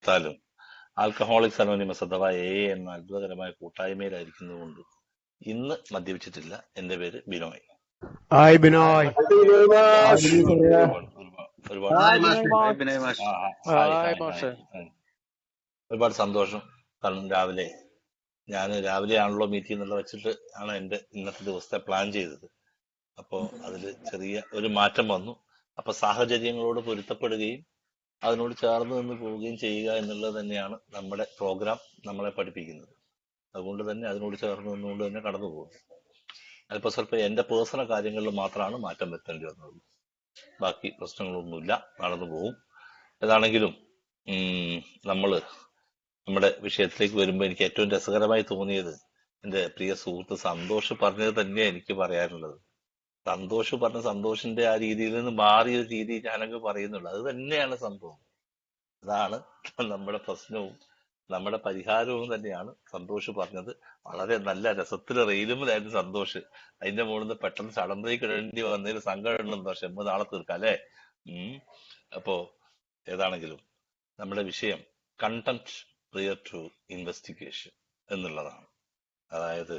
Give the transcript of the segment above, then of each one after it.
ത്താലും alcoholics anonymous അഥവാ എന്ന അത്ഭുതകരമായ കൂട്ടായ്മയിലായിരിക്കുന്നതുകൊണ്ട് ഇന്ന് മദ്യപിച്ചിട്ടില്ല. എന്റെ പേര് ബിനോയ്. ഹായ് ബിനോയ്. ഹായ് ഒരുപാട് ബിനീഷ് ഒരുപാട് അറിയാ. ഒരുപാട് ഒരുപാട് ഒരുപാട് ഹായ് ബിനോയ് മാഷ്, ഹായ് മാഷ്. ബിനോയ് മാഷ്. ഹായ് ഹായ് ഹായ് ഹായ് മാഷെ. ഹായ്. ഒരുപാട് സന്തോഷം. കാരണം ഞാൻ രാവിലെ ആണല്ലോ മീറ്റിംഗ് എന്നുള്ള വെച്ചിട്ട് ആണ് എന്റെ ഇന്നത്തെ ദിവസത്തെ പ്ലാൻ ചെയ്തത്. അപ്പോ അതിൽ ചെറിയ ഒരു മാറ്റം വന്നു. അപ്പൊ സാഹചര്യങ്ങളോട് പൊരുത്തപ്പെടുകയും അതിനോട് ചേർന്ന് നിന്ന് പോവുകയും ചെയ്യുക എന്നുള്ളത് തന്നെയാണ് നമ്മുടെ പ്രോഗ്രാം നമ്മളെ പഠിപ്പിക്കുന്നത്. അതുകൊണ്ട് തന്നെ അതിനോട് ചേർന്ന് നിന്നുകൊണ്ട് തന്നെ കടന്നു പോകും. അതിപ്പോ സ്വല്പം എന്റെ പേഴ്സണൽ കാര്യങ്ങളിൽ മാത്രമാണ് മാറ്റം വരുത്തേണ്ടി വന്നത്. ബാക്കി പ്രശ്നങ്ങളൊന്നുമില്ല, നടന്നു പോകും. ഏതാണെങ്കിലും നമ്മള് നമ്മുടെ വിഷയത്തിലേക്ക് വരുമ്പോൾ എനിക്ക് ഏറ്റവും രസകരമായി തോന്നിയത് എന്റെ പ്രിയ സുഹൃത്ത് സന്തോഷ് പറഞ്ഞത് തന്നെയാണ് എനിക്ക് പറയാനുള്ളത്. സന്തോഷ് പറഞ്ഞ സന്തോഷിന്റെ ആ രീതിയിൽ നിന്ന് മാറിയ ഒരു രീതി ഞാനങ്ങ് പറയുന്നുള്ളൂ. അത് തന്നെയാണ് സംഭവം. അതാണ് നമ്മുടെ പ്രശ്നവും നമ്മുടെ പരിഹാരവും തന്നെയാണ് സന്തോഷ് പറഞ്ഞത്. വളരെ നല്ല രസത്തിൽ റെയിലുമിലായിരുന്നു സന്തോഷ്. അതിന്റെ മുകളിൽ നിന്ന് പെട്ടെന്ന് ചടമ്പേക്ക് ഇടേണ്ടി വന്നതിൽ സങ്കടം ഉണ്ടോ? ക്ഷമ നാളെ തീർക്കാം അല്ലേ? അപ്പോ ഏതാണെങ്കിലും നമ്മുടെ വിഷയം കണ്ടംപ്റ്റ് പ്രിയർ ടു ഇൻവെസ്റ്റിഗേഷൻ എന്നുള്ളതാണ്. അതായത്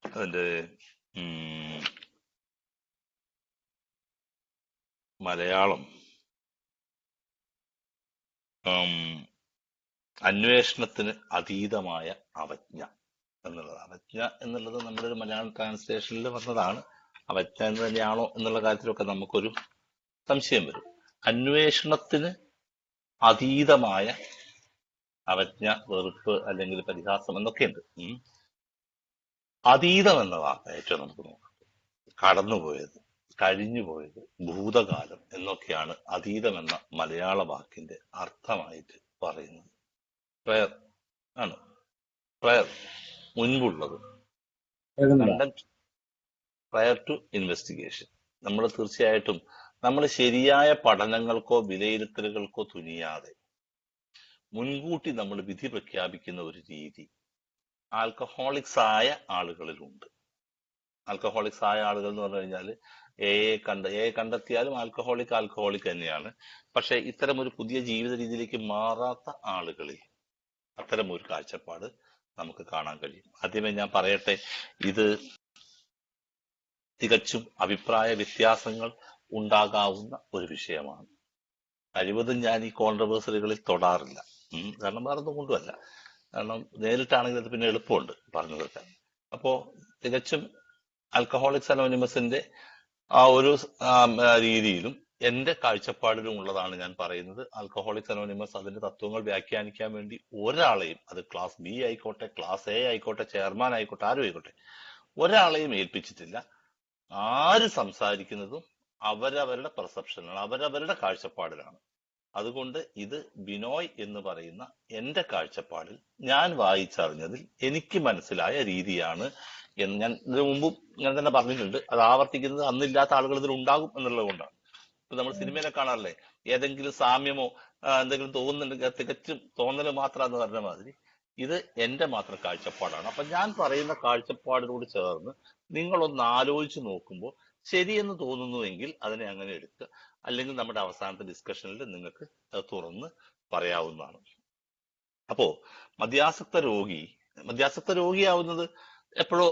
അതിന്റെ മലയാളം അന്വേഷണത്തിന് അതീതമായ അവജ്ഞ എന്നുള്ളത്. അവജ്ഞ എന്നുള്ളത് നമ്മുടെ ഒരു മലയാളം ട്രാൻസ്ലേഷനിൽ വന്നതാണ്. അവജ്ഞ എന്ന് തന്നെയാണോ എന്നുള്ള കാര്യത്തിലൊക്കെ നമുക്കൊരു സംശയം വരും. അന്വേഷണത്തിന് അതീതമായ അവജ്ഞ, വെറുപ്പ് അല്ലെങ്കിൽ പരിഹാസം എന്നൊക്കെയുണ്ട്. അതീതം എന്ന വാക്ക് ഏറ്റവും നമുക്ക് നോക്കാം. കടന്നുപോയത്, കഴിഞ്ഞുപോയത്, ഭൂതകാലം എന്നൊക്കെയാണ് അതീതം എന്ന മലയാള വാക്കിന്റെ അർത്ഥമായിട്ട് പറയുന്നത്. പ്രയർ ആണ്. പ്രയർ മുൻപുള്ളത്. Contempt prior to investigation. നമ്മൾ തീർച്ചയായിട്ടും നമ്മൾ ശരിയായ പഠനങ്ങൾക്കോ വിലയിരുത്തലുകൾക്കോ തുനിയാതെ മുൻകൂട്ടി നമ്മൾ വിധി പ്രഖ്യാപിക്കുന്ന ഒരു രീതി ആൽക്കഹോളിക്സ് ആയ ആളുകളിലുണ്ട്. ആൽക്കഹോളിക്സ് ആയ ആളുകൾ എന്ന് പറഞ്ഞു കഴിഞ്ഞാൽ കണ്ടെത്തിയാലും ആൽക്കഹോളിക് തന്നെയാണ്. പക്ഷെ ഇത്തരം ഒരു പുതിയ ജീവിത രീതിയിലേക്ക് മാറാത്ത ആളുകളിൽ അത്തരം ഒരു കാഴ്ചപ്പാട് നമുക്ക് കാണാൻ കഴിയും. ആദ്യമേ ഞാൻ പറയട്ടെ, ഇത് തികച്ചും അഭിപ്രായ വ്യത്യാസങ്ങൾ ഉണ്ടാകാവുന്ന ഒരു വിഷയമാണ്. കഴിവതും ഞാൻ ഈ കോൺട്രവേഴ്സലുകളിൽ തൊടാറില്ല. കാരണം വേറൊന്നും കൊണ്ടുമല്ല. കാരണം നേരിട്ടാണെങ്കിൽ അത് പിന്നെ എളുപ്പമുണ്ട് പറഞ്ഞു തീർക്കാൻ. അപ്പോ തികച്ചും ആൽക്കഹോളിക്സ് അനോണിമസിന്റെ ആ ഒരു രീതിയിലും എന്റെ കാഴ്ചപ്പാടിലും ഉള്ളതാണ് ഞാൻ പറയുന്നത്. ആൽക്കഹോളിക്സ് അനോണിമസ് അതിന്റെ തത്വങ്ങൾ വ്യാഖ്യാനിക്കാൻ വേണ്ടി ഒരാളെയും, അത് ക്ലാസ് ബി ആയിക്കോട്ടെ, ക്ലാസ് എ ആയിക്കോട്ടെ, ചെയർമാൻ ആയിക്കോട്ടെ, ആരും ആയിക്കോട്ടെ, ഒരാളെയും ഏൽപ്പിച്ചിട്ടില്ല. ആര് സംസാരിക്കുന്നതും അവരവരുടെ പെർസെപ്ഷനാണ്, അവരവരുടെ കാഴ്ചപ്പാടിലാണ്. അതുകൊണ്ട് ഇത് ബിനോയ് എന്ന് പറയുന്ന എന്റെ കാഴ്ചപ്പാടിൽ ഞാൻ വായിച്ചറിഞ്ഞതിൽ എനിക്ക് മനസ്സിലായ രീതിയാണ് എന്ന് ഞാൻ ഇതിനു മുമ്പും ഞാൻ തന്നെ പറഞ്ഞിട്ടുണ്ട്. അത് ആവർത്തിക്കുന്നത് അന്നില്ലാത്ത ആളുകൾ ഇതിൽ ഉണ്ടാകും എന്നുള്ളത് കൊണ്ടാണ്. ഇപ്പൊ നമ്മൾ സിനിമയിലെ കാണാറില്ലേ, ഏതെങ്കിലും സാമ്യമോ എന്തെങ്കിലും തോന്നുന്നുണ്ടെങ്കിൽ തികച്ചും തോന്നല് മാത്രം എന്ന് പറഞ്ഞ മാതിരി ഇത് എന്റെ മാത്രം കാഴ്ചപ്പാടാണ്. അപ്പൊ ഞാൻ പറയുന്ന കാഴ്ചപ്പാടിനോട് ചേർന്ന് നിങ്ങളൊന്ന് ആലോചിച്ച് നോക്കുമ്പോൾ ശരിയെന്ന് തോന്നുന്നുവെങ്കിൽ അതിനെ അങ്ങനെ എടുക്കുക. അല്ലെങ്കിൽ നമ്മുടെ അവസാനത്തെ ഡിസ്കഷനിൽ നിങ്ങൾക്ക് തുറന്ന് പറയാവുന്നതാണ്. അപ്പോ മദ്യാസക്ത രോഗിയാവുന്നത് എപ്പോഴോ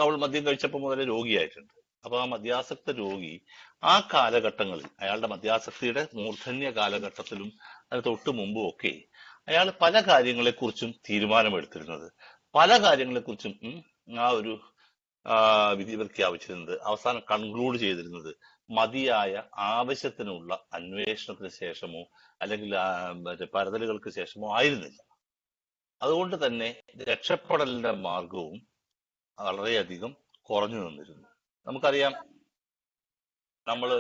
അവൾ മദ്യം കഴിച്ചപ്പോൾ മുതലേ രോഗിയായിട്ടുണ്ട്. അപ്പൊ ആ മദ്യാസക്ത രോഗി ആ കാലഘട്ടങ്ങളിൽ, അയാളുടെ മദ്യാസക്തിയുടെ മൂർധന്യ കാലഘട്ടത്തിലും അതിന് തൊട്ട് മുമ്പും ഒക്കെ അയാൾ പല കാര്യങ്ങളെക്കുറിച്ചും തീരുമാനമെടുത്തിരുന്നത്, പല കാര്യങ്ങളെക്കുറിച്ചും ആ ഒരു വിധി പ്രഖ്യാപിച്ചിരുന്നത്, അവസാനം കൺക്ലൂഡ് ചെയ്തിരുന്നത് മതിയായ ആവശ്യത്തിനുള്ള അന്വേഷണത്തിന് ശേഷമോ അല്ലെങ്കിൽ മറ്റേ പരതലുകൾക്ക് ശേഷമോ ആയിരുന്നില്ല. അതുകൊണ്ട് തന്നെ രക്ഷപ്പെടലിന്റെ മാർഗവും വളരെയധികം കുറഞ്ഞു നിന്നിരുന്നു. നമുക്കറിയാം, നമ്മള്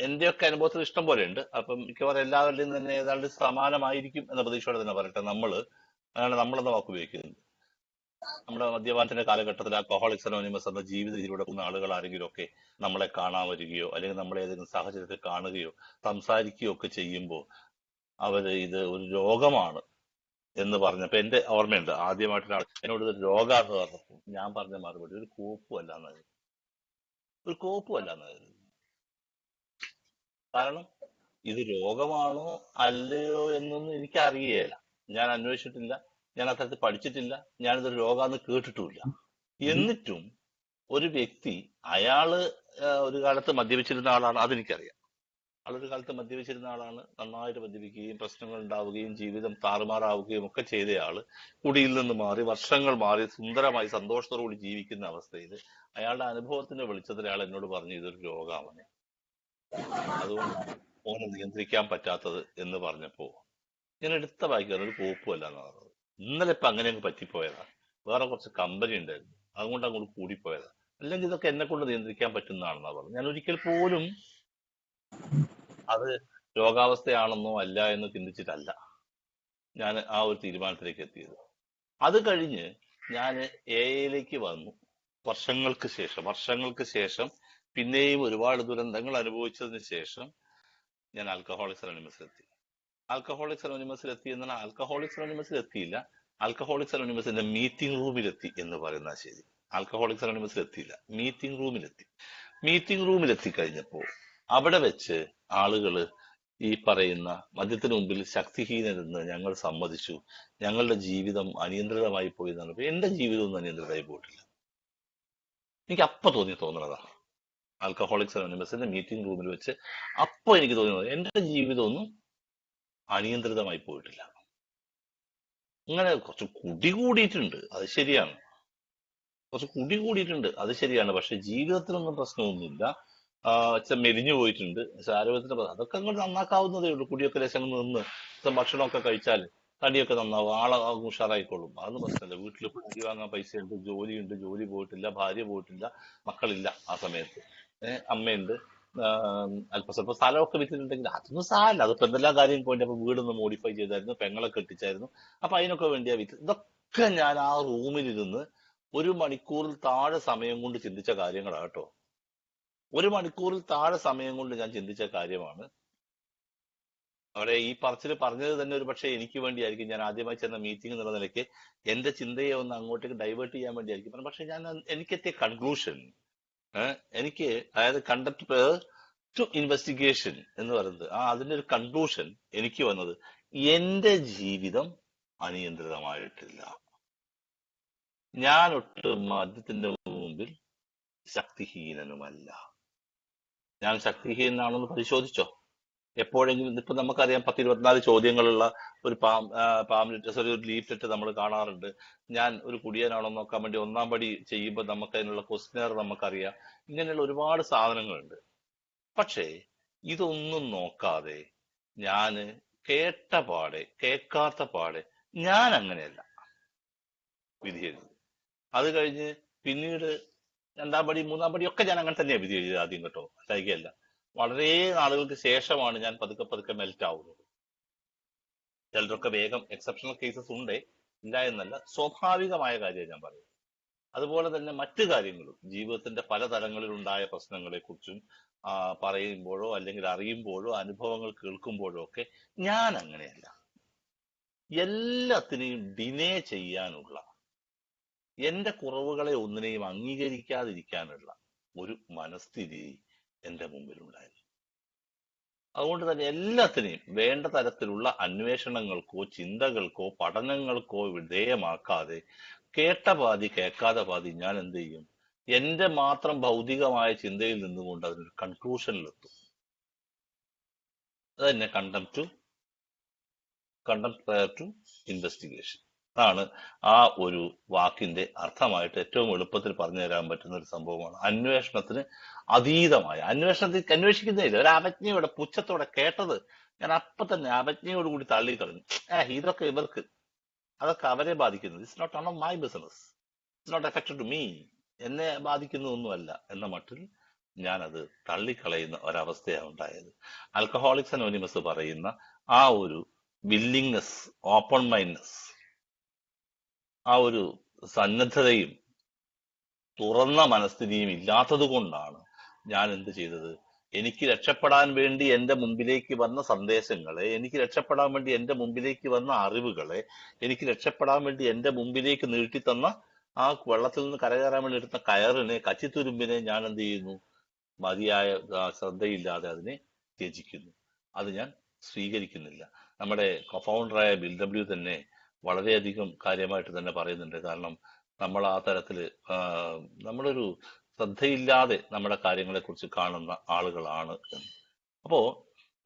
എന്റെയൊക്കെ അനുഭവത്തിൽ ഇഷ്ടം പോലെ ഉണ്ട്. അപ്പം മിക്കവാറും എല്ലാവരുടെയും തന്നെ ഏതാണ്ട് സമാനമായിരിക്കും എന്ന പ്രതീക്ഷയോടെ തന്നെ പറയട്ടെ. നമ്മളെന്ന വാക്ക് ഉപയോഗിക്കുന്നത് നമ്മുടെ മദ്യപാനത്തിന്റെ കാലഘട്ടത്തിൽ ആൽക്കഹോളിക്സ് അനോണിമസ് എന്ന ജീവിത രീതിയിലൂടെ പോകുന്ന ആളുകൾ ആരെങ്കിലും ഒക്കെ നമ്മളെ കാണാൻ വരികയോ അല്ലെങ്കിൽ നമ്മളെ ഏതെങ്കിലും സാഹചര്യത്തിൽ കാണുകയോ സംസാരിക്കുകയോ ഒക്കെ ചെയ്യുമ്പോൾ അവര് ഇത് ഒരു രോഗമാണ് എന്ന് പറഞ്ഞപ്പോ എന്റെ ഓർമ്മയുണ്ട്, ആദ്യമായിട്ടൊരാൾ എന്നോട് ഇത് രോഗാന്ന് പറഞ്ഞപ്പോ ഞാൻ പറഞ്ഞ മറുപടി ഒരു കോപ്പുമല്ല എന്നായിരുന്നു. കാരണം ഇത് രോഗമാണോ അല്ലയോ എന്നൊന്നും എനിക്ക് അറിയേല. ഞാൻ അന്വേഷിച്ചിട്ടില്ല, ഞാൻ അത്തരത്തിൽ പഠിച്ചിട്ടില്ല, ഞാനിതൊരു രോഗാന്ന് കേട്ടിട്ടുമില്ല. എന്നിട്ടും ഒരു വ്യക്തി, അയാള് ഒരു കാലത്ത് മദ്യപിച്ചിരുന്ന ആളാണ്, അതെനിക്കറിയാം. ആളൊരു കാലത്ത് മദ്യപിച്ചിരുന്ന ആളാണ്, നന്നായിട്ട് മദ്യപിക്കുകയും പ്രശ്നങ്ങൾ ഉണ്ടാവുകയും ജീവിതം താറുമാറാവുകയും ഒക്കെ ചെയ്തയാള് കുടിയിൽ നിന്ന് മാറി വർഷങ്ങൾ മാറി സുന്ദരമായി സന്തോഷത്തോടുകൂടി ജീവിക്കുന്ന അവസ്ഥയിൽ അയാളുടെ അനുഭവത്തിന്റെ വെളിച്ചത്തിൽ അയാൾ എന്നോട് പറഞ്ഞു ഇതൊരു രോഗമാണ്, അതുകൊണ്ടാണ് ഓനെ നിയന്ത്രിക്കാൻ പറ്റാത്തത് എന്ന് പറഞ്ഞപ്പോ ഞാൻ എടുത്ത വായിക്കാൻ ഒരു കോപ്പുമല്ല എന്ന് പറഞ്ഞത്. ഇന്നലെ ഇപ്പൊ അങ്ങനെ അങ്ങ് പറ്റിപ്പോയതാ. വേറെ കുറച്ച് കമ്പനി ഉണ്ടായിരുന്നു, അതുകൊണ്ട് അങ്ങോട്ട് കൂടിപ്പോയതാ. അല്ലെങ്കിൽ ഇതൊക്കെ എന്നെ കൊണ്ട് നിയന്ത്രിക്കാൻ പറ്റുന്നതാണെന്നാ പറഞ്ഞു. ഞാൻ ഒരിക്കൽ പോലും അത് രോഗാവസ്ഥയാണെന്നോ അല്ല എന്ന് ചിന്തിച്ചിട്ടല്ല ഞാൻ ആ ഒരു തീരുമാനത്തിലേക്ക് എത്തിയത്. അത് കഴിഞ്ഞ് ഞാൻ എയിലേക്ക് വന്നു. വർഷങ്ങൾക്ക് ശേഷം പിന്നെയും ഒരുപാട് ദുരന്തങ്ങൾ അനുഭവിച്ചതിന് ശേഷം ഞാൻ ആൽക്കഹോളിക്സ് അനോണിമസിലെത്തി. ആൽക്കഹോളിക്സ് അനോണിമസിലെത്തി എന്നാൽ ആൽക്കഹോളിക്സ് അനോണിമസിൽ എത്തിയില്ല, ആൽക്കഹോളിക്സ് അനോണിമസിന്റെ മീറ്റിംഗ് റൂമിലെത്തി എന്ന് പറയുന്ന ശരി. ആൽക്കഹോളിക്സ് അനോണിമസിൽ എത്തിയില്ല, മീറ്റിംഗ് റൂമിലെത്തി. മീറ്റിംഗ് റൂമിലെത്തി കഴിഞ്ഞപ്പോ അവിടെ വെച്ച് ആളുകള് ഈ പറയുന്ന മദ്യത്തിന് മുമ്പിൽ ശക്തിഹീനരെന്ന് ഞങ്ങൾ സമ്മതിച്ചു, ഞങ്ങളുടെ ജീവിതം അനിയന്ത്രിതമായി പോയി എന്നാണ്. എന്റെ ജീവിതം ഒന്നും അനിയന്ത്രിതമായി പോയിട്ടില്ല. എനിക്ക് അപ്പൊ തോന്നണതാ ആൽക്കഹോളിക്സ് അനോണിമസിന്റെ മീറ്റിംഗ് റൂമിൽ വെച്ച് അപ്പൊ എനിക്ക് തോന്നുന്നത് എന്റെ ജീവിതമൊന്നും അനിയന്ത്രിതമായി പോയിട്ടില്ല. അങ്ങനെ കുറച്ച് കുടി കൂടിയിട്ടുണ്ട്, അത് ശരിയാണ്, അത് ശരിയാണ്. പക്ഷെ ജീവിതത്തിലൊന്നും പ്രശ്നമൊന്നുമില്ല. മെലിഞ്ഞു പോയിട്ടുണ്ട്, ആരോഗ്യത്തിന്റെ അതൊക്കെ അങ്ങോട്ട് നന്നാക്കാവുന്നതേ ഉള്ളൂ. കുടിയൊക്കെ ലേശം നിന്ന് ഭക്ഷണമൊക്കെ കഴിച്ചാൽ തടിയൊക്കെ നന്നാവും, ആളെ ഉഷാറായിക്കോളും, അതൊന്നും പ്രശ്നമില്ല. വീട്ടിൽ പൊടി വാങ്ങാൻ പൈസയുണ്ട്, ജോലിയുണ്ട്, ജോലി പോയിട്ടില്ല, ഭാര്യ പോയിട്ടില്ല, മക്കളില്ല ആ സമയത്ത്, അമ്മയുണ്ട്, അല്പ സ്വല്പം സ്ഥലമൊക്കെ വിറ്റിട്ടുണ്ടെങ്കിൽ അതൊന്നും സാരമില്ല. അതിപ്പോ എന്തെല്ലാം കാര്യം പോയിട്ട് അപ്പൊ വീടൊന്ന് മോഡിഫൈ ചെയ്തായിരുന്നു, പെങ്ങളെ കെട്ടിച്ചായിരുന്നു, അപ്പൊ അതിനൊക്കെ വേണ്ടിയാ വിറ്റ്. ഇതൊക്കെ ഞാൻ ആ റൂമിലിരുന്ന് 1 മണിക്കൂറിൽ താഴെ സമയം കൊണ്ട് ചിന്തിച്ച കാര്യങ്ങളാണ് കേട്ടോ. 1 മണിക്കൂറിൽ താഴെ സമയം കൊണ്ട് ഞാൻ ചിന്തിച്ച കാര്യമാണ്. അവിടെ ഈ പറച്ചിൽ പറഞ്ഞത് തന്നെ ഒരു പക്ഷേ എനിക്ക് വേണ്ടിയായിരിക്കും. ഞാൻ ആദ്യമായി ചെന്ന മീറ്റിംഗ് എന്നുള്ള നിലയ്ക്ക് എന്റെ ചിന്തയെ ഒന്ന് അങ്ങോട്ടേക്ക് ഡൈവേർട്ട് ചെയ്യാൻ വേണ്ടിയായിരിക്കും. പക്ഷെ എനിക്കെത്തിയ കൺക്ലൂഷൻ, എനിക്ക് അതായത് കണ്ടക്ട് ടു ഇൻവെസ്റ്റിഗേഷൻ എന്ന് പറയുന്നത്, അതിന്റെ ഒരു കൺക്ലൂഷൻ എനിക്ക് വന്നത്, എന്റെ ജീവിതം അനിയന്ത്രിതമായിട്ടില്ല. ഞാൻ ഒട്ടും മദ്യത്തിന്റെ മുമ്പിൽ ശക്തിഹീനനുമല്ല. ഞാൻ ശക്തിഹീനനാണെന്ന് പരിശോധിച്ചോ എപ്പോഴെങ്കിലും? ഇപ്പൊ നമുക്കറിയാം 10-24 ചോദ്യങ്ങളുള്ള ഒരു പാംലെറ്റ്, ഒരു ലീഫ്ലെറ്റ് നമ്മൾ കാണാറുണ്ട്. ഞാൻ ഒരു കുടിയനാണോ നോക്കാൻ വേണ്ടി 1-ാം പടി ചെയ്യുമ്പോൾ നമുക്ക് അതിനുള്ള ക്വസ്റ്റ്യനർ നമുക്കറിയാം. ഇങ്ങനെയുള്ള ഒരുപാട് സാധനങ്ങളുണ്ട്. പക്ഷേ ഇതൊന്നും നോക്കാതെ ഞാന് കേൾക്കാത്ത പാടെ ഞാൻ അങ്ങനെയല്ല വിധി എഴുതി. അത് കഴിഞ്ഞ് പിന്നീട് 2-ാം പടി 3-ാം പടി ഒക്കെ ഞാൻ അങ്ങനെ തന്നെയാണ് വിധി എഴുതിയത് ആദ്യം കേട്ടോ, അല്ല. വളരെ നാളുകൾക്ക് ശേഷമാണ് ഞാൻ പതുക്കെ മെൽറ്റ് ആവുന്നത്. ചിലരൊക്കെ വേഗം, എക്സെപ്ഷണൽ കേസസ് ഉണ്ട്, ഇല്ല എന്നല്ല, സ്വാഭാവികമായ കാര്യം ഞാൻ പറയും. അതുപോലെ തന്നെ മറ്റു കാര്യങ്ങളും ജീവിതത്തിന്റെ പല തലങ്ങളിൽ ഉണ്ടായ പ്രശ്നങ്ങളെ കുറിച്ചും പറയുമ്പോഴോ അല്ലെങ്കിൽ അറിയുമ്പോഴോ അനുഭവങ്ങൾ കേൾക്കുമ്പോഴോ ഒക്കെ ഞാൻ അങ്ങനെയല്ല. എല്ലാത്തിനെയും ഡിനേ ചെയ്യാനുള്ള, എന്റെ കുറവുകളെ ഒന്നിനെയും അംഗീകരിക്കാതിരിക്കാനുള്ള ഒരു മനസ്ഥിതി എന്റെ മുമ്പിലുണ്ടായിരുന്നു. അതുകൊണ്ട് തന്നെ എല്ലാത്തിനെയും വേണ്ട തരത്തിലുള്ള അന്വേഷണങ്ങൾക്കോ ചിന്തകൾക്കോ പഠനങ്ങൾക്കോ വിധേയമാക്കാതെ കേട്ട പാതി കേൾക്കാതെ പാതി ഞാൻ എന്ത് ചെയ്യും, എന്റെ മാത്രം ഭൗതികമായ ചിന്തയിൽ നിന്നുകൊണ്ട് അതിനൊരു കൺക്ലൂഷനിലെത്തും. അത് തന്നെ കണ്ടംപ്റ്റ് പ്രയർ ടു ഇൻവെസ്റ്റിഗേഷൻ ആണ് ആ ഒരു വാക്കിന്റെ അർത്ഥമായിട്ട് ഏറ്റവും എളുപ്പത്തിൽ പറഞ്ഞു തരാൻ പറ്റുന്ന ഒരു സംഭവമാണ്. അന്വേഷണത്തിന് അതീതമായ, അന്വേഷിക്കുന്നേ ഇല്ല, ഒരു അവജ്ഞയോടെ പുച്ഛത്തോടെ കേട്ടത് ഞാൻ അപ്പൊ തന്നെ അവജ്ഞയോടുകൂടി തള്ളിക്കളഞ്ഞു. ഇതൊക്കെ ഇവർക്ക്, അതൊക്കെ അവരെ ബാധിക്കുന്നത്, it's not on my business, it's not affected to me, എന്നെ ബാധിക്കുന്നൊന്നുമല്ല എന്ന മട്ടിൽ ഞാനത് തള്ളിക്കളയുന്ന ഒരവസ്ഥയാണ് ഉണ്ടായത്. ആൽക്കഹോളിക്സ് അനോണിമസ് പറയുന്ന ആ ഒരു വില്ലിങ്നെസ്, ഓപ്പൺ മൈൻഡ്നെസ്, ആ ഒരു സന്നദ്ധതയും തുറന്ന മനസ്ഥിതിയും ഇല്ലാത്തത് കൊണ്ടാണ് ഞാൻ എന്ത് ചെയ്തത്, എനിക്ക് രക്ഷപ്പെടാൻ വേണ്ടി എന്റെ മുമ്പിലേക്ക് വന്ന സന്ദേശങ്ങളെ, എനിക്ക് രക്ഷപ്പെടാൻ വേണ്ടി എന്റെ മുമ്പിലേക്ക് വന്ന അറിവുകളെ, എനിക്ക് രക്ഷപ്പെടാൻ വേണ്ടി എന്റെ മുമ്പിലേക്ക് നീട്ടിത്തന്ന ആ വെള്ളത്തിൽ നിന്ന് കരകയറാൻ വേണ്ടി എടുത്ത കയറിനെ, കച്ചിത്തുരുമ്പിനെ ഞാൻ എന്ത് ചെയ്യുന്നു, മതിയായ ശ്രദ്ധയില്ലാതെ അതിനെ ത്യജിക്കുന്നു. അത് ഞാൻ സ്വീകരിക്കുന്നില്ല. നമ്മുടെ ഫൗണ്ടറായ ബിൽ ഡബ്ല്യു തന്നെ വളരെയധികം കാര്യമായിട്ട് തന്നെ പറയുന്നുണ്ട്. കാരണം നമ്മൾ ആ തരത്തില് നമ്മളൊരു ശ്രദ്ധയില്ലാതെ നമ്മുടെ കാര്യങ്ങളെ കുറിച്ച് കാണുന്ന ആളുകളാണ് എന്ന്. അപ്പോ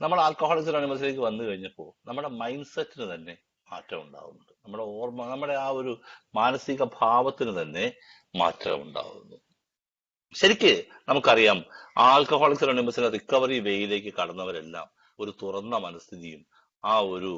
നമ്മൾ ആൽക്കഹോളിക്സ് അനോണിമസിലേക്ക് വന്നു കഴിഞ്ഞപ്പോൾ നമ്മുടെ മൈൻഡ് സെറ്റിന് തന്നെ മാറ്റം ഉണ്ടാകുന്നുണ്ട്. നമ്മുടെ ഓർമ്മ, നമ്മുടെ ആ ഒരു മാനസിക ഭാവത്തിന് തന്നെ മാറ്റം ഉണ്ടാകുന്നു. ശരിക്ക് നമുക്കറിയാം, ആൽക്കഹോളിക്സ് അനോണിമസിന്റെ റിക്കവറി വേയിലേക്ക് കടന്നവരെല്ലാം ഒരു തുറന്ന മനസ്ഥിതിയും ആ ഒരു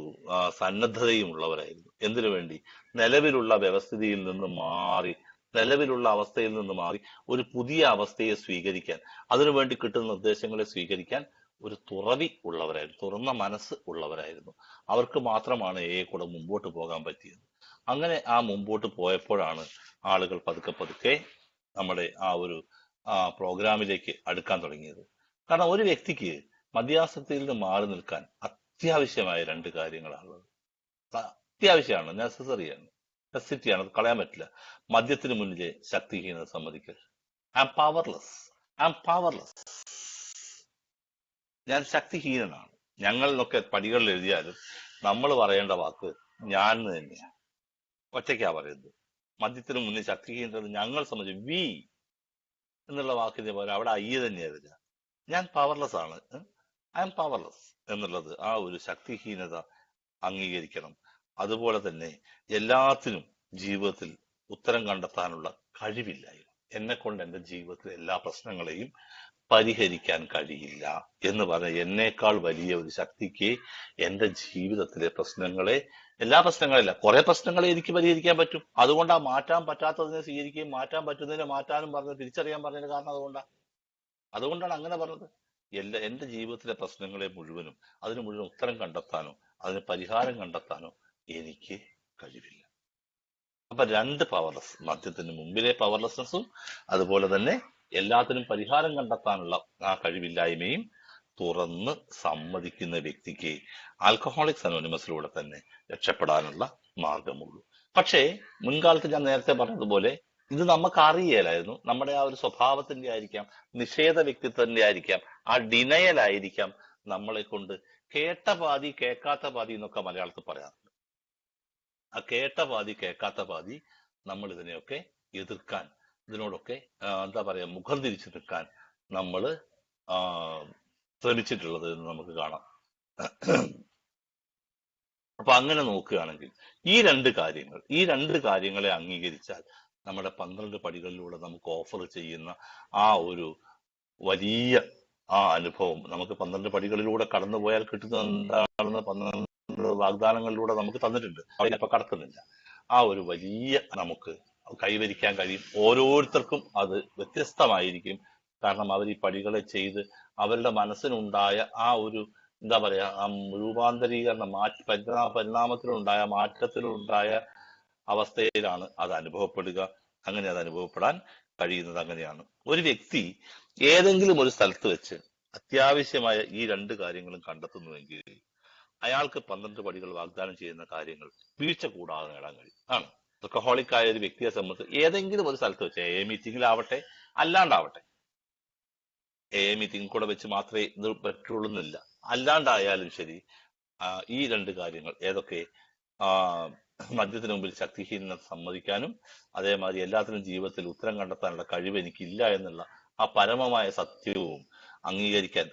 സന്നദ്ധതയും ഉള്ളവരായിരുന്നു. എന്തിനു വേണ്ടി? നിലവിലുള്ള വ്യവസ്ഥിതിയിൽ നിന്ന് മാറി, നിലവിലുള്ള അവസ്ഥയിൽ നിന്ന് മാറി ഒരു പുതിയ അവസ്ഥയെ സ്വീകരിക്കാൻ, അതിനുവേണ്ടി കിട്ടുന്ന നിർദ്ദേശങ്ങളെ സ്വീകരിക്കാൻ ഒരു തുറവി ഉള്ളവരായിരുന്നു, തുറന്ന മനസ്സ് ഉള്ളവരായിരുന്നു. അവർക്ക് മാത്രമാണ് കൂടെ മുമ്പോട്ട് പോകാൻ പറ്റിയത്. അങ്ങനെ ആ മുമ്പോട്ട് പോയപ്പോഴാണ് ആളുകൾ പതുക്കെ പതുക്കെ നമ്മുടെ ആ ഒരു പ്രോഗ്രാമിലേക്ക് അടുക്കാൻ തുടങ്ങിയത്. കാരണം ഒരു വ്യക്തിക്ക് മദ്യാസക്തിയിൽ നിന്ന് മാറി നിൽക്കാൻ അത്യാവശ്യമായ രണ്ട് കാര്യങ്ങളാണുള്ളത്. അത്യാവശ്യമാണ്, നെസസറിയാണ്, നെസസിറ്റിയാണ്, അത് കളയാൻ പറ്റില്ല. മദ്യത്തിന് മുന്നിലെ ശക്തിഹീനത സമ്മതിക്കൽ. I am powerless, I am powerless, ഞാൻ ശക്തിഹീനനാണ്. ഞങ്ങൾ എന്നൊക്കെ പടികളിൽ എഴുതിയാലും നമ്മൾ പറയേണ്ട വാക്ക് ഞാൻ തന്നെയാണ്, ഒറ്റയ്ക്കാ പറയുന്നത്. മദ്യത്തിന് മുന്നിൽ ശക്തിഹീനത ഞങ്ങൾ സംബന്ധിച്ച് വി എന്നുള്ള വാക്കിന്റെ പോലെ അവിടെ അയ്യ തന്നെയാ. ഞാൻ പവർലെസ് ആണ്, ഐ ആം പവർലെസ് എന്നുള്ളത്, ആ ഒരു ശക്തിഹീനത അംഗീകരിക്കണം. അതുപോലെ തന്നെ എല്ലാത്തിനും ജീവിതത്തിൽ ഉത്തരം കണ്ടെത്താനുള്ള കഴിവില്ലായ്മ. എന്നെ കൊണ്ട് എന്റെ ജീവിതത്തിലെ എല്ലാ പ്രശ്നങ്ങളെയും പരിഹരിക്കാൻ കഴിയില്ല എന്ന് പറഞ്ഞ എന്നേക്കാൾ വലിയ ഒരു ശക്തിക്ക് എന്റെ ജീവിതത്തിലെ പ്രശ്നങ്ങളെ, എല്ലാ പ്രശ്നങ്ങളില്ല, കുറെ പ്രശ്നങ്ങളെ എനിക്ക് പരിഹരിക്കാൻ പറ്റും. അതുകൊണ്ട് ആ മാറ്റാൻ പറ്റാത്തതിനെ സ്വീകരിക്കുകയും മാറ്റാൻ പറ്റുന്നതിനെ മാറ്റാനും പറഞ്ഞ് തിരിച്ചറിയാൻ പറഞ്ഞതിന് കാരണം അതുകൊണ്ടാണ് അങ്ങനെ പറഞ്ഞത്. എന്റെ ജീവിതത്തിലെ പ്രശ്നങ്ങളെ മുഴുവനും, അതിന് മുഴുവൻ ഉത്തരം കണ്ടെത്താനോ അതിന് പരിഹാരം കണ്ടെത്താനോ എനിക്ക് കഴിവില്ല. അപ്പൊ രണ്ട് പവർലെസ്, മദ്യത്തിന് മുമ്പിലെ പവർലെസ്നെസ്സും അതുപോലെ തന്നെ എല്ലാത്തിനും പരിഹാരം കണ്ടെത്താനുള്ള ആ കഴിവില്ലായ്മയും തുറന്ന് സമ്മതിക്കുന്ന വ്യക്തിക്ക് ആൽക്കഹോളിക്സ് അനോണിമസിലൂടെ തന്നെ രക്ഷപ്പെടാനുള്ള മാർഗമുള്ളൂ. പക്ഷേ മുൻകാലത്ത് ഞാൻ നേരത്തെ പറഞ്ഞതുപോലെ ഇത് നമുക്ക് അറിയലായിരുന്നു. നമ്മുടെ ആ ഒരു സ്വഭാവത്തിന്റെ ആയിരിക്കാം, നിഷേധ വ്യക്തിത്വത്തിന്റെ ആയിരിക്കാം, ആ ഡിനയലായിരിക്കാം നമ്മളെ കൊണ്ട് കേട്ട പാതി കേൾക്കാത്ത പാതി എന്നൊക്കെ മലയാളത്തിൽ പറയാറുണ്ട്. ആ കേട്ട പാതി കേൾക്കാത്ത പാതി നമ്മൾ ഇതിനെയൊക്കെ എതിർക്കാൻ, ഇതിനോടൊക്കെ എന്താ പറയാ, മുഖം തിരിച്ചു നിൽക്കാൻ നമ്മൾ ശ്രമിച്ചിട്ടുള്ളത് എന്ന് നമുക്ക് കാണാം. അപ്പൊ അങ്ങനെ നോക്കുകയാണെങ്കിൽ ഈ രണ്ട് കാര്യങ്ങളെ അംഗീകരിച്ചാൽ നമ്മുടെ 12 പടികളിലൂടെ നമുക്ക് ഓഫർ ചെയ്യുന്ന ആ ഒരു വലിയ ആ അനുഭവം, നമുക്ക് 12 പടികളിലൂടെ കടന്നുപോയാൽ കിട്ടുന്ന എന്താണെന്ന് 12 വാഗ്ദാനങ്ങളിലൂടെ നമുക്ക് തന്നിട്ടുണ്ട്, അവിടെ ഇപ്പൊ കടക്കുന്നില്ല. ആ ഒരു വലിയ നമുക്ക് കൈവരിക്കാൻ കഴിയും. ഓരോരുത്തർക്കും അത് വ്യത്യസ്തമായിരിക്കും. കാരണം അവർ ഈ പടികളെ ചെയ്ത് അവരുടെ മനസ്സിനുണ്ടായ ആ ഒരു എന്താ പറയാ, ആ രൂപാന്തരീകരണം, പരിണാമത്തിലുണ്ടായ മാറ്റത്തിലുണ്ടായ അവസ്ഥയിലാണ് അത് അനുഭവപ്പെടുക. അങ്ങനെ അത് അനുഭവപ്പെടാൻ കഴിയുന്നത് അങ്ങനെയാണ്. ഒരു വ്യക്തി ഏതെങ്കിലും ഒരു സ്ഥലത്ത് വെച്ച് അത്യാവശ്യമായ ഈ രണ്ട് കാര്യങ്ങളും കണ്ടെത്തുന്നുവെങ്കിൽ അയാൾക്ക് 12 പടികൾ വാഗ്ദാനം ചെയ്യുന്ന കാര്യങ്ങൾ വീഴ്ച കൂടാതെ നേടാൻ കഴിയും ആണ്. ആൽക്കഹോളിക് ആയ ഒരു വ്യക്തിയെ സംബന്ധിച്ച് ഏതെങ്കിലും ഒരു സ്ഥലത്ത് വെച്ച്, മീറ്റിംഗിലാവട്ടെ അല്ലാണ്ടാവട്ടെ, മീറ്റിംഗ് കൂടെ വെച്ച് മാത്രമേ ഇത് പറ്റുള്ളൂന്നില്ല, അല്ലാണ്ടായാലും ശരി, ഈ രണ്ട് കാര്യങ്ങൾ ഏതൊക്കെ, മദ്യത്തിന് മുമ്പിൽ ശക്തിഹീനത സമ്മതിക്കാനും അതേമാതിരി എല്ലാത്തിനും ജീവിതത്തിൽ ഉത്തരം കണ്ടെത്താനുള്ള കഴിവ് എനിക്കില്ല എന്നുള്ള ആ പരമമായ സത്യവും അംഗീകരിക്കാൻ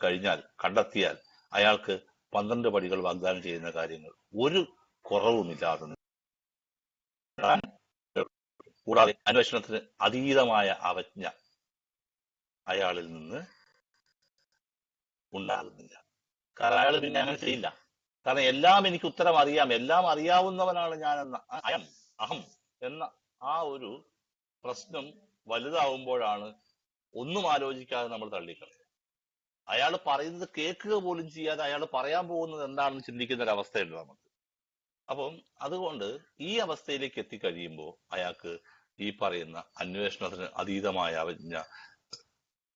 കഴിഞ്ഞാൽ, കണ്ടെത്തിയാൽ അയാൾക്ക് 12 പടികൾ വാഗ്ദാനം ചെയ്യുന്ന കാര്യങ്ങൾ ഒരു കുറവുമില്ലാതെ, കൂടാതെ അന്വേഷണത്തിന് അതീതമായ അവജ്ഞ അയാളിൽ നിന്ന് ഉണ്ടാകുന്നില്ല. കാരണം അയാൾ പിന്നെ അങ്ങനെ ചെയ്യില്ല. കാരണം എല്ലാം എനിക്ക് ഉത്തരം അറിയാം, എല്ലാം അറിയാവുന്നവനാണ് ഞാൻ എന്ന അഹം എന്ന ആ ഒരു പ്രശ്നം വലുതാവുമ്പോഴാണ് ഒന്നും ആലോചിക്കാതെ നമ്മൾ തള്ളിക്കളയുക. അയാൾ പറയുന്നത് കേൾക്കുക പോലും ചെയ്യാതെ അയാൾ പറയാൻ പോകുന്നത് എന്താണെന്ന് ചിന്തിക്കുന്ന ഒരു അവസ്ഥയുണ്ട് നമുക്ക്. അപ്പം അതുകൊണ്ട് ഈ അവസ്ഥയിലേക്ക് എത്തിക്കഴിയുമ്പോൾ അയാൾക്ക് ഈ പറയുന്ന അന്വേഷണത്തിന് അതീതമായ അവജ്ഞ,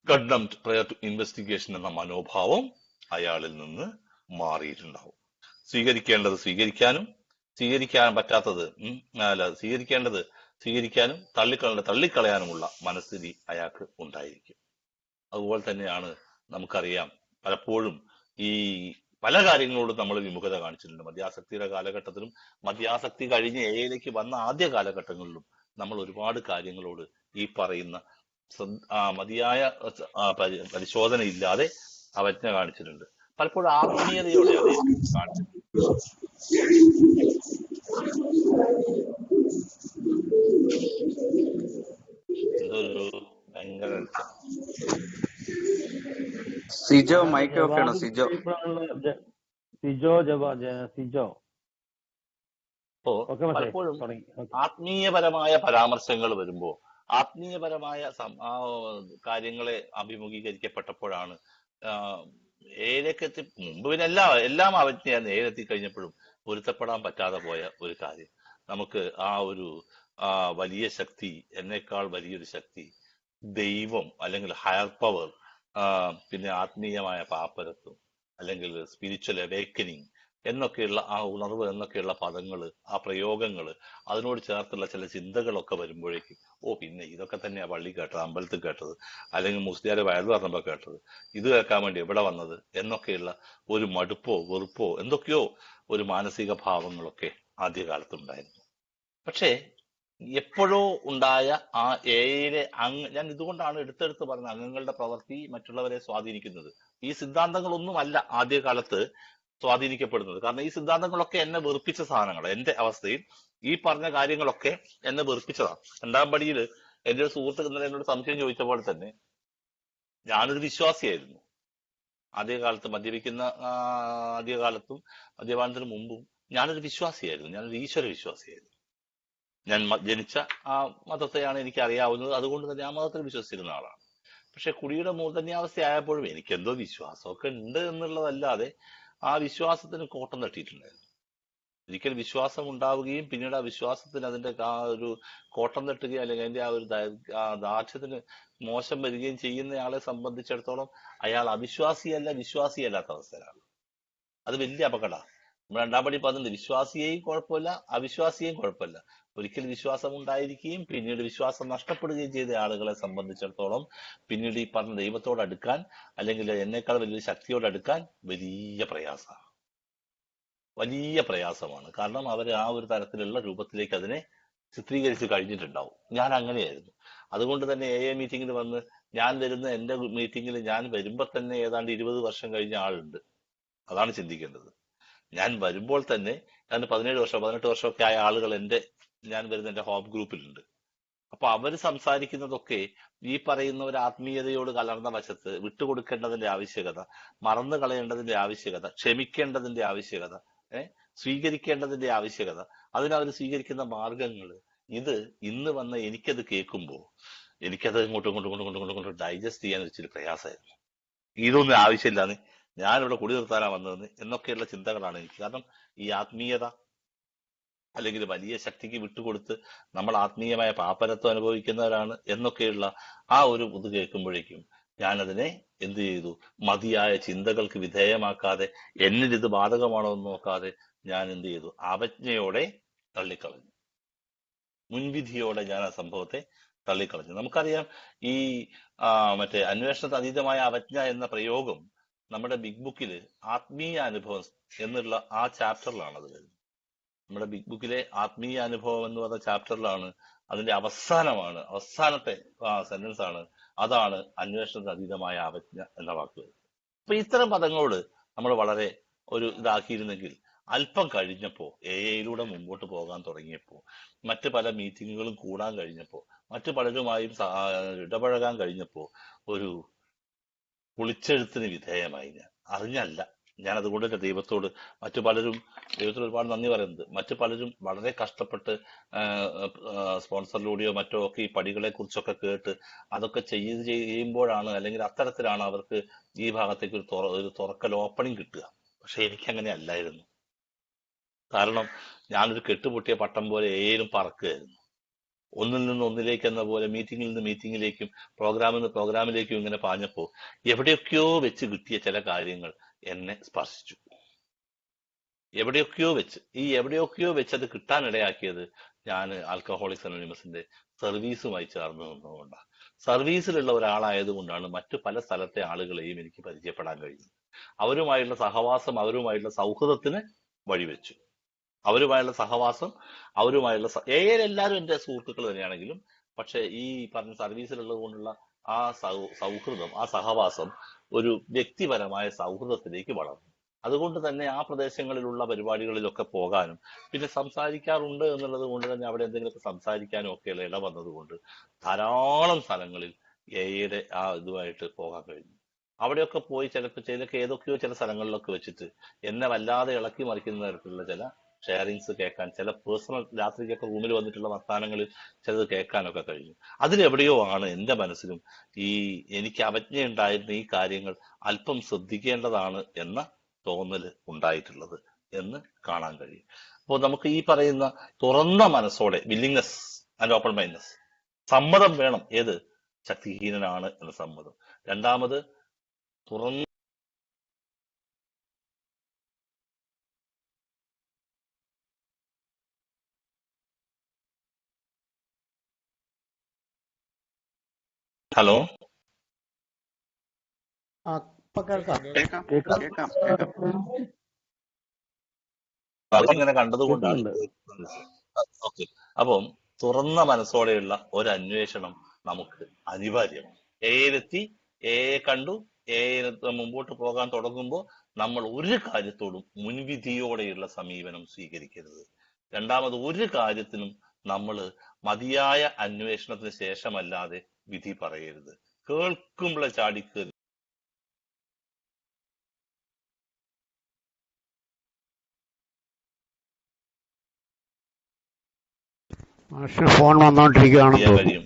കണ്ടംപ്റ്റ് പ്രയർ ടു ഇൻവെസ്റ്റിഗേഷൻ എന്ന മനോഭാവം അയാളിൽ നിന്ന് മാറിയിട്ടുണ്ടാവും. സ്വീകരിക്കേണ്ടത് സ്വീകരിക്കാനും, സ്വീകരിക്കാൻ പറ്റാത്തത് സ്വീകരിക്കേണ്ടത് സ്വീകരിക്കാനും, തള്ളിക്കളയാനുമുള്ള മനസ്ഥിതി അയാൾക്ക് ഉണ്ടായിരിക്കും. അതുപോലെ തന്നെയാണ് നമുക്കറിയാം, പലപ്പോഴും ഈ പല കാര്യങ്ങളോടും നമ്മൾ വിമുഖത കാണിച്ചിട്ടുണ്ട്. മദ്യാസക്തിയുടെ കാലഘട്ടത്തിലും മദ്യാസക്തി കഴിഞ്ഞ് എയിലേക്ക് വന്ന ആദ്യ കാലഘട്ടങ്ങളിലും നമ്മൾ ഒരുപാട് കാര്യങ്ങളോട് ഈ പറയുന്ന മതിയായ പരിശോധന ഇല്ലാതെ അവജ്ഞ കാണിച്ചിട്ടുണ്ട്. പലപ്പോഴും ആത്മീയതയോടെ അത് കാണിച്ചിട്ടുണ്ട്. എന്തൊരു ഭയങ്കര സിജോ മൈക്ക് ഓഫ് ചെയ്യണം. സിജോ സിജോ അപ്പോ പലപ്പോഴും ആത്മീയപരമായ പരാമർശങ്ങൾ വരുമ്പോ ആത്മീയപരമായ കാര്യങ്ങളെ അഭിമുഖീകരിക്കപ്പെട്ടപ്പോഴാണ് ഏഴെത്തി മുമ്പ് പിന്നെ എല്ലാം അവജ്ഞയായിരുന്നു. ഏഴെത്തി കഴിഞ്ഞപ്പോഴും പൊരുത്തപ്പെടാൻ പറ്റാതെ പോയ ഒരു കാര്യം, നമുക്ക് ആ ഒരു വലിയ ശക്തി, എന്നേക്കാൾ വലിയൊരു ശക്തി, ദൈവം അല്ലെങ്കിൽ ഹയർ പവർ, പിന്നെ ആത്മീയമായ പാപ്പരത്വം അല്ലെങ്കിൽ സ്പിരിച്വൽ അവേക്കനിങ് എന്നൊക്കെയുള്ള ആ ഉണർവ് എന്നൊക്കെയുള്ള പദങ്ങള്, ആ പ്രയോഗങ്ങള്, അതിനോട് ചേർത്തുള്ള ചില ചിന്തകളൊക്കെ വരുമ്പോഴേക്കും പിന്നെ ഇതൊക്കെ തന്നെയാ പള്ളി കേട്ടത്, അമ്പലത്തിൽ കേട്ടത്, അല്ലെങ്കിൽ മുസ്ലിയാര് വയൽ പറഞ്ഞപ്പോ കേട്ടത്, ഇത് കേൾക്കാൻ വേണ്ടി എവിടെ വന്നത് എന്നൊക്കെയുള്ള ഒരു മടുപ്പോ വെറുപ്പോ എന്തൊക്കെയോ ഒരു മാനസിക ഭാവങ്ങളൊക്കെ ആദ്യകാലത്തുണ്ടായിരുന്നു. പക്ഷേ എപ്പോഴോ ഉണ്ടായ ആ എയിലെ ഞാൻ ഇതുകൊണ്ടാണ് എടുത്തെടുത്ത് പറഞ്ഞത്, അംഗങ്ങളുടെ പ്രവൃത്തി മറ്റുള്ളവരെ സ്വാധീനിക്കുന്നത്. ഈ സിദ്ധാന്തങ്ങളൊന്നുമല്ല ആദ്യകാലത്ത് സ്വാധീനിക്കപ്പെടുന്നത്. കാരണം ഈ സിദ്ധാന്തങ്ങളൊക്കെ എന്നെ വെറുപ്പിച്ച സാധനങ്ങൾ. എന്റെ അവസ്ഥയിൽ ഈ പറഞ്ഞ കാര്യങ്ങളൊക്കെ എന്നെ വെറുപ്പിച്ചതാണ്. രണ്ടാം പടിയിൽ എന്റെ ഒരു സുഹൃത്ത് ഇന്നലെ എന്നോട് സംശയം ചോദിച്ച പോലെ തന്നെ ഞാനൊരു വിശ്വാസിയായിരുന്നു. ആദ്യകാലത്ത് മദ്യപിക്കുന്ന ആദ്യകാലത്തും മദ്യപാനത്തിന് മുമ്പും ഞാനൊരു വിശ്വാസിയായിരുന്നു. ഞാനൊരു ഈശ്വര വിശ്വാസിയായിരുന്നു. ഞാൻ ജനിച്ച ആ മതത്തെയാണ് എനിക്ക് അറിയാവുന്നത്. അതുകൊണ്ട് തന്നെ ആ മതത്തിൽ വിശ്വസിച്ചിരുന്ന ആളാണ്. പക്ഷെ കുടിയുടെ മൂർധന്യാവസ്ഥയായപ്പോഴും എനിക്കെന്തോ വിശ്വാസമൊക്കെ ഉണ്ട് എന്നുള്ളതല്ലാതെ ആ വിശ്വാസത്തിന് കോട്ടം തട്ടിയിട്ടുണ്ടായിരുന്നു. ഒരിക്കൽ വിശ്വാസം ഉണ്ടാവുകയും പിന്നീട് ആ വിശ്വാസത്തിന് അതിന്റെ ആ ഒരു കോട്ടം തട്ടുകയും അല്ലെങ്കിൽ അതിന്റെ ആ ഒരു ദാർഢ്യത്തിന് മോശം വരികയും ചെയ്യുന്നയാളെ സംബന്ധിച്ചിടത്തോളം അയാൾ അവിശ്വാസിയല്ല, വിശ്വാസിയല്ലാത്ത അവസ്ഥയിലാണ്. അത് വലിയ അപകടമാണ്. നമ്മൾ രണ്ടാം പടി പറഞ്ഞത് വിശ്വാസിയെയും കുഴപ്പമില്ല, അവിശ്വാസിയെയും കുഴപ്പമില്ല. ഒരിക്കൽ വിശ്വാസം ഉണ്ടായിരിക്കുകയും പിന്നീട് വിശ്വാസം നഷ്ടപ്പെടുകയും ചെയ്ത ആളുകളെ സംബന്ധിച്ചിടത്തോളം പിന്നീട് ഈ പറഞ്ഞ ദൈവത്തോട് അടുക്കാൻ അല്ലെങ്കിൽ എന്നേക്കാൾ വലിയൊരു ശക്തിയോട് അടുക്കാൻ വലിയ പ്രയാസമാണ്, വലിയ പ്രയാസമാണ്. കാരണം അവർ ആ ഒരു തരത്തിലുള്ള രൂപത്തിലേക്ക് അതിനെ ചിത്രീകരിച്ച് കഴിഞ്ഞിട്ടുണ്ടാവും. ഞാൻ അങ്ങനെയായിരുന്നു. അതുകൊണ്ട് തന്നെ മീറ്റിങ്ങിന് വന്ന് ഞാൻ വരുന്ന എന്റെ മീറ്റിങ്ങിൽ ഞാൻ വരുമ്പോൾ തന്നെ ഏതാണ്ട് 20 വർഷം കഴിഞ്ഞ ആളുണ്ട്. അതാണ് ചിന്തിക്കേണ്ടത്. ഞാൻ വരുമ്പോൾ തന്നെ 17 വർഷം 18 വർഷമൊക്കെ ആയ ആളുകൾ ഞാൻ വരുന്ന എന്റെ ഹോം ഗ്രൂപ്പിലുണ്ട്. അപ്പൊ അവര് സംസാരിക്കുന്നതൊക്കെ ഈ പറയുന്ന ഒരു ആത്മീയതയോട് കലർന്ന വശത്ത് വിട്ടുകൊടുക്കേണ്ടതിന്റെ ആവശ്യകത, മറന്നു കളയേണ്ടതിന്റെ ആവശ്യകത, ക്ഷമിക്കേണ്ടതിന്റെ ആവശ്യകത, സ്വീകരിക്കേണ്ടതിന്റെ ആവശ്യകത, അതിനവർ സ്വീകരിക്കുന്ന മാർഗങ്ങൾ, ഇത് ഇന്ന് വന്ന എനിക്കത് കേൾക്കുമ്പോ എനിക്കത് ഇങ്ങോട്ടും ഡൈജസ്റ്റ് ചെയ്യാൻ ഇച്ചിരി പ്രയാസമായിരുന്നു. ഇതൊന്നും ആവശ്യമില്ലാന്ന്, ഞാനിവിടെ കുടി നിർത്താനാ വന്നതെന്ന് എന്നൊക്കെയുള്ള ചിന്തകളാണ് എനിക്ക്. കാരണം ഈ ആത്മീയത അല്ലെങ്കിൽ വലിയ ശക്തിക്ക് വിട്ടുകൊടുത്ത് നമ്മൾ ആത്മീയമായ പാപ്പരത്വം അനുഭവിക്കുന്നവരാണ് എന്നൊക്കെയുള്ള ആ ഒരു ഇത് കേൾക്കുമ്പോഴേക്കും ഞാനതിനെ എന്ത് ചെയ്തു, മതിയായ ചിന്തകൾക്ക് വിധേയമാക്കാതെ എന്നിൽ ഇത് ബാധകമാണോ എന്ന് നോക്കാതെ ഞാൻ എന്ത് ചെയ്തു, അവജ്ഞയോടെ തള്ളിക്കളഞ്ഞു. മുൻവിധിയോടെ ഞാൻ ആ സംഭവത്തെ തള്ളിക്കളഞ്ഞു. നമുക്കറിയാം ഈ മറ്റേ അന്വേഷണത്തിന് അതീതമായ അവജ്ഞ എന്ന പ്രയോഗം നമ്മുടെ ബിഗ് ബുക്കില് ആത്മീയ അനുഭവം എന്നുള്ള ആ ചാപ്റ്ററിലാണ് അത് വരുന്നത്. നമ്മുടെ ബിഗ് ബുക്കിലെ ആത്മീയ അനുഭവം എന്ന് പറഞ്ഞ ചാപ്റ്ററിലാണ് അതിന്റെ അവസാനത്തെ സെന്റൻസ് ആണ്, അതാണ് അന്വേഷണത്തിന് അതീതമായ അവജ്ഞ എന്ന വാക്ക്. അപ്പൊ ഇത്തരം പദങ്ങളോട് നമ്മൾ വളരെ ഒരു ഇതാക്കിയിരുന്നെങ്കിൽ അല്പം കഴിഞ്ഞപ്പോ എയിലൂടെ മുമ്പോട്ട് പോകാൻ തുടങ്ങിയപ്പോ, മറ്റു പല മീറ്റിങ്ങുകളും കൂടാൻ കഴിഞ്ഞപ്പോ, മറ്റു പലരുമായും ഇടപഴകാൻ കഴിഞ്ഞപ്പോ ഒരു പൊളിച്ചെഴുത്തിന് വിധേയമായി. ഞാൻ അറിഞ്ഞല്ല. ഞാൻ അതുകൊണ്ട് തന്നെ ദൈവത്തോട് ഒരുപാട് നന്ദി പറയുന്നത്. മറ്റു പലരും വളരെ കഷ്ടപ്പെട്ട് സ്പോൺസറിലൂടെയോ മറ്റോ ഒക്കെ ഈ പടികളെ കുറിച്ചൊക്കെ കേട്ട് അതൊക്കെ ചെയ്യുമ്പോഴാണ്, അല്ലെങ്കിൽ അത്തരത്തിലാണ് അവർക്ക് ഈ ഭാഗത്തേക്ക് ഒരു തുറക്കൽ ഓപ്പണിംഗ് കിട്ടുക. പക്ഷെ എനിക്കങ്ങനെ അല്ലായിരുന്നു. കാരണം ഞാനൊരു കെട്ടുപൊട്ടിയ പട്ടം പോലെ ഏലും പറക്കുകയായിരുന്നു. ഒന്നിൽ നിന്ന് ഒന്നിലേക്ക് എന്ന പോലെ, മീറ്റിംഗിൽ നിന്ന് മീറ്റിംഗിലേക്കും പ്രോഗ്രാമിൽ നിന്ന് പ്രോഗ്രാമിലേക്കും ഇങ്ങനെ പാഞ്ഞപ്പോ എവിടെയൊക്കെയോ വെച്ച് കിട്ടിയ ചില കാര്യങ്ങൾ എന്നെ സ്പർശിച്ചു. എവിടെയൊക്കെയോ വെച്ച് അത് കിട്ടാനിടയാക്കിയത് ഞാൻ ആൽക്കഹോളിക്സ് അനോണിമസിന്റെ സർവീസുമായി ചേർന്ന് നിന്നുകൊണ്ടാണ്. സർവീസിലുള്ള ഒരാളായതുകൊണ്ടാണ് മറ്റു പല സ്ഥലത്തെ ആളുകളെയും എനിക്ക് പരിചയപ്പെടാൻ കഴിഞ്ഞത്. അവരുമായുള്ള സഹവാസം അവരുമായുള്ള സൗഹൃദത്തിന് വഴിവെച്ചു. അവരുമായുള്ള സഹവാസം അവരുമായുള്ള എല്ലാവരും എന്റെ സുഹൃത്തുക്കൾ തന്നെയാണെങ്കിലും പക്ഷെ ഈ പറഞ്ഞ സർവീസിലുള്ളത് കൊണ്ടുള്ള ആ സൗഹൃദം, ആ സഹവാസം ഒരു വ്യക്തിപരമായ സൗഹൃദത്തിലേക്ക് വളർന്നു. അതുകൊണ്ട് തന്നെ ആ പ്രദേശങ്ങളിലുള്ള പരിപാടികളിലൊക്കെ പോകാനും പിന്നെ സംസാരിക്കാറുണ്ട് എന്നുള്ളത് കൊണ്ട് തന്നെ അവിടെ എന്തെങ്കിലുമൊക്കെ സംസാരിക്കാനും ഒക്കെയുള്ള ഇട വന്നതുകൊണ്ട് ധാരാളം സ്ഥലങ്ങളിൽ എയുടെ ആ ഇതുമായിട്ട് പോകാൻ കഴിഞ്ഞു. അവിടെയൊക്കെ പോയി ചിലപ്പോൾ ഏതൊക്കെയോ ചില സ്ഥലങ്ങളിലൊക്കെ വെച്ചിട്ട് എന്നെ വല്ലാതെ ഇളക്കി മറിക്കുന്ന തരത്തിലുള്ള ചില ഷെയറിങ്സ് കേൾക്കാൻ, ചില പേഴ്സണൽ രാത്രിക്കൊക്കെ റൂമിൽ വന്നിട്ടുള്ള വർത്തമാനങ്ങളിൽ ചിലത് കേൾക്കാനൊക്കെ കഴിഞ്ഞു. അതിലെവിടെയോ ആണ് എൻ്റെ മനസ്സിലും എനിക്ക് അവജ്ഞയുണ്ടായിരുന്ന ഈ കാര്യങ്ങൾ അല്പം ശ്രദ്ധിക്കേണ്ടതാണ് എന്ന തോന്നൽ ഉണ്ടായിട്ടുള്ളത് എന്ന് കാണാൻ കഴിയും. അപ്പോൾ നമുക്ക് ഈ പറയുന്ന തുറന്ന മനസ്സോടെ വില്ലിങ്നെസ് ആൻഡ് ഓപ്പൺ മൈൻഡ്നെസ്, സമ്മതം വേണം. ഏത്? ശക്തിഹീനനാണ് എന്ന സമ്മതം. രണ്ടാമത് തുറന്ന ഹലോ ഇങ്ങനെ കണ്ടതുകൊണ്ടാണ്. ഓക്കെ, അപ്പം തുറന്ന മനസ്സോടെയുള്ള ഒരു അന്വേഷണം നമുക്ക് അനിവാര്യമാണ്. എയിലെത്തി എയെ കണ്ടു, മുമ്പോട്ട് പോകാൻ തുടങ്ങുമ്പോൾ നമ്മൾ ഒരു കാര്യത്തോടും മുൻവിധിയോടെയുള്ള സമീപനം സ്വീകരിക്കരുത്. രണ്ടാമത് ഒരു കാര്യത്തിനും നമ്മൾ മതിയായ അന്വേഷണത്തിന് ശേഷമല്ലാതെ വിധി പറയരുത്. കേൾക്കുമ്പോൾ ചാടിക്കേറി ഫോൺ വന്നോണ്ടിരിക്കുകയാണെന്ന് കഴിയും.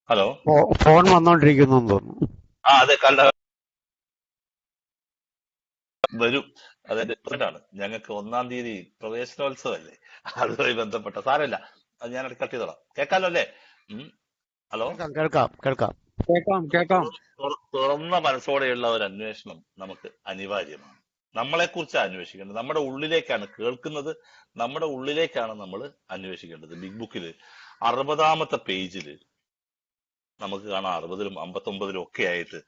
ഹലോ, ഫോൺ വന്നോണ്ടിരിക്കുന്നു തോന്നുന്നു. അതെ, വരും. അതായത് ഞങ്ങൾക്ക് 1-ാം തീയതി പ്രവേശനോത്സവമല്ലേ, അതുമായി ബന്ധപ്പെട്ട സാരമില്ല, അത് ഞാൻ കട്ട് ചെയ്തോളാം. കേൾക്കാലോ അല്ലേ? ഹലോ, കേൾക്കാം. തുറന്ന മനസ്സോടെയുള്ള ഒരു അന്വേഷണം നമുക്ക് അനിവാര്യമാണ്. നമ്മളെക്കുറിച്ചാണ് അന്വേഷിക്കേണ്ടത്. നമ്മുടെ ഉള്ളിലേക്കാണ് കേൾക്കുന്നത്, നമ്മുടെ ഉള്ളിലേക്കാണ് നമ്മൾ അന്വേഷിക്കേണ്ടത്. ബിഗ് ബുക്കില് 60-ാമത്തെ പേജില് നമുക്ക് കാണാം, 60-ലും 59-ലും ഒക്കെ ആയിട്ട്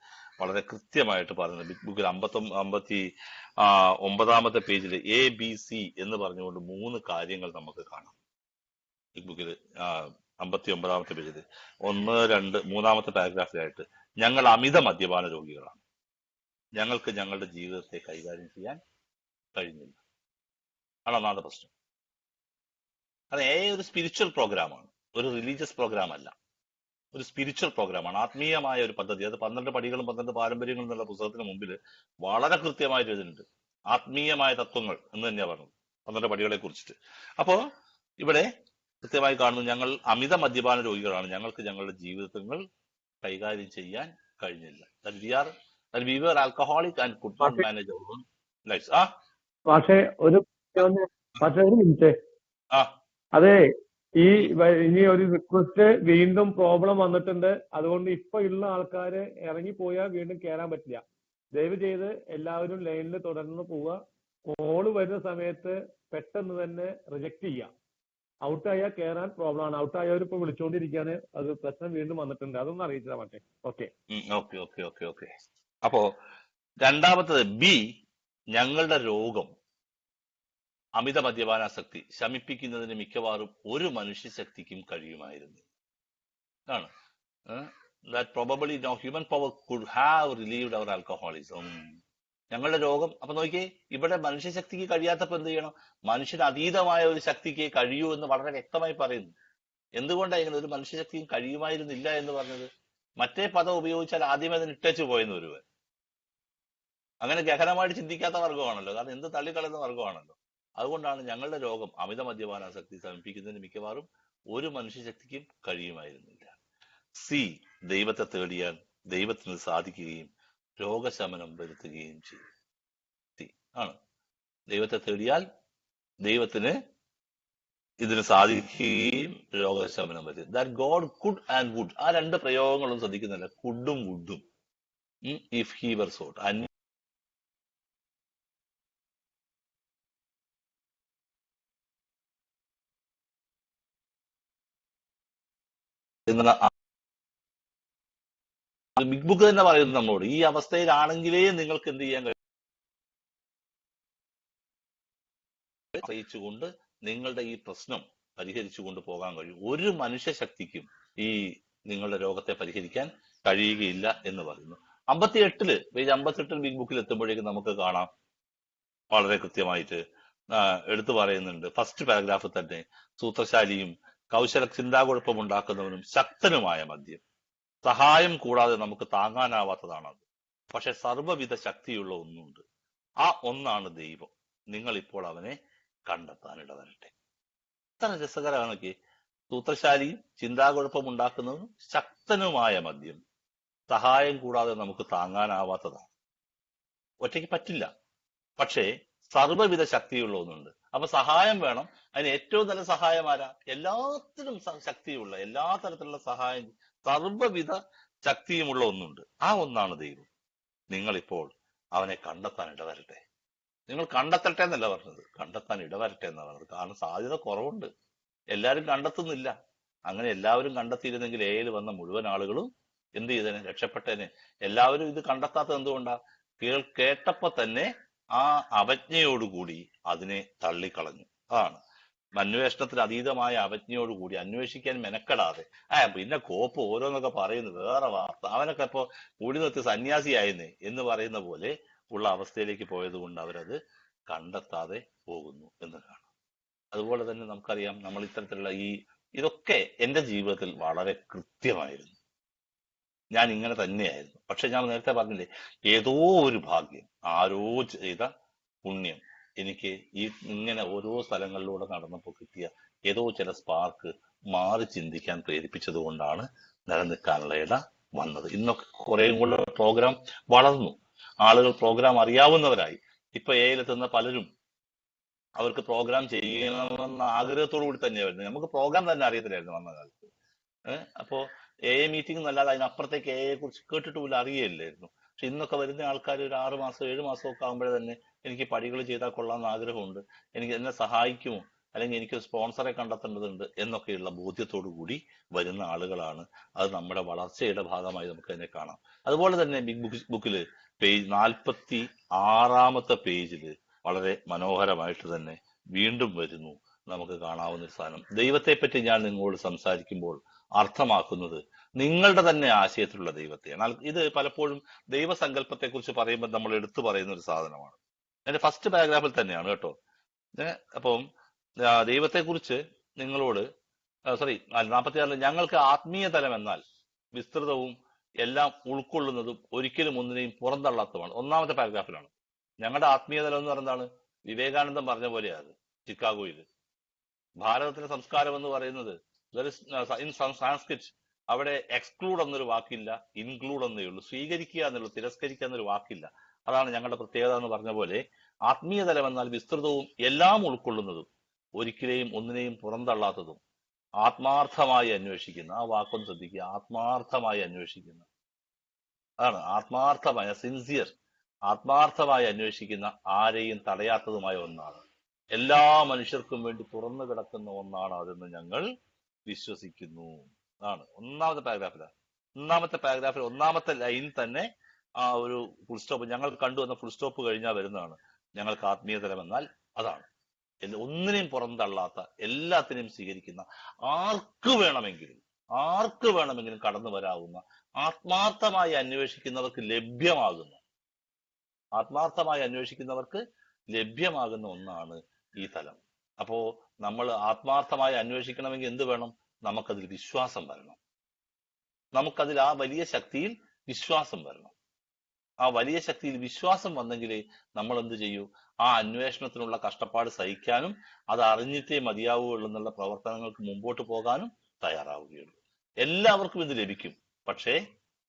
വളരെ കൃത്യമായിട്ട് പറയുന്നത്. ബിഗ് ബുക്കിൽ 59-ാമത്തെ പേജിൽ ABC എന്ന് പറഞ്ഞുകൊണ്ട് 3 കാര്യങ്ങൾ നമുക്ക് കാണാം. ബിഗ് ബുക്കിൽ 59-ാമത്തെ പേജിൽ 1, 2, 3-ാമത്തെ പാരഗ്രാഫിലായിട്ട് ഞങ്ങൾ അമിത മദ്യപാന രോഗികളാണ്, ഞങ്ങൾക്ക് ഞങ്ങളുടെ ജീവിതത്തെ കൈകാര്യം ചെയ്യാൻ കഴിഞ്ഞില്ല. ആണ് ഒന്നാമത്തെ പ്രശ്നം. അത് ഒരു സ്പിരിച്വൽ പ്രോഗ്രാമാണ്, ഒരു റിലീജിയസ് പ്രോഗ്രാം അല്ല, ഒരു സ്പിരിച്വൽ പ്രോഗ്രാമാണ്, ആത്മീയമായ ഒരു പദ്ധതി. അത് 12 പടികളും 12 പാരമ്പര്യങ്ങളും എന്നുള്ള പുസ്തകത്തിന് മുമ്പിൽ വളരെ കൃത്യമായിട്ട് എഴുതിയിട്ടുണ്ട്. ആത്മീയമായ തത്വങ്ങൾ എന്ന് തന്നെയാണ് പറഞ്ഞത് 12 പടികളെ കുറിച്ചിട്ട്. അപ്പോ ഇവിടെ കൃത്യമായി കാണുന്നു, ഞങ്ങൾ അമിത മദ്യപാന രോഗികളാണ്, ഞങ്ങൾക്ക് ഞങ്ങളുടെ ജീവിതങ്ങൾ കൈകാര്യം ചെയ്യാൻ കഴിഞ്ഞില്ല. we were alcoholic and could not manage our own lives. പക്ഷേ ഒരു മിനിറ്റ്, അതെ, ഇനി ഒരു റിക്വസ്റ്റ്, വീണ്ടും പ്രോബ്ലം വന്നിട്ടുണ്ട്. അതുകൊണ്ട് ഇപ്പൊ ഉള്ള ആൾക്കാര് ഇറങ്ങിപ്പോയാൽ വീണ്ടും കയറാൻ പറ്റില്ല. ദയവ് ചെയ്ത് എല്ലാവരും ലൈനിൽ തുടർന്ന് പോവുക. കോള് വരുന്ന സമയത്ത് പെട്ടെന്ന് തന്നെ റിജക്ട് ചെയ്യാം. ഔട്ടായാൽ കയറാൻ പ്രോബ്ലം ആണ്. ഔട്ടായവർ ഇപ്പൊ വിളിച്ചുകൊണ്ടിരിക്കുകയാണ്. അത് പ്രശ്നം വീണ്ടും വന്നിട്ടുണ്ട്, അതൊന്ന് അറിയിച്ചാൽ മറ്റേ. ഓക്കെ. അപ്പോ രണ്ടാമത്തത് ബി, ഞങ്ങളുടെ രോഗം അമിത മദ്യപാനാസക്തി ശമിപ്പിക്കുന്നതിന് മിക്കവാറും ഒരു മനുഷ്യശക്തിക്കും കഴിയുമായിരുന്നു. ആണ് that probably no human power could have relieved our alcoholism. ഞങ്ങളുടെ രോഗം. അപ്പൊ നോക്കിയേ, ഇവിടെ മനുഷ്യശക്തിക്ക് കഴിയാത്തപ്പോ എന്ത് ചെയ്യണം? മനുഷ്യന് അതീതമായ ഒരു ശക്തിക്ക് കഴിയൂ എന്ന് വളരെ വ്യക്തമായി പറയുന്നു. എന്തുകൊണ്ടാണ് ഇങ്ങനെ ഒരു മനുഷ്യശക്തിയും കഴിയുമായിരുന്നില്ല എന്ന് പറഞ്ഞത്? മറ്റേ പദം ഉപയോഗിച്ചാൽ ആദ്യമേ അതിന് ഇട്ടേച്ചു പോയെന്ന് ഒരുവൻ. അങ്ങനെ ഗഹനമായിട്ട് ചിന്തിക്കാത്ത വർഗമാണല്ലോ, കാരണം എന്ത് തള്ളിക്കളയുന്ന വർഗമാണല്ലോ. അതുകൊണ്ടാണ് ഞങ്ങളുടെ രോഗം അമിത മദ്യപാനാസക്തി ശമിപ്പിക്കുന്നതിന് മിക്കവാറും ഒരു മനുഷ്യശക്തിക്കും കഴിയുമായിരുന്നില്ല. സി, ദൈവത്തെ തേടിയാൽ ദൈവത്തിന് സാധിക്കുകയും രോഗശമനം വരുത്തുകയും ചെയ്യും. ആണ്, ദൈവത്തെ തേടിയാൽ ദൈവത്തിന് ഇതിന് സാധിക്കുകയും രോഗശമനം വരും. That God could and would, ആ 2 പ്രയോഗങ്ങളും ശ്രദ്ധിക്കുന്നില്ല, കുഡും വുഡും. If he were sought big book തന്നെ പറയുന്നു നമ്മളോട്, ഈ അവസ്ഥയിലാണെങ്കിലേ നിങ്ങൾക്ക് എന്ത് ചെയ്യാൻ കഴിയും, ആശ്രയിച്ചുകൊണ്ട് നിങ്ങളുടെ ഈ പ്രശ്നം പരിഹരിച്ചുകൊണ്ട് പോകാൻ കഴിയും. ഒരു മനുഷ്യശക്തിക്കും ഈ നിങ്ങളുടെ രോഗത്തെ പരിഹരിക്കാൻ കഴിയുകയില്ല എന്ന് പറയുന്നു. 58 പേജ് 58 ബിഗ് ബുക്കിൽ എത്തുമ്പോഴേക്കും നമുക്ക് കാണാം വളരെ കൃത്യമായിട്ട് എടുത്തു പറയുന്നുണ്ട്. ഫസ്റ്റ് പാരഗ്രാഫ് തന്നെ, സൂത്രശാലിയും കൗശല ചിന്താകുഴപ്പമുണ്ടാക്കുന്നവനും ശക്തനുമായ മദ്യം സഹായം കൂടാതെ നമുക്ക് താങ്ങാനാവാത്തതാണത്. പക്ഷെ സർവ്വവിധ ശക്തിയുള്ള ഒന്നുണ്ട്, ആ ഒന്നാണ് ദൈവം. നിങ്ങൾ ഇപ്പോൾ അവനെ കണ്ടെത്താൻ ഇടവരട്ടെ. എത്ര രസകരമാണൊക്കെ. സൂത്രശാലിയും ചിന്താകുഴപ്പമുണ്ടാക്കുന്നവനും ശക്തനുമായ മദ്യം സഹായം കൂടാതെ നമുക്ക് താങ്ങാനാവാത്തതാണ്. ഒറ്റയ്ക്ക് പറ്റില്ല, പക്ഷേ സർവ്വവിധ ശക്തിയുള്ള ഒന്നുണ്ട്. അപ്പൊ സഹായം വേണം. അതിന് ഏറ്റവും നല്ല സഹായം ആരാ? എല്ലാത്തിനും ശക്തിയുള്ള, എല്ലാ തരത്തിലുള്ള സഹായം, സർവ്വവിധ ശക്തിയുമുള്ള ഒന്നുണ്ട്, ആ ഒന്നാണ് ദൈവം. നിങ്ങളിപ്പോൾ അവനെ കണ്ടെത്താൻ ഇടവരട്ടെ. നിങ്ങൾ കണ്ടെത്തട്ടെ എന്നല്ല പറഞ്ഞത്, കണ്ടെത്താൻ ഇടവരട്ടെ എന്നാണ് പറഞ്ഞത്. കാരണം സാധ്യത കുറവുണ്ട്, എല്ലാവരും കണ്ടെത്തുന്നില്ല. അങ്ങനെ എല്ലാവരും കണ്ടെത്തിയിരുന്നെങ്കിൽ ഏയിൽ വന്ന മുഴുവൻ ആളുകളും എന്ത് ചെയ്തേനെ? രക്ഷപ്പെട്ടേനെ. എല്ലാവരും ഇത് കണ്ടെത്താത്തത് എന്തുകൊണ്ടാ? കേട്ടപ്പോ തന്നെ ആ അവജ്ഞയോടുകൂടി അതിനെ തള്ളിക്കളഞ്ഞു. അതാണ് അന്വേഷണത്തിന് അതീതമായ അവജ്ഞയോടുകൂടി, അന്വേഷിക്കാൻ മെനക്കെടാതെ. പിന്നെ കോപ്പ് ഓരോന്നൊക്കെ പറയുന്നു, വേറെ വാർത്ത, അവനൊക്കെ ഇപ്പോ കൂടി നിർത്തി സന്യാസിയായിരുന്നേ എന്ന് പറയുന്ന പോലെ ഉള്ള അവസ്ഥയിലേക്ക് പോയത് കൊണ്ട് അവരത് കണ്ടെത്താതെ പോകുന്നു എന്ന് കാണാം. അതുപോലെ തന്നെ നമുക്കറിയാം, നമ്മൾ ഇത്തരത്തിലുള്ള ഇതൊക്കെ എന്റെ ജീവിതത്തിൽ വളരെ കൃത്യമായിരുന്നു. ഞാൻ ഇങ്ങനെ തന്നെയായിരുന്നു. പക്ഷെ ഞാൻ നേരത്തെ പറഞ്ഞില്ലേ, ഏതോ ഒരു ഭാഗ്യം, ആരോ ചെയ്ത പുണ്യം, എനിക്ക് ഇങ്ങനെ ഓരോ സ്ഥലങ്ങളിലൂടെ നടന്നപ്പോൾ കിട്ടിയ ഏതോ ചില സ്പാർക്ക് മാറി ചിന്തിക്കാൻ പ്രേരിപ്പിച്ചത് കൊണ്ടാണ് നിലനിൽക്കാനുള്ള ഇട വന്നത്. ഇന്നൊക്കെ കുറേയും കൂടെ പ്രോഗ്രാം വളർന്നു, ആളുകൾ പ്രോഗ്രാം അറിയാവുന്നവരായി. ഇപ്പൊ എയിലെത്തുന്ന പലരും അവർക്ക് പ്രോഗ്രാം ചെയ്യണമെന്ന ആഗ്രഹത്തോടു കൂടി തന്നെയാണ് വരുന്നത്. നമുക്ക് പ്രോഗ്രാം തന്നെ അറിയത്തില്ലായിരുന്നു വന്ന കാലത്ത്. അപ്പോ എ മീറ്റിംഗ് എന്നല്ലാതെ അതിനപ്പുറത്തേക്ക് എയെ കുറിച്ച് കേട്ടിട്ട് പോലും അറിയില്ലായിരുന്നു. പക്ഷെ ഇന്നൊക്കെ വരുന്ന ആൾക്കാർ ഒരു 6 മാസം 7 മാസം ഒക്കെ ആകുമ്പോഴേ തന്നെ എനിക്ക് പടികൾ ചെയ്താൽ കൊള്ളാമെന്ന് ആഗ്രഹമുണ്ട്, എനിക്ക് എന്നെ സഹായിക്കുമോ, അല്ലെങ്കിൽ എനിക്ക് സ്പോൺസറെ കണ്ടെത്തേണ്ടതുണ്ട് എന്നൊക്കെയുള്ള ബോധ്യത്തോടു കൂടി വരുന്ന ആളുകളാണ്. അത് നമ്മുടെ വളർച്ചയുടെ ഭാഗമായി നമുക്ക് തന്നെ കാണാം. അതുപോലെ തന്നെ ബിഗ് ബുക്കില് പേജ് 46 പേജില് വളരെ മനോഹരമായിട്ട് തന്നെ വീണ്ടും വരുന്നു നമുക്ക് കാണാവുന്ന ഒരു സാധനം. ദൈവത്തെ പറ്റി ഞാൻ നിങ്ങളോട് സംസാരിക്കുമ്പോൾ അർത്ഥമാക്കുന്നത് നിങ്ങളുടെ തന്നെ ആശയത്തിലുള്ള ദൈവത്തെയാണ്. ഇത് പലപ്പോഴും ദൈവസങ്കല്പത്തെ കുറിച്ച് പറയുമ്പോൾ നമ്മൾ എടുത്തു പറയുന്ന ഒരു സാധനമാണ്. അതിന്റെ ഫസ്റ്റ് പാരഗ്രാഫിൽ തന്നെയാണ് കേട്ടോ. അപ്പം ദൈവത്തെ കുറിച്ച് നിങ്ങളോട് 46 ഞങ്ങൾക്ക് ആത്മീയ തലം എന്നാൽ വിസ്തൃതവും എല്ലാം ഉൾക്കൊള്ളുന്നതും ഒരിക്കലും ഒന്നിനെയും പുറന്തള്ളാത്തതുമാണ്. 1ാമത്തെ പാരഗ്രാഫിലാണ്. ഞങ്ങളുടെ ആത്മീയ തലം എന്ന് പറയുന്നതാണ് വിവേകാനന്ദൻ പറഞ്ഞ പോലെയാണ് ചിക്കാഗോയിൽ. ഭാരതത്തിന്റെ സംസ്കാരം എന്ന് പറയുന്നത് ഇൻ സാൻസ്ക്രിറ്റ് അവിടെ എക്സ്ക്ലൂഡ് എന്നൊരു വാക്കില്ല, ഇൻക്ലൂഡ് എന്നേ ഉള്ളൂ. സ്വീകരിക്കുക എന്നുള്ളൂ, തിരസ്കരിക്കുക എന്നൊരു വാക്കില്ല. അതാണ് ഞങ്ങളുടെ പ്രത്യേകത എന്ന് പറഞ്ഞ പോലെ ആത്മീയ തലം എന്നാൽ വിസ്തൃതവും എല്ലാം ഉൾക്കൊള്ളുന്നതും ഒരിക്കലെയും ഒന്നിനെയും പുറന്തള്ളാത്തതും ആത്മാർത്ഥമായി അന്വേഷിക്കുന്ന, ആ വാക്കൊന്ന് ശ്രദ്ധിക്കുക, ആത്മാർത്ഥമായി അന്വേഷിക്കുന്ന, അതാണ് ആത്മാർത്ഥമായ, സിൻസിയർ, ആത്മാർത്ഥമായി അന്വേഷിക്കുന്ന, ആരെയും തടയാത്തതുമായ ഒന്നാണ്. എല്ലാ മനുഷ്യർക്കും വേണ്ടി തുറന്നു കിടക്കുന്ന ഒന്നാണ് അതെന്ന് ഞങ്ങൾ വിശ്വസിക്കുന്നു. അതാണ് 1ാമത്തെ പാരഗ്രാഫിലാണ്. 1ാമത്തെ പാരഗ്രാഫിൽ 1ാമത്തെ ലൈൻ തന്നെ ആ ഒരു ഫുൾ സ്റ്റോപ്പ്, ഞങ്ങൾ കണ്ടുവന്ന ഫുൾ സ്റ്റോപ്പ് കഴിഞ്ഞാൽ വരുന്നതാണ്. ഞങ്ങൾക്ക് ആത്മീയ തലം എന്നാൽ അതാണ് ഒന്നിനെയും പുറന്തള്ളാത്ത, എല്ലാത്തിനെയും സ്വീകരിക്കുന്ന, ആർക്ക് വേണമെങ്കിലും കടന്നു വരാവുന്ന, ആത്മാർത്ഥമായി അന്വേഷിക്കുന്നവർക്ക് ലഭ്യമാകുന്ന ഒന്നാണ് ഈ തലം. അപ്പോ നമ്മൾ ആത്മാർത്ഥമായി അന്വേഷിക്കണമെങ്കിൽ എന്ത് വേണം? നമുക്കതിൽ വിശ്വാസം വരണം. നമുക്കതിൽ ആ വലിയ ശക്തിയിൽ വിശ്വാസം വരണം. ആ വലിയ ശക്തിയിൽ വിശ്വാസം വന്നെങ്കിലേ നമ്മൾ എന്ത് ചെയ്യൂ? ആ അന്വേഷണത്തിനുള്ള കഷ്ടപ്പാട് സഹിക്കാനും അത് അറിഞ്ഞിട്ടേ മതിയാവുകയുള്ളൂ എന്നുള്ള പ്രവർത്തനങ്ങൾക്ക് മുമ്പോട്ട് പോകാനും തയ്യാറാവുകയുള്ളൂ. എല്ലാവർക്കും ഇത് ലഭിക്കും. പക്ഷേ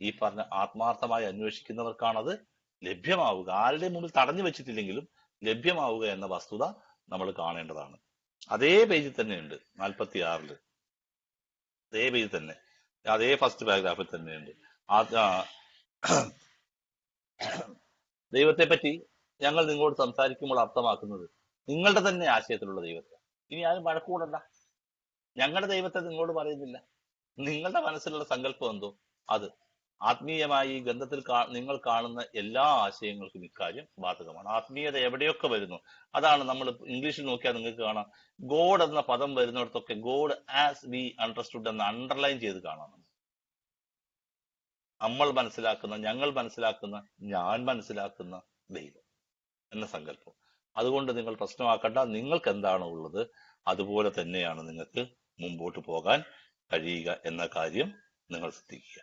ഈ പറഞ്ഞ ആത്മാർത്ഥമായി അന്വേഷിക്കുന്നവർക്കാണത് ലഭ്യമാവുക. ആരുടെ മുമ്പിൽ തടഞ്ഞു വെച്ചിട്ടില്ലെങ്കിലും ലഭ്യമാവുക എന്ന വസ്തുത നമ്മൾ കാണേണ്ടതാണ്. അതേ പേജിൽ തന്നെ ഉണ്ട്, 46 അതേ പേജിൽ തന്നെ, അതേ ഫസ്റ്റ് പാരഗ്രാഫിൽ തന്നെയുണ്ട്. ദൈവത്തെ പറ്റി ഞങ്ങൾ നിങ്ങളോട് സംസാരിക്കുമ്പോൾ അർത്ഥമാക്കുന്നത് നിങ്ങളുടെ തന്നെ ആശയത്തിലുള്ള ദൈവത്തെ. ഇനി ആരും വഴക്കൂടണ്ട, ഞങ്ങളുടെ ദൈവത്തെ നിങ്ങളോട് പറയുന്നില്ല. നിങ്ങളുടെ മനസ്സിലുള്ള സങ്കല്പം എന്തോ അത് ആത്മീയമായി ഈ ഗ്രന്ഥത്തിൽ നിങ്ങൾ കാണുന്ന എല്ലാ ആശയങ്ങൾക്കും ഇക്കാര്യം ബാധകമാണ്. ആത്മീയത എവിടെയൊക്കെ വരുന്നു, അതാണ് നമ്മൾ ഇംഗ്ലീഷിൽ നോക്കിയാൽ നിങ്ങൾക്ക് കാണാം, ഗോഡ് എന്ന പദം വരുന്നിടത്തൊക്കെ ഗോഡ് ആസ് വി അണ്ടർസ്റ്റുഡ് എന്ന് അണ്ടർലൈൻ ചെയ്ത് കാണാം. നമ്മൾ മനസ്സിലാക്കുന്ന, ഞങ്ങൾ മനസ്സിലാക്കുന്ന, ഞാൻ മനസ്സിലാക്കുന്ന ദൈവം എന്ന സങ്കല്പം. അതുകൊണ്ട് നിങ്ങൾ പ്രശ്നമാക്കണ്ട, നിങ്ങൾക്ക് എന്താണോ ഉള്ളത് അതുപോലെ തന്നെയാണ് നിങ്ങൾക്ക് മുമ്പോട്ട് പോകാൻ കഴിയുക എന്ന കാര്യം നിങ്ങൾ ശ്രദ്ധിക്കുക.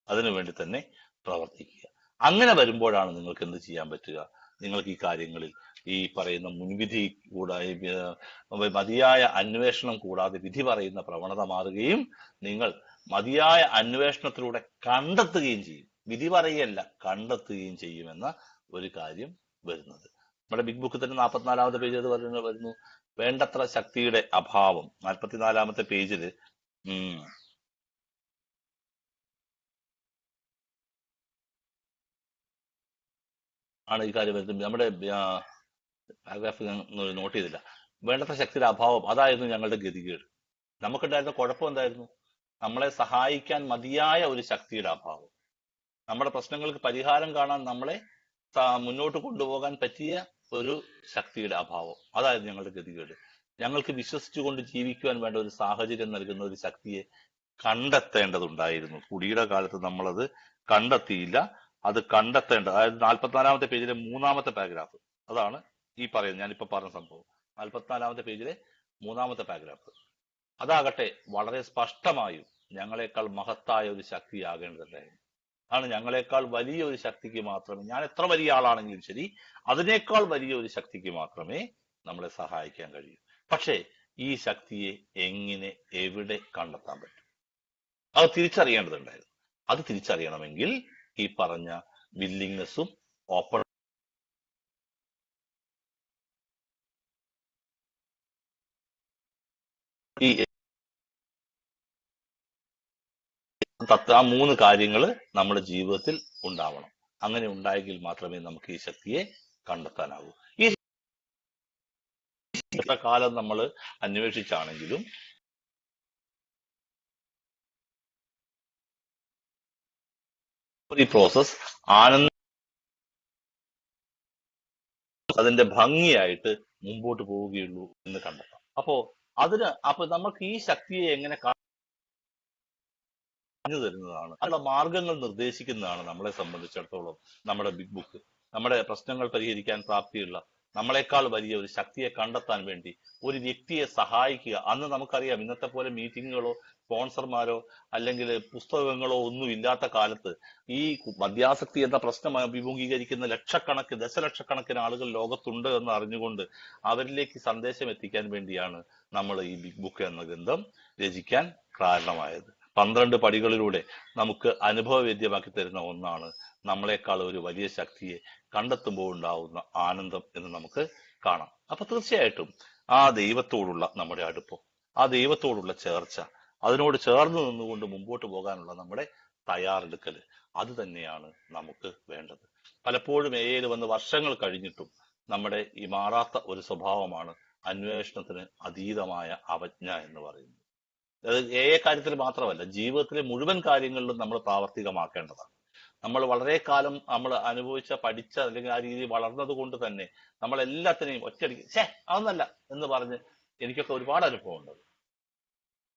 അതിനുവേണ്ടി തന്നെ പ്രവർത്തിക്കുക. അങ്ങനെ വരുമ്പോഴാണ് നിങ്ങൾക്ക് എന്ത് ചെയ്യാൻ പറ്റുക? നിങ്ങൾക്ക് ഈ കാര്യങ്ങളിൽ ഈ പറയുന്ന മുൻവിധി കൂടാതെ മതിയായ അന്വേഷണം കൂടാതെ വിധി പറയുന്ന പ്രവണത മാറുകയും നിങ്ങൾ മതിയായ അന്വേഷണത്തിലൂടെ കണ്ടെത്തുകയും ചെയ്യും. വിധി പറയുകയല്ല, കണ്ടെത്തുകയും ചെയ്യുമെന്ന ഒരു കാര്യം വരുന്നത്. നമ്മുടെ ബിഗ് ബുക്ക് തന്നെ 44-ാമത്തെ പേജ് അത് വരുന്നു, വേണ്ടത്ര ശക്തിയുടെ അഭാവം. 44-ാമത്തെ പേജില് ആണ് ഈ കാര്യം വരുന്നത്. നമ്മുടെ പാരഗ്രാഫ് ഞാൻ നോട്ട് ചെയ്തില്ല. വേണ്ടത്ര ശക്തിയുടെ അഭാവം, അതായിരുന്നു ഞങ്ങളുടെ ഗതികേട്. നമുക്കുണ്ടായിരുന്ന കുഴപ്പം എന്തായിരുന്നു? നമ്മളെ സഹായിക്കാൻ മതിയായ ഒരു ശക്തിയുടെ അഭാവം. നമ്മുടെ പ്രശ്നങ്ങൾക്ക് പരിഹാരം കാണാൻ നമ്മളെ മുന്നോട്ട് കൊണ്ടുപോകാൻ പറ്റിയ ഒരു ശക്തിയുടെ അഭാവം, അതായിരുന്നു ഞങ്ങളുടെ ഗതികേട്. ഞങ്ങൾക്ക് വിശ്വസിച്ചുകൊണ്ട് ജീവിക്കുവാൻ വേണ്ട ഒരു സാഹചര്യം നൽകുന്ന ഒരു ശക്തിയെ കണ്ടെത്തേണ്ടതുണ്ടായിരുന്നു. കുടിയുടെ കാലത്ത് നമ്മളത് കണ്ടെത്തിയില്ല. അത് കണ്ടെത്തേണ്ടത്, അതായത് 44-ാമത്തെ പേജിലെ 3-ാമത്തെ പാരഗ്രാഫ്, അതാണ് ഈ പറയുന്നത്, ഞാനിപ്പോ പറഞ്ഞ സംഭവം. 44-ാമത്തെ പേജിലെ 3-ാമത്തെ പാരഗ്രാഫ് അതാകട്ടെ വളരെ സ്പഷ്ടമായും ഞങ്ങളെക്കാൾ മഹത്തായ ഒരു ശക്തിയാകേണ്ടതല്ലായിരുന്നു. ആണ് ഞങ്ങളെക്കാൾ വലിയ ഒരു ശക്തിക്ക് മാത്രമേ, ഞാൻ എത്ര വലിയ ആളാണെങ്കിലും ശരി, അതിനേക്കാൾ വലിയ ഒരു ശക്തിക്ക് മാത്രമേ നമ്മളെ സഹായിക്കാൻ കഴിയൂ. പക്ഷേ ഈ ശക്തിയെ എങ്ങനെ, എവിടെ കണ്ടെത്താൻ പറ്റും? അത് തിരിച്ചറിയേണ്ടതുണ്ടായിരുന്നു. അത് തിരിച്ചറിയണമെങ്കിൽ ഈ പറഞ്ഞ വില്ലിങ്നെസ്സും ഓപ്പൺ ഈ ആ 3 കാര്യങ്ങൾ നമ്മുടെ ജീവിതത്തിൽ ഉണ്ടാവണം. അങ്ങനെ ഉണ്ടായെങ്കിൽ മാത്രമേ നമുക്ക് ഈ ശക്തിയെ കണ്ടെത്താനാവൂ. ഈ കാലം നമ്മൾ അന്വേഷിച്ചാണെങ്കിലും ഈ പ്രോസസ് അതിന്റെ ഭംഗിയായിട്ട് മുമ്പോട്ട് പോവുകയുള്ളൂ എന്ന് കണ്ടെത്താം. അപ്പൊ നമുക്ക് ഈ ശക്തിയെ എങ്ങനെ പറഞ്ഞു തരുന്നതാണ്, അതിനുള്ള മാർഗങ്ങൾ നിർദ്ദേശിക്കുന്നതാണ് നമ്മളെ സംബന്ധിച്ചിടത്തോളം നമ്മുടെ ബിഗ് ബുക്ക്. നമ്മുടെ പ്രശ്നങ്ങൾ പരിഹരിക്കാൻ പ്രാപ്തിയുള്ള, നമ്മളെക്കാൾ വലിയ ഒരു ശക്തിയെ കണ്ടെത്താൻ വേണ്ടി ഒരു വ്യക്തിയെ സഹായിക്കുക. അന്ന് നമുക്കറിയാം, ഇന്നത്തെ പോലെ മീറ്റിങ്ങുകളോ സ്പോൺസർമാരോ അല്ലെങ്കിൽ പുസ്തകങ്ങളോ ഒന്നും ഇല്ലാത്ത കാലത്ത് ഈ മദ്യാസക്തി എന്ന പ്രശ്നം അഭിമുഖീകരിക്കുന്ന ദശലക്ഷക്കണക്കിന് ആളുകൾ ലോകത്തുണ്ട് എന്ന് അറിഞ്ഞുകൊണ്ട് അവരിലേക്ക് സന്ദേശം എത്തിക്കാൻ വേണ്ടിയാണ് നമ്മൾ ഈ ബിഗ് ബുക്ക് എന്ന ഗ്രന്ഥം രചിക്കാൻ കാരണമായത്. 12 പടികളിലൂടെ നമുക്ക് അനുഭവവേദ്യമാക്കി തരുന്ന ഒന്നാണ് നമ്മളെക്കാൾ ഒരു വലിയ ശക്തിയെ കണ്ടെത്തുമ്പോൾ ഉണ്ടാവുന്ന ആനന്ദം എന്ന് നമുക്ക് കാണാം. അപ്പൊ തീർച്ചയായിട്ടും ആ ദൈവത്തോടുള്ള നമ്മുടെ അടുപ്പം, ആ ദൈവത്തോടുള്ള ചേർച്ച, അതിനോട് ചേർന്ന് നിന്നുകൊണ്ട് മുമ്പോട്ട് പോകാനുള്ള നമ്മുടെ തയ്യാറെടുക്കല്, അത് തന്നെയാണ് നമുക്ക് വേണ്ടത്. പലപ്പോഴും എയിൽ വന്ന് വർഷങ്ങൾ കഴിഞ്ഞിട്ടും നമ്മുടെ ഈ മാറാത്ത ഒരു സ്വഭാവമാണ് അന്വേഷണത്തിന് അതീതമായ അവജ്ഞ എന്ന് പറയുന്നത്. അത് കാര്യത്തിൽ മാത്രമല്ല, ജീവിതത്തിലെ മുഴുവൻ കാര്യങ്ങളിലും നമ്മൾ പ്രാവർത്തികമാക്കേണ്ടതാണ്. നമ്മൾ വളരെ കാലം നമ്മൾ പഠിച്ച അല്ലെങ്കിൽ ആ രീതിയിൽ വളർന്നത് കൊണ്ട് തന്നെ നമ്മൾ എല്ലാത്തിനെയും ഒറ്റയടിക്ക് അതൊന്നല്ല എന്ന് പറഞ്ഞ്, എനിക്കൊക്കെ ഒരുപാട് അനുഭവം ഉണ്ട്.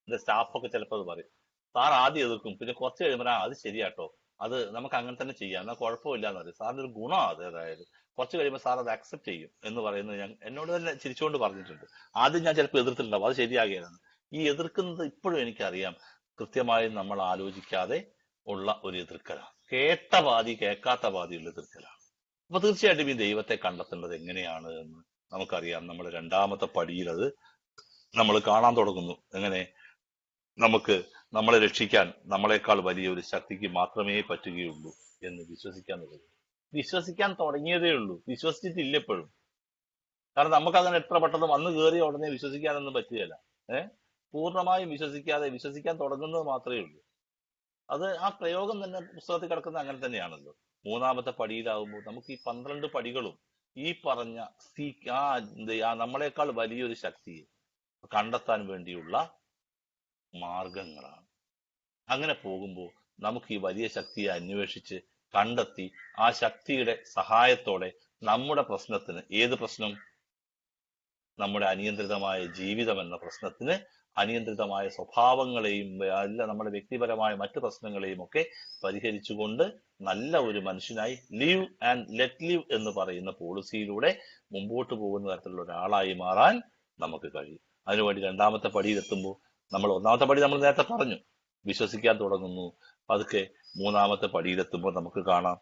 എന്റെ സ്റ്റാഫൊക്കെ ചിലപ്പോൾ അത് പറയും, സാർ ആദ്യം എതിർക്കും, പിന്നെ കുറച്ച് കഴിയുമ്പോൾ അത് ശരിയാട്ടോ, അത് നമുക്ക് അങ്ങനെ തന്നെ ചെയ്യാം, എന്നാൽ കുഴപ്പമില്ല എന്ന് പറയും. സാറിന്റെ ഒരു ഗുണം അത്. അതായത് കുറച്ച് കഴിയുമ്പോൾ സാർ അത് അക്സെപ്റ്റ് ചെയ്യും എന്ന് പറയുന്നത് ഞാൻ എന്നോട് തന്നെ ചിരിച്ചുകൊണ്ട് പറഞ്ഞിട്ടുണ്ട്. ആദ്യം ഞാൻ ചിലപ്പോൾ എതിർത്തിട്ടുണ്ടാവും, അത് ശരിയാകിയാണ്. ഈ എതിർക്കുന്നത് ഇപ്പോഴും എനിക്കറിയാം, കൃത്യമായും നമ്മൾ ആലോചിക്കാതെ ഉള്ള ഒരു എതിർക്കലാണ്. കേട്ട പാതി കേൾക്കാത്ത പാതിയുള്ള എതിർക്കലാണ്. അപ്പൊ തീർച്ചയായിട്ടും ഈ ദൈവത്തെ കണ്ടെത്തേണ്ടത് എങ്ങനെയാണ് എന്ന് നമുക്കറിയാം. നമ്മൾ 2-ാമത്തെ പടിയിൽ അത് നമ്മൾ കാണാൻ തുടങ്ങുന്നു. എങ്ങനെ നമുക്ക് നമ്മളെ രക്ഷിക്കാൻ നമ്മളെക്കാൾ വലിയ ഒരു ശക്തിക്ക് മാത്രമേ പറ്റുകയുള്ളൂ എന്ന് വിശ്വസിക്കാൻ തുടങ്ങി. വിശ്വസിക്കാൻ തുടങ്ങിയതേ ഉള്ളൂ, വിശ്വസിച്ചിട്ടില്ല എപ്പോഴും. കാരണം നമുക്കങ്ങനെ എത്ര പെട്ടെന്ന് വന്നു കയറിയ ഉടനെ വിശ്വസിക്കാനൊന്നും പറ്റുകയില്ല. പൂർണ്ണമായും വിശ്വസിക്കാൻ തുടങ്ങുന്നത് മാത്രമേ ഉള്ളൂ. അത് ആ പ്രയോഗം തന്നെ പുസ്തകത്തിൽ കിടക്കുന്നത് അങ്ങനെ തന്നെയാണല്ലോ. 3-ാമത്തെ പടിയിലാവുമ്പോൾ നമുക്ക് ഈ 12 പടികളും ഈ പറഞ്ഞ നമ്മളെക്കാൾ വലിയൊരു ശക്തിയെ കണ്ടെത്താൻ വേണ്ടിയുള്ള മാർഗങ്ങളാണ്. അങ്ങനെ പോകുമ്പോൾ നമുക്ക് ഈ വലിയ ശക്തിയെ അന്വേഷിച്ച് കണ്ടെത്തി ആ ശക്തിയുടെ സഹായത്തോടെ നമ്മുടെ പ്രശ്നത്തിന്, ഏത് പ്രശ്നം, നമ്മുടെ അനിയന്ത്രിതമായ ജീവിതം എന്ന പ്രശ്നത്തിന് അനിയന്ത്രിതമായ സ്വഭാവങ്ങളെയും അല്ല നമ്മുടെ വ്യക്തിപരമായ മറ്റു പ്രശ്നങ്ങളെയും ഒക്കെ പരിഹരിച്ചുകൊണ്ട് നല്ല ഒരു മനുഷ്യനായി ലിവ് ആൻഡ് ലെറ്റ് ലിവ് എന്ന് പറയുന്ന പോളിസിയിലൂടെ മുമ്പോട്ട് പോകുന്ന തരത്തിലുള്ള ഒരാളായി മാറാൻ നമുക്ക് കഴിയും. അതിനുവേണ്ടി രണ്ടാമത്തെ പടിയിലെത്തുമ്പോൾ ഒന്നാമത്തെ പടി നമ്മൾ നേരത്തെ പറഞ്ഞു, വിശ്വസിക്കാൻ തുടങ്ങുന്നു. പതുക്കെ മൂന്നാമത്തെ പടിയിലെത്തുമ്പോൾ നമുക്ക് കാണാം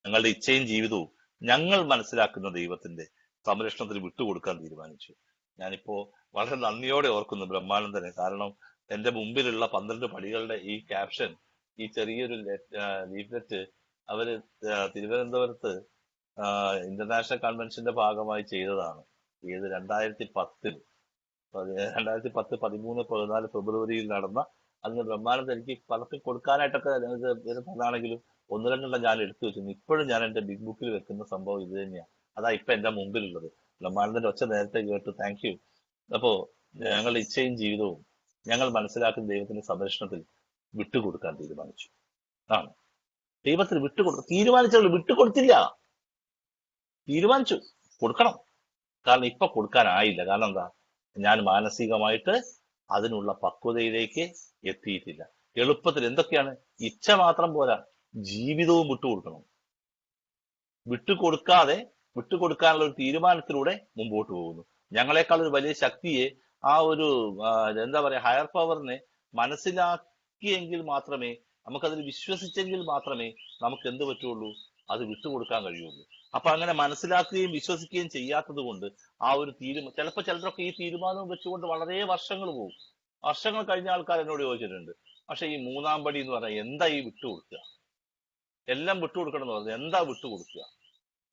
ഞങ്ങളുടെ ഇച്ഛയും ജീവിതവും ഞങ്ങൾ മനസ്സിലാക്കുന്ന ദൈവത്തിന്റെ സംരക്ഷണത്തിൽ വിട്ടുകൊടുക്കാൻ തീരുമാനിച്ചു. ഞാനിപ്പോ വളരെ നന്ദിയോടെ ഓർക്കുന്നു ബ്രഹ്മാനന്ദനെ. കാരണം എന്റെ മുമ്പിലുള്ള 12 പടികളുടെ ഈ ക്യാപ്ഷൻ, ഈ ചെറിയൊരു ലീഫ്ലെറ്റ് അവര് തിരുവനന്തപുരത്ത് ഇന്റർനാഷണൽ കൺവെൻഷന്റെ ഭാഗമായി ചെയ്തതാണ്. ഏത് 2010 13 14 ഫെബ്രുവരിയിൽ നടന്ന. അന്ന് ബ്രഹ്മാനന്ദൻ എനിക്ക് പലർക്കും കൊടുക്കാനായിട്ടൊക്കെ തന്നാണെങ്കിലും ഒന്ന് രണ്ടെണ്ണം ഞാൻ എടുത്തു വെച്ചിരുന്നു. ഇപ്പോഴും ഞാൻ എന്റെ ബിഗ് ബുക്കിൽ വെക്കുന്ന സംഭവം ഇത് തന്നെയാണ്. അതാ ഇപ്പൊ എന്റെ മുമ്പിലുള്ളത്. ബ്രഹ്മാനന്ദന്റെ ഒച്ച നേരത്തെ കേട്ടു, താങ്ക് യു. അപ്പോ ഞങ്ങളുടെ ഇച്ഛയും ജീവിതവും ഞങ്ങൾ മനസ്സിലാക്കുന്ന ദൈവത്തിന്റെ സംരക്ഷണത്തിൽ വിട്ടുകൊടുക്കാൻ തീരുമാനിച്ചു. ആണ് ദൈവത്തിന് തീരുമാനിച്ചുള്ളൂ, വിട്ടുകൊടുത്തില്ല. തീരുമാനിച്ചു കൊടുക്കണം. കാരണം ഇപ്പൊ കൊടുക്കാനായില്ല. കാരണം എന്താ, ഞാൻ മാനസികമായിട്ട് അതിനുള്ള പക്വതയിലേക്ക് എത്തിയിട്ടില്ല. എളുപ്പത്തിൽ എന്തൊക്കെയാണ്, ഇച്ഛ മാത്രം പോരാ, ജീവിതവും വിട്ടുകൊടുക്കണം. വിട്ടുകൊടുക്കാനുള്ള ഒരു തീരുമാനത്തിലൂടെ മുമ്പോട്ട് പോകുന്നു. ഞങ്ങളെക്കാൾ ഒരു വലിയ ശക്തിയെ, ആ ഒരു എന്താ പറയാ, ഹയർ പവറിനെ മനസ്സിലാക്കിയെങ്കിൽ മാത്രമേ, നമുക്കതിൽ വിശ്വസിച്ചെങ്കിൽ മാത്രമേ നമുക്ക് എന്ത് പറ്റുള്ളൂ, അത് വിട്ടുകൊടുക്കാൻ കഴിയുള്ളൂ. അപ്പൊ അങ്ങനെ മനസ്സിലാക്കുകയും വിശ്വസിക്കുകയും ചെയ്യാത്തത് കൊണ്ട് ആ ഒരു ചിലപ്പോൾ ചിലരൊക്കെ ഈ തീരുമാനം വെച്ചുകൊണ്ട് വളരെ വർഷങ്ങൾ പോകും. വർഷങ്ങൾ കഴിഞ്ഞ ആൾക്കാർ എന്നോട് ചോദിച്ചിട്ടുണ്ട്, പക്ഷെ ഈ മൂന്നാം പടി എന്ന് പറഞ്ഞാൽ എന്താ ഈ വിട്ടുകൊടുക്കുക, എല്ലാം വിട്ടുകൊടുക്കണം എന്ന് പറഞ്ഞാൽ എന്താ വിട്ടുകൊടുക്കുക?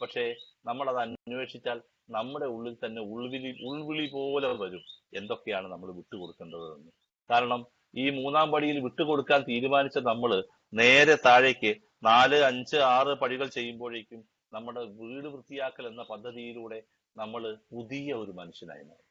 പക്ഷേ നമ്മളത് അന്വേഷിച്ചാൽ നമ്മുടെ ഉള്ളിൽ തന്നെ ഉൾവിളി പോലെ വരും എന്തൊക്കെയാണ് നമ്മൾ വിട്ടുകൊടുക്കേണ്ടതെന്ന്. കാരണം ഈ മൂന്നാം പടിയിൽ വിട്ടുകൊടുക്കാൻ തീരുമാനിച്ച നമ്മൾ നേരെ താഴേക്ക് 4, 5, 6 പടികൾ ചെയ്യുമ്പോഴേക്കും നമ്മുടെ വീട് വൃത്തിയാക്കൽ എന്ന പദ്ധതിയിലൂടെ നമ്മൾ പുതിയ ഒരു മനുഷ്യനായി മാറും.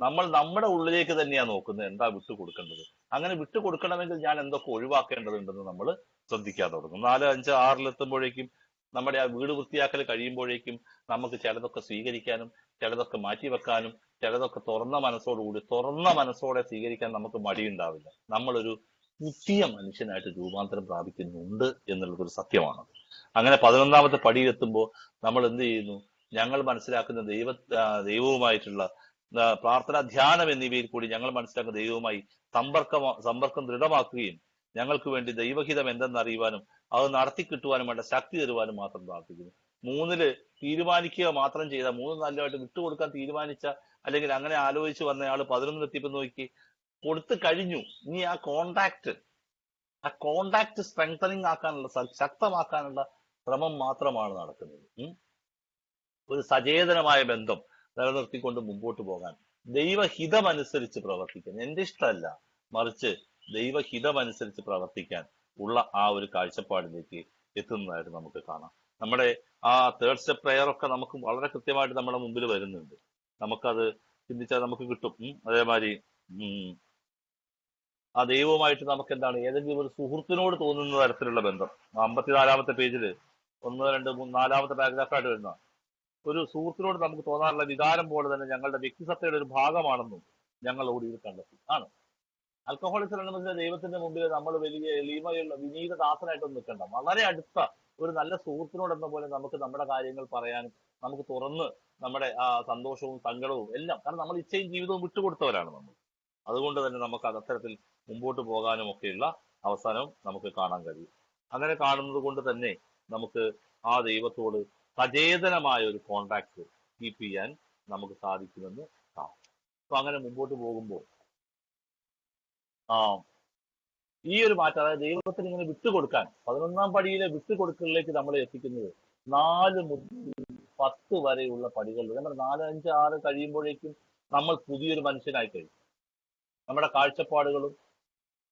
നമ്മൾ നമ്മുടെ ഉള്ളിലേക്ക് തന്നെയാണ് നോക്കുന്നത്, എന്താ വിട്ടുകൊടുക്കേണ്ടത്. അങ്ങനെ വിട്ടുകൊടുക്കണമെങ്കിൽ ഞാൻ എന്തൊക്കെ ഒഴിവാക്കേണ്ടതുണ്ടെന്ന് നമ്മൾ ശ്രദ്ധിക്കാൻ തുടങ്ങും. 4, 5, 6 നമ്മുടെ ആ വീട് വൃത്തിയാക്കൽ കഴിയുമ്പോഴേക്കും നമുക്ക് ചിലതൊക്കെ സ്വീകരിക്കാനും ചിലതൊക്കെ മാറ്റിവെക്കാനും ചിലതൊക്കെ തുറന്ന മനസ്സോടെ സ്വീകരിക്കാൻ നമുക്ക് മടിയുണ്ടാവില്ല. നമ്മളൊരു പുതിയ മനുഷ്യനായിട്ട് രൂപാന്തരം പ്രാപിക്കുന്നുണ്ട് എന്നുള്ളതൊരു സത്യമാണ്. അങ്ങനെ 11ാമത്തെ പടിയിലെത്തുമ്പോൾ നമ്മൾ എന്ത് ചെയ്യുന്നു, ഞങ്ങൾ മനസ്സിലാക്കുന്ന ദൈവവുമായിട്ടുള്ള പ്രാർത്ഥന, ധ്യാനം എന്നിവയിൽ കൂടി ഞങ്ങൾ മനസ്സിലാക്കുന്ന ദൈവവുമായി സമ്പർക്കം ദൃഢമാക്കുകയും ഞങ്ങൾക്ക് വേണ്ടി ദൈവഹിതം എന്തെന്നറിയുവാനും അത് നടത്തി കിട്ടുവാനും വേണ്ട ശക്തി തരുവാനും മാത്രം പ്രാർത്ഥിക്കുന്നു. 3 തീരുമാനിക്കുക മാത്രം ചെയ്ത, 3 നല്ലതായിട്ട് വിട്ടുകൊടുക്കാൻ തീരുമാനിച്ച, അല്ലെങ്കിൽ അങ്ങനെ ആലോചിച്ച് വന്നയാൾ 11 എത്തിയപ്പോൾ നോക്കി കൊടുത്തു കഴിഞ്ഞു. ഇനി ആ കോണ്ടാക്ട് സ്ട്രെങ്തനിങ് ആക്കാനുള്ള, ശക്തമാക്കാനുള്ള ശ്രമം മാത്രമാണ് നടക്കുന്നത്. ഒരു സചേതനമായ ബന്ധം നിലനിർത്തിക്കൊണ്ട് മുമ്പോട്ട് പോകാൻ, ദൈവഹിതമനുസരിച്ച് പ്രവർത്തിക്കാൻ, എന്റെ ഇഷ്ടമല്ല മറിച്ച് ദൈവഹിതമനുസരിച്ച് പ്രവർത്തിക്കാൻ ഉള്ള ആ ഒരു കാഴ്ചപ്പാടിലേക്ക് എത്തുന്നതായിട്ട് നമുക്ക് കാണാം. നമ്മുടെ ആ 3rd സ്റ്റെപ്പ് പ്രെയർ ഒക്കെ നമുക്ക് വളരെ കൃത്യമായിട്ട് നമ്മുടെ മുമ്പിൽ വരുന്നുണ്ട്. നമുക്കത് ചിന്തിച്ചാൽ നമുക്ക് കിട്ടും. അതേമാതിരി ആ ദൈവവുമായിട്ട് നമുക്ക് എന്താണ്, ഏതെങ്കിലും ഒരു സുഹൃത്തിനോട് തോന്നുന്ന തരത്തിലുള്ള ബന്ധം. 54ാമത്തെ പേജിൽ 1, 2, 3, 4ാമത്തെ പാരഗ്രാഫായിട്ട് വരുന്ന ഒരു സുഹൃത്തിനോട് നമുക്ക് തോന്നാറുള്ള വികാരം പോലെ തന്നെ ഞങ്ങളുടെ വ്യക്തിസത്തയുടെ ഒരു ഭാഗമാണെന്നും ഞങ്ങളോട് ഇത് കണ്ടെത്തി. ആണ് ആൽക്കഹോളിക്സ് എന്ന ദൈവത്തിന്റെ മുമ്പിൽ നമ്മൾ വലിയ എളിമയുള്ള വിനീത ദാസനായിട്ടൊന്നും നിൽക്കണ്ട. വളരെ അടുത്ത ഒരു നല്ല സുഹൃത്തിനോടെന്ന പോലെ നമുക്ക് നമ്മുടെ കാര്യങ്ങൾ പറയാനും നമുക്ക് തുറന്ന് നമ്മുടെ ആ സന്തോഷവും സങ്കടവും എല്ലാം, കാരണം നമ്മൾ ഇച്ഛയും ജീവിതവും വിട്ടുകൊടുത്തവരാണ് നമ്മൾ. അതുകൊണ്ട് തന്നെ നമുക്ക് അത്തരത്തിൽ മുമ്പോട്ട് പോകാനും ഒക്കെയുള്ള അവസാനം നമുക്ക് കാണാൻ കഴിയും. അങ്ങനെ കാണുന്നത് കൊണ്ട് തന്നെ നമുക്ക് ആ ദൈവത്തോട് സചേതനമായ ഒരു കോണ്ടാക്ട് കീപ്പ് ചെയ്യാൻ നമുക്ക് സാധിക്കുമെന്ന് കാണാം. അപ്പൊ അങ്ങനെ മുമ്പോട്ട് പോകുമ്പോൾ ഈ ഒരു മാറ്റം, അതായത് ദൈവത്തിന് ഇങ്ങനെ വിട്ടുകൊടുക്കാൻ, 11ാം പടിയിലെ വിട്ടുകൊടുക്കലിലേക്ക് നമ്മളെ എത്തിക്കുന്നത് 4 മുതൽ 10 വരെയുള്ള പടികൾ. നമ്മുടെ 4, 5, 6 കഴിയുമ്പോഴേക്കും നമ്മൾ പുതിയൊരു മനുഷ്യനായി കഴിയും. നമ്മുടെ കാഴ്ചപ്പാടുകളും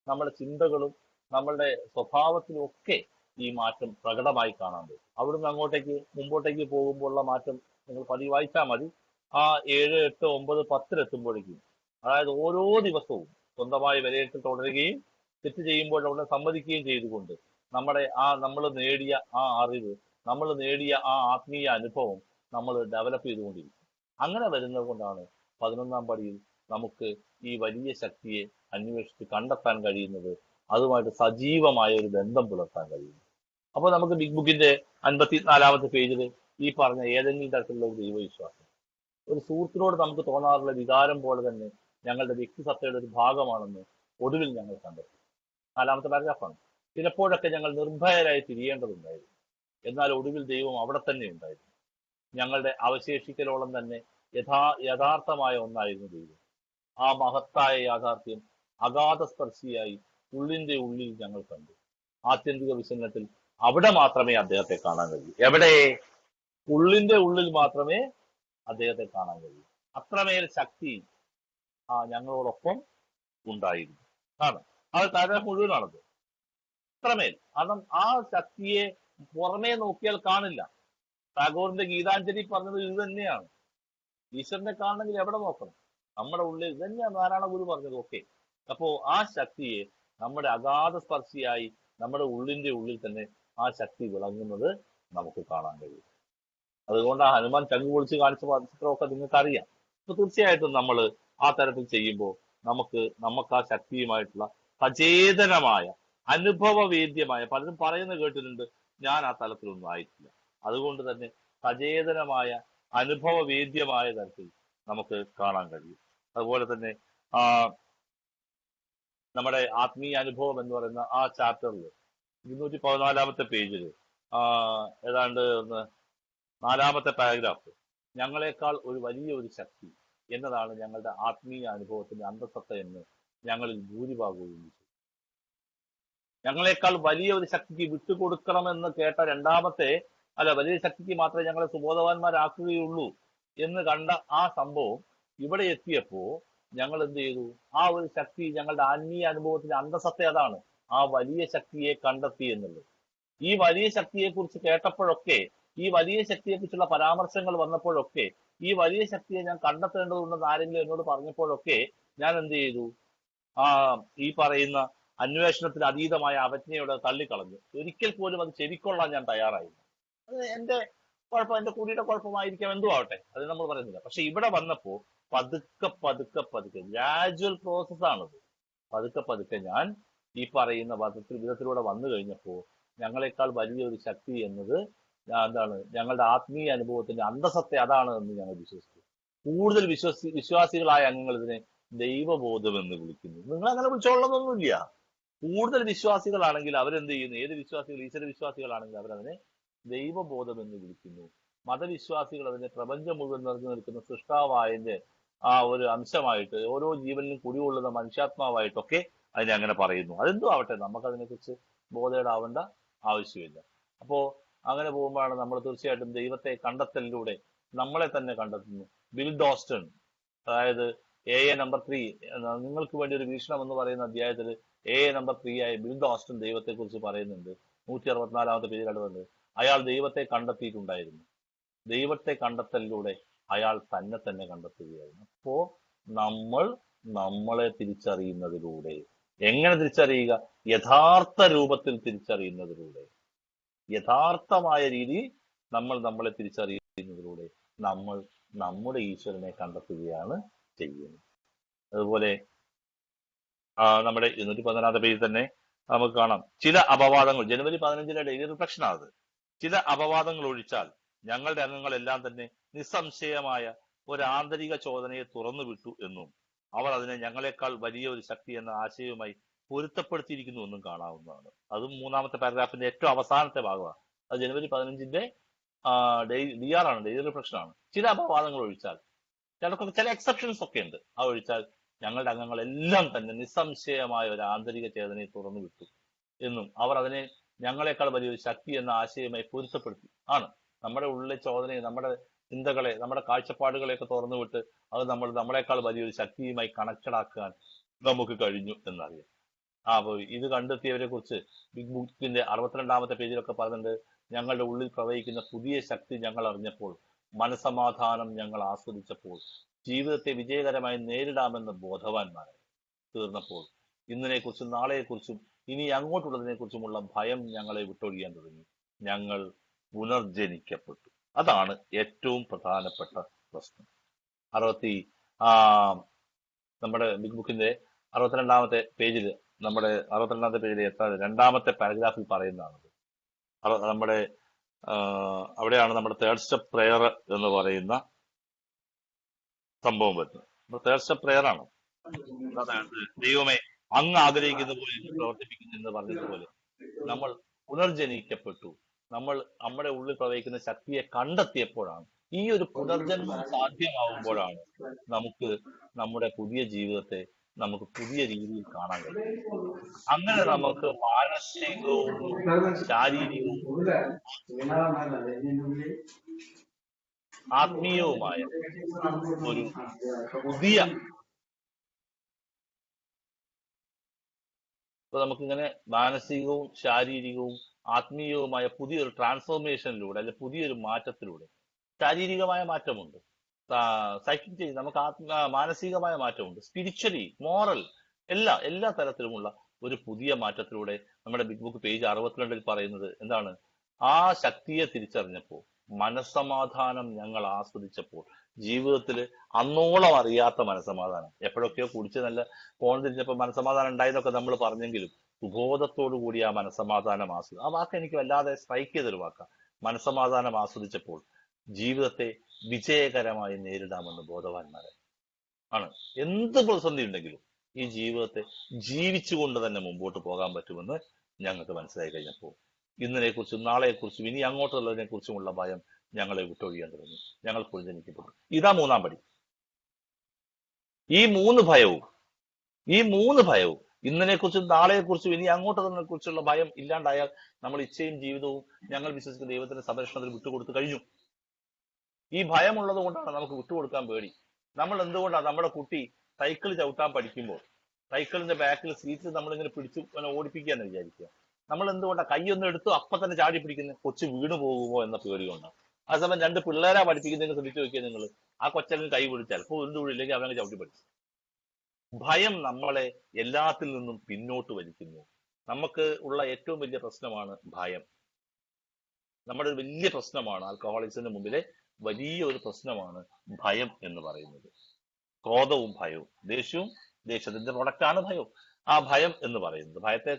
നമ്മുടെ ചിന്തകളും നമ്മളുടെ സ്വഭാവത്തിലും ഒക്കെ ഈ മാറ്റം പ്രകടമായി കാണാൻ പറ്റും. അവിടുന്ന് അങ്ങോട്ടേക്ക് മുമ്പോട്ടേക്ക് പോകുമ്പോഴുള്ള മാറ്റം നിങ്ങൾ വായിച്ചാൽ മതി. ആ 7, 8, 9, 10 എത്തുമ്പോഴേക്കും, അതായത് ഓരോ ദിവസവും സ്വന്തമായി വിലയിരുത്തൽ തുടരുകയും തെറ്റ് ചെയ്യുമ്പോൾ അവിടെ സമ്മതിക്കുകയും ചെയ്തുകൊണ്ട് നമ്മൾ നേടിയ ആ അറിവ്, നമ്മൾ നേടിയ ആ ആത്മീയ അനുഭവം നമ്മൾ ഡെവലപ്പ് ചെയ്തുകൊണ്ടിരിക്കും. അങ്ങനെ വരുന്നത് കൊണ്ടാണ് 11ാം പടിയിൽ നമുക്ക് ഈ വലിയ ശക്തിയെ അന്വേഷിച്ച് കണ്ടെത്താൻ കഴിയുന്നത്, അതുമായിട്ട് സജീവമായ ഒരു ബന്ധം പുലർത്താൻ കഴിയുന്നു. അപ്പോൾ നമുക്ക് ബിഗ് ബുക്കിന്റെ 54ാമത്തെ പേജിൽ ഈ പറഞ്ഞ ഏതെങ്കിലും തരത്തിലുള്ള ഒരു ദൈവവിശ്വാസം ഒരു സുഹൃത്തിനോട് നമുക്ക് തോന്നാറുള്ള വികാരം പോലെ തന്നെ ഞങ്ങളുടെ വ്യക്തിസത്തയുടെ ഒരു ഭാഗമാണെന്ന് ഒടുവിൽ ഞങ്ങൾ കണ്ടെത്തി. 4ാമത്തെ പാരഗ്രാഫാണ്. ചിലപ്പോഴൊക്കെ ഞങ്ങൾ നിർഭയരായി തിരിയേണ്ടതുണ്ടായിരുന്നു, എന്നാൽ ഒടുവിൽ ദൈവം അവിടെ തന്നെ ഉണ്ടായിരുന്നു. ഞങ്ങളുടെ അവശേഷിക്കലോളം തന്നെ യഥാർത്ഥമായ ഒന്നായിരുന്നു ദൈവം. ആ മഹത്തായ യാഥാർത്ഥ്യം അഗാധസ്പർശിയായി ഉള്ളിന്റെ ഉള്ളിൽ ഞങ്ങൾ കണ്ടു. ആത്യന്തിക വിശന്നത്തിൽ അവിടെ മാത്രമേ അദ്ദേഹത്തെ കാണാൻ കഴിയൂ. എവിടെ? ഉള്ളിന്റെ ഉള്ളിൽ മാത്രമേ അദ്ദേഹത്തെ കാണാൻ കഴിയൂ. അത്രമേൽ ശക്തി ഞങ്ങളോടൊപ്പം ഉണ്ടായിരുന്നു ആണ്. അത് പാരഗ്രാഫ് മുഴുവനാണത്. അത്രമേൽ. കാരണം ആ ശക്തിയെ പുറമേ നോക്കിയാൽ കാണില്ല. ടാഗോറിന്റെ ഗീതാഞ്ജലി പറഞ്ഞത് ഇത് തന്നെയാണ്. ഈശ്വരനെ കാണണമെങ്കിൽ എവിടെ നോക്കണം? നമ്മുടെ ഉള്ളിൽ. ഇത് തന്നെയാണ് നാരായണ ഗുരു പറഞ്ഞത്. ഓക്കെ, അപ്പോ ആ ശക്തിയെ നമ്മുടെ അഗാധ സ്പർശിയായി നമ്മുടെ ഉള്ളിന്റെ ഉള്ളിൽ തന്നെ ആ ശക്തി വിളങ്ങുന്നത് നമുക്ക് കാണാൻ കഴിയും. അതുകൊണ്ട് ആ ഹനുമാൻ ചങ്ങ് പൊളിച്ച് കാണിച്ച ചിത്രമൊക്കെ നിങ്ങൾക്ക് അറിയാം. അപ്പൊ തീർച്ചയായിട്ടും നമ്മൾ ആ തരത്തിൽ ചെയ്യുമ്പോൾ നമുക്ക് ആ ശക്തിയുമായിട്ടുള്ള സചേതനമായ അനുഭവവേദ്യമായ, പലരും പറയുന്നത് കേട്ടിട്ടുണ്ട്, ഞാൻ ആ തലത്തിലൊന്നും ആയിട്ടില്ല. അതുകൊണ്ട് തന്നെ സചേതനമായ അനുഭവവേദ്യമായ തരത്തിൽ നമുക്ക് കാണാൻ കഴിയും. അതുപോലെ തന്നെ നമ്മുടെ ആത്മീയ അനുഭവം എന്ന് പറയുന്ന ആ ചാപ്റ്ററിൽ 214ാമത്തെ പേജിൽ ഏതാണ്ട് 4ാമത്തെ പാരഗ്രാഫ്, ഞങ്ങളെക്കാൾ ഒരു വലിയ ഒരു ശക്തി എന്നതാണ് ഞങ്ങളുടെ ആത്മീയ അനുഭവത്തിന്റെ അന്തസത്ത എന്ന് ഞങ്ങളിൽ ഭൂരിഭാഗവും. ഞങ്ങളെക്കാൾ വലിയ ഒരു ശക്തിക്ക് വിട്ടുകൊടുക്കണമെന്ന് കേട്ട വലിയ ശക്തിക്ക് മാത്രമേ ഞങ്ങളെ സുബോധവാന്മാരാക്കുകയുള്ളൂ എന്ന് കണ്ട ആ സംഭവം ഇവിടെ എത്തിയപ്പോ ഞങ്ങൾ എന്ത് ചെയ്തു? ആ ഒരു ശക്തി, ഞങ്ങളുടെ ആത്മീയ അനുഭവത്തിന്റെ അന്തസത്ത അതാണ്. ആ വലിയ ശക്തിയെ കണ്ടെത്തി എന്നുള്ളത്. ഈ വലിയ ശക്തിയെ കുറിച്ച് കേട്ടപ്പോഴൊക്കെ, ഈ വലിയ ശക്തിയെ കുറിച്ചുള്ള പരാമർശങ്ങൾ വന്നപ്പോഴൊക്കെ, ഈ വലിയ ശക്തിയെ ഞാൻ കണ്ടെത്തേണ്ടതുണ്ടെന്ന് ആരെങ്കിലും എന്നോട് പറഞ്ഞപ്പോഴൊക്കെ ഞാൻ എന്ത് ചെയ്തു? ഈ പറയുന്ന അന്വേഷണത്തിന് അതീതമായ അവജ്ഞയോടെ തള്ളിക്കളഞ്ഞു. ഒരിക്കൽ പോലും അത് ചെവിക്കൊള്ളാൻ ഞാൻ തയ്യാറായില്ല. അത് എന്റെ കുഴപ്പം, എന്റെ കുടിയുടെ കുഴപ്പമായിരിക്കാം, എന്തോ ആവട്ടെ, അത് നമ്മൾ പറയുന്നില്ല. പക്ഷെ ഇവിടെ വന്നപ്പോ പതുക്കെ ഗ്രാജുവൽ പ്രോസസ്സാണത്. പതുക്കെ ഞാൻ ഈ പറയുന്ന വിധത്തിലൂടെ വന്നു കഴിഞ്ഞപ്പോ ഞങ്ങളെക്കാൾ വലിയ ഒരു ശക്തി എന്നത് എന്താണ്? ഞങ്ങളുടെ ആത്മീയ അനുഭവത്തിന്റെ അന്തസത്ത അതാണ് എന്ന് ഞങ്ങൾ വിശ്വസിച്ചു. കൂടുതൽ വിശ്വാസികളായ അംഗങ്ങൾ ഇതിനെ ദൈവബോധം എന്ന് വിളിക്കുന്നു. നിങ്ങൾ അങ്ങനെ വിളിച്ചോളണമെന്നൊന്നുമില്ല. കൂടുതൽ വിശ്വാസികളാണെങ്കിൽ അവരെന്ത് ചെയ്യുന്നു? ഏത് വിശ്വാസികൾ? ഈശ്വര വിശ്വാസികളാണെങ്കിൽ അവരതിനെ ദൈവബോധം എന്ന് വിളിക്കുന്നു. മതവിശ്വാസികൾ അതിനെ പ്രപഞ്ചം മുഴുവൻ നിറഞ്ഞു നിൽക്കുന്ന സൃഷ്ടാവായതിന്റെ ആ ഒരു അംശമായിട്ട്, ഓരോ ജീവനിലും കുടികൊള്ളുന്ന മനുഷ്യാത്മാവായിട്ടൊക്കെ അതിനെ അങ്ങനെ പറയുന്നു. അതെന്തോ ആവട്ടെ, നമുക്കതിനെക്കുറിച്ച് ബോധേടാവേണ്ട ആവശ്യമില്ല. അപ്പോ അങ്ങനെ പോകുമ്പോഴാണ് നമ്മൾ തീർച്ചയായിട്ടും ദൈവത്തെ കണ്ടെത്തലിലൂടെ നമ്മളെ തന്നെ കണ്ടെത്തുന്നു. ബിൽ ഡോസ്റ്റൺ, അതായത് AA നമ്പർ 3, നിങ്ങൾക്ക് വേണ്ടി ഒരു വീക്ഷണം എന്ന് പറയുന്ന അധ്യായത്തിൽ AA നമ്പർ 3 ആയ ബിൽ ഡോസ്റ്റൺ ദൈവത്തെ കുറിച്ച് പറയുന്നുണ്ട്. 164ാമത്തെ പേജിലാണ് വന്നത്. അയാൾ ദൈവത്തെ കണ്ടെത്തിയിട്ടുണ്ടായിരുന്നു. ദൈവത്തെ കണ്ടെത്തലിലൂടെ അയാൾ തന്നെ കണ്ടെത്തുകയായിരുന്നു. അപ്പോ നമ്മൾ നമ്മളെ തിരിച്ചറിയുന്നതിലൂടെ, എങ്ങനെ തിരിച്ചറിയുക? യഥാർത്ഥ രൂപത്തിൽ തിരിച്ചറിയുന്നതിലൂടെ, യഥാർത്ഥമായ രീതിയിൽ നമ്മൾ നമ്മളെ തിരിച്ചറിയുന്നതിലൂടെ നമ്മൾ നമ്മുടെ ഈശ്വരനെ കണ്ടെത്തുകയാണ് ചെയ്യുന്നത്. അതുപോലെ നമ്മുടെ 214ാമത്തെ പേജിൽ തന്നെ നമുക്ക് കാണാം ചില അപവാദങ്ങൾ. ജനുവരി 15 ഡെയിലി റിഫ്ലക്ഷൻ ആണ്. ചില അപവാദങ്ങൾ ഒഴിച്ചാൽ ഞങ്ങളുടെ അംഗങ്ങളെല്ലാം തന്നെ നിസ്സംശയമായ ഒരു ആന്തരിക ചോദനയെ തുറന്നു വിട്ടു എന്നും അവർ അതിനെ ഞങ്ങളെക്കാൾ വലിയ ഒരു ശക്തി എന്ന ആശയവുമായി പൊരുത്തപ്പെടുത്തിയിരിക്കുന്നു എന്നും കാണാവുന്നതാണ്. അതും 3ാമത്തെ പാരഗ്രാഫിന്റെ ഏറ്റവും അവസാനത്തെ ഭാഗമാണ്. അത് ജനുവരി 15 DR ആണ്, ഡെയിലി റിഫ്ലക്ഷൻ ആണ്. ചില അപവാദങ്ങൾ ഒഴിച്ചാൽ, ചില എക്സെപ്ഷൻസ് ഒക്കെ ഉണ്ട്. അത് ഒഴിച്ചാൽ ഞങ്ങളുടെ അംഗങ്ങളെല്ലാം തന്നെ നിസ്സംശയമായ ഒരു ആന്തരിക ചേതനയെ തുറന്നു വിട്ടു എന്നും അവർ അതിനെ ഞങ്ങളെക്കാൾ വലിയൊരു ശക്തി എന്ന ആശയവുമായി പൊരുത്തപ്പെടുത്തി ആണ്. നമ്മുടെ ഉള്ളിലെ ചോദനയെ, നമ്മുടെ ചിന്തകളെ, നമ്മുടെ കാഴ്ചപ്പാടുകളെയൊക്കെ തുറന്നു വിട്ട് അത് നമ്മളെക്കാൾ വലിയൊരു ശക്തിയുമായി കണക്റ്റഡ് ആക്കാൻ നമുക്ക് കഴിഞ്ഞു എന്നറിയാം. അപ്പോൾ ഇത് കണ്ടെത്തിയവരെ കുറിച്ച് ബിഗ് ബുക്കിന്റെ 62ാമത്തെ പേജിലൊക്കെ പറയുന്നുണ്ട്. ഞങ്ങളുടെ ഉള്ളിൽ പ്രവഹിക്കുന്ന പുതിയ ശക്തി ഞങ്ങൾ അറിഞ്ഞപ്പോൾ, മനസമാധാനം ഞങ്ങൾ ആസ്വദിച്ചപ്പോൾ, ജീവിതത്തെ വിജയകരമായി നേരിടാമെന്ന് ബോധവാന്മാരായി തീർന്നപ്പോൾ, ഇന്നതിനെക്കുറിച്ചും നാളെയെക്കുറിച്ചും ഇനി അങ്ങോട്ടുള്ളതിനെ കുറിച്ചുമുള്ള ഭയം ഞങ്ങളെ വിട്ടൊഴിയാൻ തുടങ്ങി. ഞങ്ങൾ പുനർജനിക്കപ്പെട്ടു. അതാണ് ഏറ്റവും പ്രധാനപ്പെട്ട പ്രശ്നം. അറുപത്തി ആ നമ്മുടെ ബിഗ് ബുക്കിന്റെ 62ാമത്തെ പേജിൽ എത്ര രണ്ടാമത്തെ പാരഗ്രാഫിൽ പറയുന്നതാണത്. നമ്മുടെ അവിടെയാണ് നമ്മുടെ തേർഡ് സ്റ്റെപ്പ് പ്രെയർ എന്ന് പറയുന്ന സംഭവം വരുന്നത്. തേർഡ് സ്റ്റെപ്പ് പ്രെയർ ആണ്. അതായത് ദൈവമേ അങ്ങ് ആഗ്രഹിക്കുന്ന പോലെ പ്രവർത്തിപ്പിക്കുന്നു എന്ന് പറഞ്ഞതുപോലെ നമ്മൾ പുനർജനിക്കപ്പെട്ടു. നമ്മൾ നമ്മുടെ ഉള്ളിൽ പ്രവഹിക്കുന്ന ശക്തിയെ കണ്ടെത്തിയപ്പോഴാണ്, ഈ ഒരു പുനർജന്മം സാധ്യമാവുമ്പോഴാണ് നമുക്ക് നമ്മുടെ പുതിയ ജീവിതത്തെ നമുക്ക് പുതിയ രീതിയിൽ കാണാൻ കഴിയും. അങ്ങനെ നമുക്ക് മാനസികവും ശാരീരികവും ആത്മീയവുമായ ഒരു പുതിയ നമുക്കിങ്ങനെ മാനസികവും ശാരീരികവും ആത്മീയവുമായ പുതിയൊരു ട്രാൻസ്ഫോർമേഷനിലൂടെ അല്ലെ പുതിയൊരു മാറ്റത്തിലൂടെ ശാരീരികമായ മാറ്റമുണ്ട്, സൈക്കിക് ചേഞ്ച്, നമുക്ക് മാനസികമായ മാറ്റമുണ്ട്, സ്പിരിച്വലി, മോറൽ, എല്ലാ തരത്തിലുമുള്ള ഒരു പുതിയ മാറ്റത്തിലൂടെ നമ്മുടെ ബിഗ് ബുക്ക് പേജ് 62 പറയുന്നത് എന്താണ്? ആ ശക്തിയെ തിരിച്ചറിഞ്ഞപ്പോൾ, മനസ്സമാധാനം ഞങ്ങൾ ആസ്വദിച്ചപ്പോൾ, ജീവിതത്തിൽ അന്നോളം അറിയാത്ത മനസ്സമാധാനം, എപ്പോഴൊക്കെയോ കുടിച്ച് നല്ല ഫോൺ തിരിഞ്ഞപ്പോൾ മനസ്സമാധാനം ഉണ്ടായെന്നൊക്കെ നമ്മൾ പറഞ്ഞെങ്കിലും സുബോധത്തോടു കൂടി ആ മനസ്സമാധാനം ആസ്വദിച്ചു. ആ വാക്ക് എനിക്ക് വല്ലാതെ സ്ട്രൈക്ക് ചെയ്തൊരു വാക്കാണ്. മനസ്സമാധാനം ആസ്വദിച്ചപ്പോൾ ജീവിതത്തെ വിജയകരമായി നേരിടാമെന്ന് ബോധവാന്മാരെ ആണ്. എന്ത് പ്രതിസന്ധി ഉണ്ടെങ്കിലും ഈ ജീവിതത്തെ ജീവിച്ചുകൊണ്ട് തന്നെ മുമ്പോട്ട് പോകാൻ പറ്റുമെന്ന് ഞങ്ങൾക്ക് മനസ്സിലായി കഴിഞ്ഞപ്പോൾ ഇന്നതിനെക്കുറിച്ചും നാളെക്കുറിച്ചും ഇനി അങ്ങോട്ടുള്ളതിനെ കുറിച്ചുമുള്ള ഭയം ഞങ്ങളെ വിട്ടൊഴിയാൻ തുടങ്ങി. ഞങ്ങൾ പുനർജനിക്കപ്പെട്ടു. ഇതാ 3-ാം പടി. ഈ മൂന്ന് ഭയവും ഇന്നതിനെക്കുറിച്ചും നാളെക്കുറിച്ചും ഇനി അങ്ങോട്ടുള്ളതിനെ കുറിച്ചുള്ള ഭയം ഇല്ലാണ്ടായാൽ നമ്മൾ ഇച്ഛയും ജീവിതവും ഞങ്ങൾ വിശ്വസിക്കുന്ന ദൈവത്തിന്റെ സംരക്ഷണത്തിൽ വിട്ടുകൊടുത്തു കഴിഞ്ഞു. ഈ ഭയമുള്ളത് കൊണ്ടാണ് നമുക്ക് വിട്ടുകൊടുക്കാൻ പേടി. നമ്മൾ എന്തുകൊണ്ടാണ് നമ്മുടെ കുട്ടി സൈക്കിൾ ചവിട്ടാൻ പഠിക്കുമ്പോൾ സൈക്കിളിന്റെ ബാക്കിൽ സീറ്റിൽ നമ്മളിങ്ങനെ പിടിച്ച് ഓടിപ്പിക്കാന്ന് വിചാരിക്കുക. നമ്മൾ എന്തുകൊണ്ടാണ് കൈയൊന്നും എടുത്തു അപ്പൊ തന്നെ ചാടി പിടിക്കുന്നത്? കൊച്ചു വീണ് പോകുമോ എന്ന പേടി കൊണ്ടാണ്. ആ സമയം 2 പിള്ളേരാ പഠിപ്പിക്കുന്നതെന്ന് ശ്രദ്ധിച്ചു നോക്കിയാൽ നിങ്ങൾ, ആ കൊച്ചനും കൈ പിടിച്ചാൽ ഇപ്പോൾ ഒരു വീടില്ലെങ്കിൽ അവനെ ചവിട്ടി പഠിച്ചു. ഭയം നമ്മളെ എല്ലാത്തിൽ നിന്നും പിന്നോട്ട് വലിക്കുന്നു. നമുക്ക് ഉള്ള ഏറ്റവും വലിയ പ്രശ്നമാണ് ഭയം. നമ്മുടെ ഒരു വലിയ പ്രശ്നമാണ്, ആൽക്കഹോളിക്സിന്റെ മുമ്പിലെ വലിയ ഒരു പ്രശ്നമാണ് ഭയം എന്ന് പറയുന്നത്. ക്രോധവും ഭയവും, ദേഷ്യത്തിന്റെ പ്രൊഡക്റ്റാണ് ഭയവും. ആ ഭയം എന്ന് പറയുന്നത്, ഭയത്തെ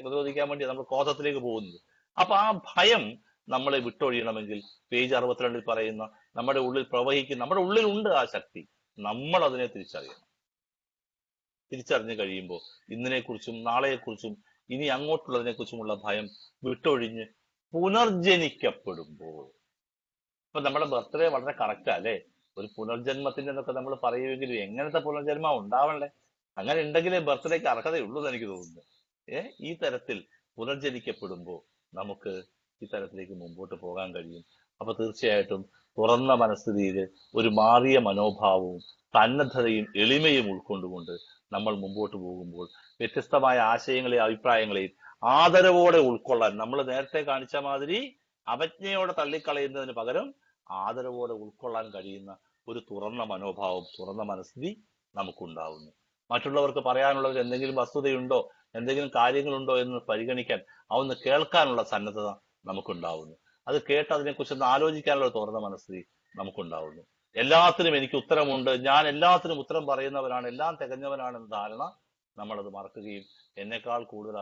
പ്രതിരോധിക്കാൻ വേണ്ടി നമ്മൾ ക്രോധത്തിലേക്ക് പോകുന്നത്. അപ്പൊ ആ ഭയം നമ്മളെ വിട്ടൊഴിയണമെങ്കിൽ പേജ് 62 പറയുന്ന നമ്മുടെ ഉള്ളിൽ പ്രവഹിക്കുന്ന, നമ്മുടെ ഉള്ളിലുണ്ട് ആ ശക്തി, നമ്മൾ അതിനെ തിരിച്ചറിയണം. തിരിച്ചറിഞ്ഞു കഴിയുമ്പോൾ ഇന്നതിനെക്കുറിച്ചും നാളെക്കുറിച്ചും ഇനി അങ്ങോട്ടുള്ളതിനെ കുറിച്ചുമുള്ള ഭയം വിട്ടൊഴിഞ്ഞ് പുനർജനിക്കപ്പെടുമ്പോൾ, ഇപ്പൊ നമ്മുടെ ബർത്ത്ഡേ വളരെ കറക്റ്റാ അല്ലേ? ഒരു പുനർജന്മത്തിന്റെ എന്നൊക്കെ നമ്മൾ പറയുമെങ്കിലും എങ്ങനത്തെ പുനർജന്മം ഉണ്ടാവണ്ടേ? അങ്ങനെ ഉണ്ടെങ്കിലേ ബർത്ത്ഡേക്ക് അർഹതയുള്ളൂ എന്ന് എനിക്ക് തോന്നുന്നു. ഈ തരത്തിൽ പുനർജനിക്കപ്പെടുമ്പോൾ നമുക്ക് ഈ തരത്തിലേക്ക് മുമ്പോട്ട് പോകാൻ കഴിയും. അപ്പൊ തീർച്ചയായിട്ടും തുറന്ന മനസ്ഥിതിയിൽ ഒരു മാറിയ മനോഭാവവും സന്നദ്ധതയും എളിമയും ഉൾക്കൊണ്ടുകൊണ്ട് നമ്മൾ മുമ്പോട്ട് പോകുമ്പോൾ വ്യത്യസ്തമായ ആശയങ്ങളെയും അഭിപ്രായങ്ങളെയും ആദരവോടെ ഉൾക്കൊള്ളാൻ, നമ്മൾ നേരത്തെ കാണിച്ച മാതിരി അവജ്ഞയോടെ തള്ളിക്കളയുന്നതിന് പകരം ആദരവോടെ ഉൾക്കൊള്ളാൻ കഴിയുന്ന ഒരു തുറന്ന മനോഭാവം, തുറന്ന മനസ്ഥിതി നമുക്കുണ്ടാവുന്നു. മറ്റുള്ളവർക്ക് പറയാനുള്ളവർ എന്തെങ്കിലും വസ്തുതയുണ്ടോ, എന്തെങ്കിലും കാര്യങ്ങളുണ്ടോ എന്ന് പരിഗണിക്കാൻ, അതൊന്ന് കേൾക്കാനുള്ള സന്നദ്ധത നമുക്കുണ്ടാവുന്നു. അത് കേട്ട് അതിനെക്കുറിച്ചൊന്ന് ആലോചിക്കാനുള്ള തുറന്ന മനസ്ഥിതി നമുക്കുണ്ടാവുന്നു. എല്ലാത്തിനും എനിക്ക് ഉത്തരമുണ്ട്, ഞാൻ എല്ലാത്തിനും ഉത്തരം പറയുന്നവനാണ്, എല്ലാം തികഞ്ഞവനാണെന്ന ധാരണ നമ്മളത് മറക്കുകയും എന്നെക്കാൾ കൂടുതൽ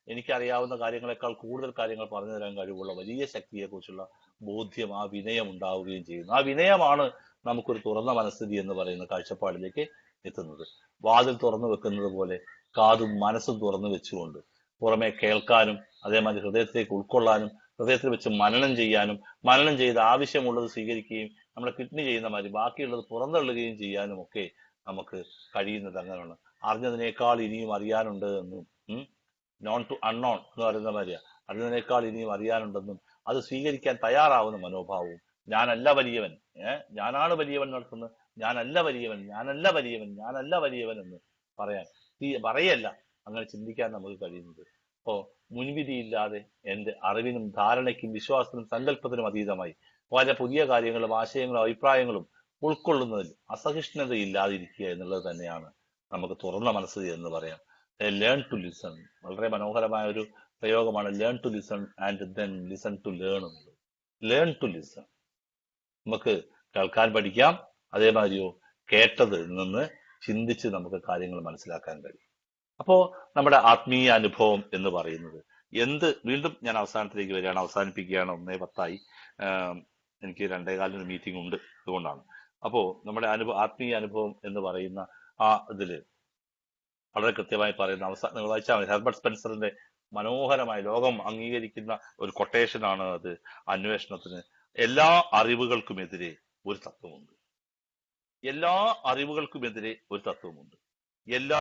എനിക്കറിയാവുന്ന കാര്യങ്ങളെക്കാൾ കൂടുതൽ കാര്യങ്ങൾ പറഞ്ഞു തരാൻ കഴിവുള്ള വലിയ ശക്തിയെക്കുറിച്ചുള്ള ബോധ്യം, ആ വിനയം ഉണ്ടാവുകയും ചെയ്യുന്നു. ആ വിനയമാണ് നമുക്കൊരു തുറന്ന മനസ്ഥിതി എന്ന് പറയുന്ന കാഴ്ചപ്പാടിലേക്ക് എത്തുന്നത്. വാതിൽ തുറന്നു വെക്കുന്നത് പോലെ കാതും മനസ്സും തുറന്നു വെച്ചുകൊണ്ട് പുറമെ കേൾക്കാനും അതേമാതിരി ഹൃദയത്തിലേക്ക് ഉൾക്കൊള്ളാനും ഹൃദയത്തിൽ വെച്ച് മനനം ചെയ്യാനും, മനനം ചെയ്ത് ആവശ്യമുള്ളത് സ്വീകരിക്കുകയും നമ്മളെ കിഡ്നി ചെയ്യുന്ന മാതിരി ബാക്കിയുള്ളത് പുറന്തള്ളുകയും ചെയ്യാനും ഒക്കെ നമുക്ക് കഴിയുന്നത് അങ്ങനെയാണ്. അറിഞ്ഞതിനേക്കാൾ ഇനിയും അറിയാനുണ്ട് എന്നും, നോൺ ടു അൺനോൺ എന്ന് പറയുന്ന മാതിരിയാ, അറിഞ്ഞതിനേക്കാൾ ഇനിയും അറിയാനുണ്ടെന്നും അത് സ്വീകരിക്കാൻ തയ്യാറാവുന്ന മനോഭാവവും, ഞാനല്ല വലിയവൻ, ഞാനാണ് വലിയവൻ നടത്തുന്നത്, ഞാനല്ല വലിയവൻ എന്ന് പറയല്ല അങ്ങനെ ചിന്തിക്കാൻ നമുക്ക് കഴിയുന്നത്. അപ്പോ മുൻവിധിയില്ലാതെ എന്റെ അറിവിനും ധാരണയ്ക്കും വിശ്വാസത്തിനും സങ്കല്പത്തിനും അതീതമായി വളരെ പുതിയ കാര്യങ്ങളും ആശയങ്ങളും അഭിപ്രായങ്ങളും ഉൾക്കൊള്ളുന്നതിൽ അസഹിഷ്ണുതയില്ലാതിരിക്കുക എന്നുള്ളത് തന്നെയാണ് നമുക്ക് തുറന്ന മനസ്ഥിതി എന്ന് പറയാം. ലേൺ ടു ലിസൺ, വളരെ മനോഹരമായ ഒരു പ്രയോഗമാണ് learn to listen and then listen to learn എന്നുള്ളത്. ലേൺ ടു ലിസൺ, നമുക്ക് കേൾക്കാൻ പഠിക്കാം, അതേമാതിരിയോ കേട്ടതിൽ നിന്ന് ചിന്തിച്ച് നമുക്ക് കാര്യങ്ങൾ മനസ്സിലാക്കാൻ കഴിയും. അപ്പോ നമ്മുടെ ആത്മീയ അനുഭവം എന്ന് പറയുന്നത് വീണ്ടും ഞാൻ അവസാനത്തിലേക്ക് വരികയാണ്, അവസാനിപ്പിക്കുകയാണ്. 1:10 എനിക്ക് 2:15 മീറ്റിംഗ് ഉണ്ട്, അതുകൊണ്ടാണ്. അപ്പോ നമ്മുടെ ആത്മീയ അനുഭവം എന്ന് പറയുന്ന ആ ഇതില് വളരെ കൃത്യമായി പറയുന്ന നിങ്ങൾ വായിച്ചാൽ മതി, ഹെർബർട്ട് സ്പെൻസറിന്റെ മനോഹരമായ ലോകം അംഗീകരിക്കുന്ന ഒരു കൊട്ടേഷനാണ് അത്. അന്വേഷണത്തിന് എല്ലാ അറിവുകൾക്കുമെതിരെ ഒരു തത്വമുണ്ട്. എല്ലാ അറിവുകൾക്കുമെതിരെ ഒരു തത്വമുണ്ട്. എല്ലാ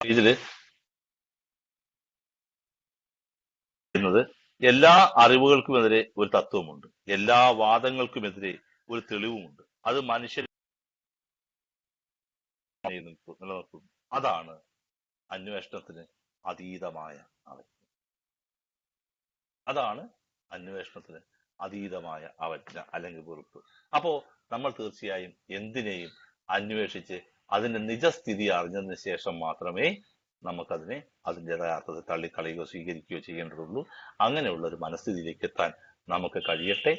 ഇതില് എല്ലാ അറിവുകൾക്കുമെതിരെ ഒരു തത്വമുണ്ട്, എല്ലാ വാദങ്ങൾക്കുമെതിരെ ഒരു തെളിവുമുണ്ട്. അത് മനുഷ്യർ നിലനിർത്തുന്നു. അതാണ് അന്വേഷണത്തിന് അതീതമായ അവജ്ഞ. അതാണ് അന്വേഷണത്തിന് അതീതമായ അവജ്ഞ അല്ലെങ്കിൽ വെറുപ്പ്. അപ്പോ നമ്മൾ തീർച്ചയായും എന്തിനേയും അന്വേഷിച്ച് അതിന്റെ നിജസ്ഥിതി അറിഞ്ഞതിന് ശേഷം മാത്രമേ നമുക്കതിനെ അതിന്റെ യഥാർത്ഥത്തിൽ തള്ളിക്കളയുകയോ സ്വീകരിക്കുകയോ ചെയ്യേണ്ടതുള്ളൂ. അങ്ങനെയുള്ള ഒരു മനസ്ഥിതിയിലേക്ക് എത്താൻ നമുക്ക് കഴിയട്ടെ.